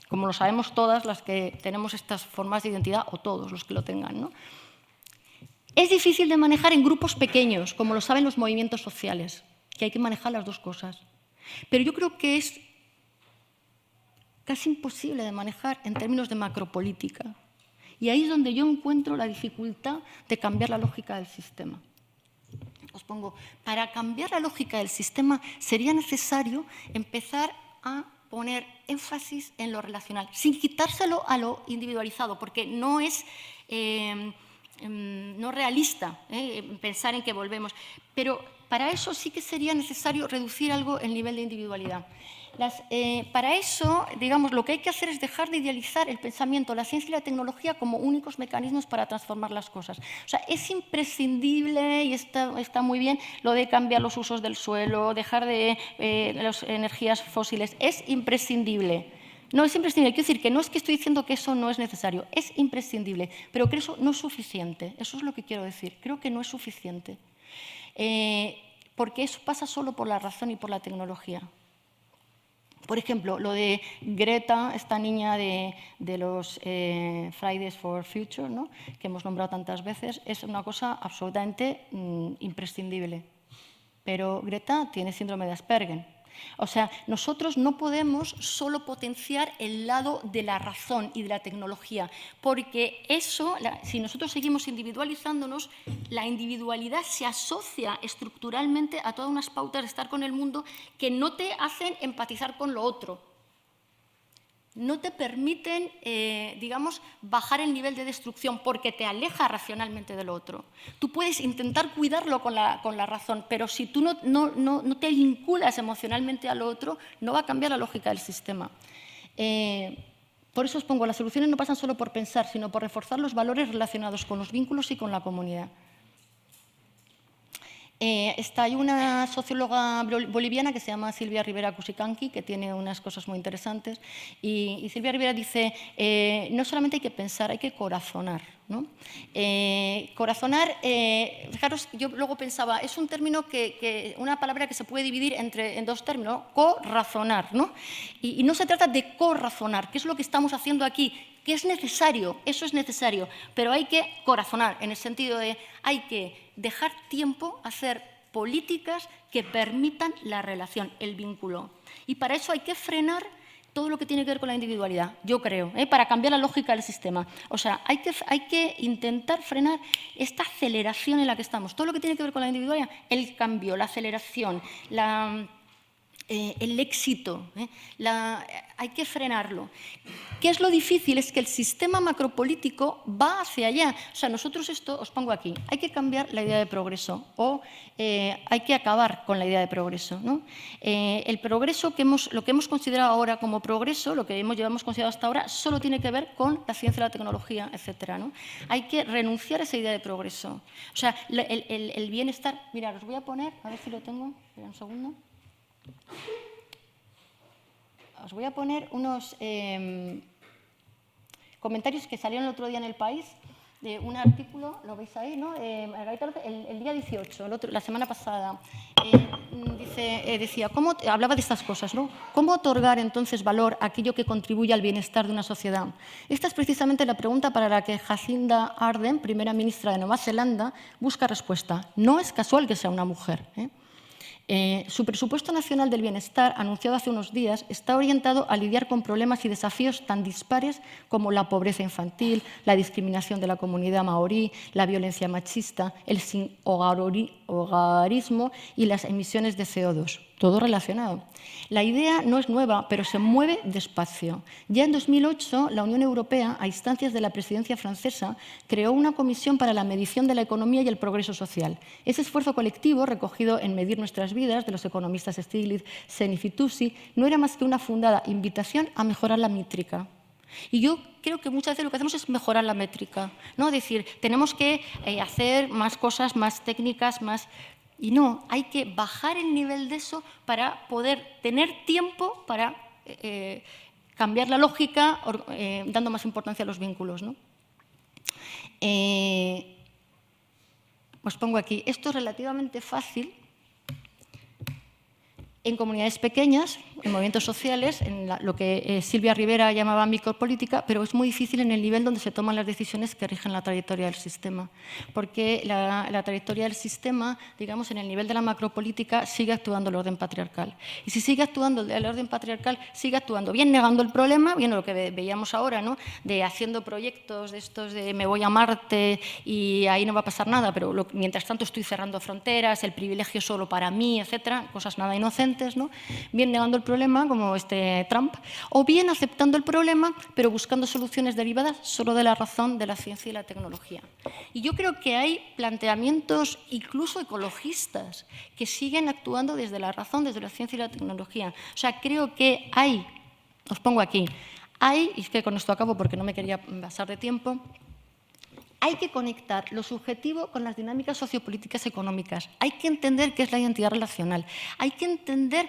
como lo sabemos todas las que tenemos estas formas de identidad, o todos los que lo tengan, ¿no? Es difícil de manejar en grupos pequeños, como lo saben los movimientos sociales, que hay que manejar las dos cosas. Pero yo creo que es casi imposible de manejar en términos de macropolítica. Y ahí es donde yo encuentro la dificultad de cambiar la lógica del sistema. Os pongo, para cambiar la lógica del sistema sería necesario empezar a poner énfasis en lo relacional, sin quitárselo a lo individualizado, porque no es no realista pensar en que volvemos. Pero para eso sí que sería necesario reducir algo el nivel de individualidad. Para eso, digamos, lo que hay que hacer es dejar de idealizar el pensamiento, la ciencia y la tecnología como únicos mecanismos para transformar las cosas. O sea, es imprescindible, y está muy bien, lo de cambiar los usos del suelo, dejar de las energías fósiles. Es imprescindible. No es imprescindible. Quiero decir que no es que estoy diciendo que eso no es necesario. Es imprescindible, pero que eso no es suficiente. Eso es lo que quiero decir. Creo que no es suficiente. Porque eso pasa solo por la razón y por la tecnología. Por ejemplo, lo de Greta, esta niña de los Fridays for Future, ¿no?, que hemos nombrado tantas veces, es una cosa absolutamente imprescindible. Pero Greta tiene síndrome de Asperger. O sea, nosotros no podemos solo potenciar el lado de la razón y de la tecnología, porque eso, si nosotros seguimos individualizándonos, la individualidad se asocia estructuralmente a todas unas pautas de estar con el mundo que no te hacen empatizar con lo otro. No te permiten, digamos, bajar el nivel de destrucción porque te aleja racionalmente del otro. Tú puedes intentar cuidarlo con la razón, pero si tú no te vinculas emocionalmente al otro, no va a cambiar la lógica del sistema. Por eso os pongo, las soluciones no pasan solo por pensar, sino por reforzar los valores relacionados con los vínculos y con la comunidad. Hay una socióloga boliviana que se llama Silvia Rivera Cusicanqui, que tiene unas cosas muy interesantes. Y Silvia Rivera dice, no solamente hay que pensar, hay que corazonar, ¿no? Corazonar, fijaros, yo luego pensaba, es un término una palabra que se puede dividir en dos términos, corrazonar, ¿no? Y no se trata de corrazonar, que es lo que estamos haciendo aquí, que es necesario, eso es necesario, pero hay que corazonar, en el sentido de hay que dejar tiempo a hacer políticas que permitan la relación, el vínculo. Y para eso hay que frenar todo lo que tiene que ver con la individualidad, yo creo, para cambiar la lógica del sistema. O sea, hay que intentar frenar esta aceleración en la que estamos. Todo lo que tiene que ver con la individualidad, el cambio, la aceleración, el éxito, hay que frenarlo. ¿Qué es lo difícil? Es que el sistema macropolítico va hacia allá. O sea, nosotros esto, os pongo aquí, hay que cambiar la idea de progreso o hay que acabar con la idea de progreso, ¿no? El progreso, lo que hemos considerado ahora como progreso, lo que llevamos considerado hasta ahora, solo tiene que ver con la ciencia, la tecnología, etcétera, ¿no? Hay que renunciar a esa idea de progreso. O sea, el bienestar... Mirad, os voy a poner, a ver si lo tengo, espera un segundo. Os voy a poner unos comentarios que salieron el otro día en El País, de un artículo, lo veis ahí, ¿no? El día 18, la semana pasada, decía, hablaba de estas cosas, ¿no? ¿Cómo otorgar entonces valor a aquello que contribuye al bienestar de una sociedad? Esta es precisamente la pregunta para la que Jacinda Ardern, primera ministra de Nueva Zelanda, busca respuesta. No es casual que sea una mujer, su presupuesto nacional del bienestar, anunciado hace unos días, está orientado a lidiar con problemas y desafíos tan dispares como la pobreza infantil, la discriminación de la comunidad maorí, la violencia machista, el sinhogarismo y las emisiones de CO2. Todo relacionado. La idea no es nueva, pero se mueve despacio. Ya en 2008, la Unión Europea, a instancias de la presidencia francesa, creó una comisión para la medición de la economía y el progreso social. Ese esfuerzo colectivo, recogido en Medir nuestras vidas, de los economistas Stiglitz, Sen y Fitoussi, no era más que una fundada invitación a mejorar la métrica. Y yo creo que muchas veces lo que hacemos es mejorar la métrica, ¿no? Es decir, tenemos que hacer más cosas, más técnicas, más... Y no, hay que bajar el nivel de eso para poder tener tiempo para cambiar la lógica, dando más importancia a los vínculos, ¿no? Os pongo aquí, esto es relativamente fácil en comunidades pequeñas, en movimientos sociales, en lo que Silvia Rivera llamaba micropolítica, pero es muy difícil en el nivel donde se toman las decisiones que rigen la trayectoria del sistema. Porque la trayectoria del sistema, digamos, en el nivel de la macropolítica, sigue actuando el orden patriarcal. Y si sigue actuando el orden patriarcal, sigue actuando bien negando el problema, bien lo que veíamos ahora, ¿no? De haciendo proyectos de estos de me voy a Marte y ahí no va a pasar nada, pero mientras tanto estoy cerrando fronteras, el privilegio solo para mí, etcétera, cosas nada inocentes, ¿no? Bien negando el problema, como Trump, o bien aceptando el problema, pero buscando soluciones derivadas solo de la razón, de la ciencia y la tecnología. Y yo creo que hay planteamientos incluso ecologistas que siguen actuando desde la razón, desde la ciencia y la tecnología. O sea, creo que hay, os pongo aquí, y es que con esto acabo porque no me quería pasar de tiempo, hay que conectar lo subjetivo con las dinámicas sociopolíticas económicas. Hay que entender qué es la identidad relacional. Hay que entender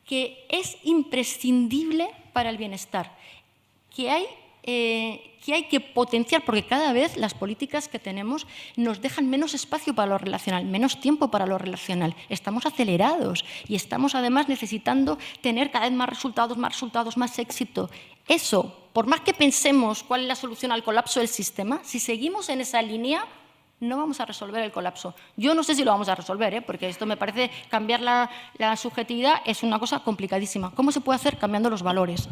que es imprescindible para el bienestar, que hay que potenciar, porque cada vez las políticas que tenemos nos dejan menos espacio para lo relacional, menos tiempo para lo relacional. Estamos acelerados y estamos además necesitando tener cada vez más resultados, más éxito. Eso, por más que pensemos cuál es la solución al colapso del sistema, si seguimos en esa línea, no vamos a resolver el colapso. Yo no sé si lo vamos a resolver, porque esto me parece, cambiar la subjetividad es una cosa complicadísima. ¿Cómo se puede hacer? Cambiando los valores.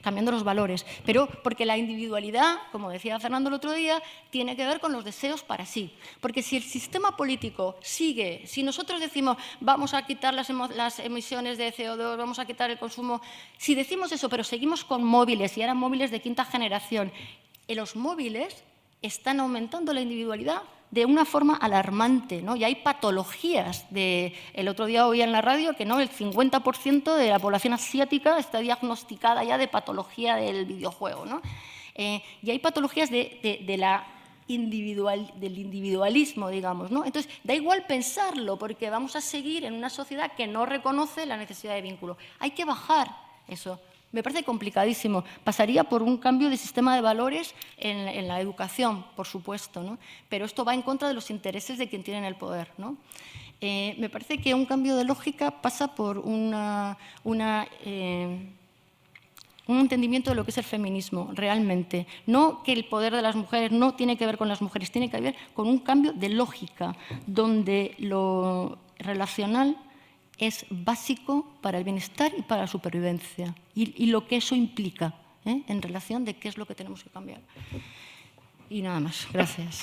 Cambiando los valores. Pero porque la individualidad, como decía Fernando el otro día, tiene que ver con los deseos para sí. Porque si el sistema político sigue, si nosotros decimos vamos a quitar las emisiones de CO2, vamos a quitar el consumo, si decimos eso, pero seguimos con móviles, y eran móviles de quinta generación, los móviles están aumentando la individualidad de una forma alarmante, ¿no? Y hay patologías. El otro día oía en la radio que no, el 50% de la población asiática está diagnosticada ya de patología del videojuego, ¿no? Y hay patologías del individualismo, digamos, ¿no? Entonces, da igual pensarlo, porque vamos a seguir en una sociedad que no reconoce la necesidad de vínculo. Hay que bajar eso. Me parece complicadísimo. Pasaría por un cambio de sistema de valores en la educación, por supuesto, ¿no? Pero esto va en contra de los intereses de quien tiene el poder, ¿no? Me parece que un cambio de lógica pasa por un entendimiento de lo que es el feminismo, realmente. No que el poder de las mujeres no tiene que ver con las mujeres, tiene que ver con un cambio de lógica, donde lo relacional es básico para el bienestar y para la supervivencia, y lo que eso implica, en relación de qué es lo que tenemos que cambiar. Y nada más. Gracias.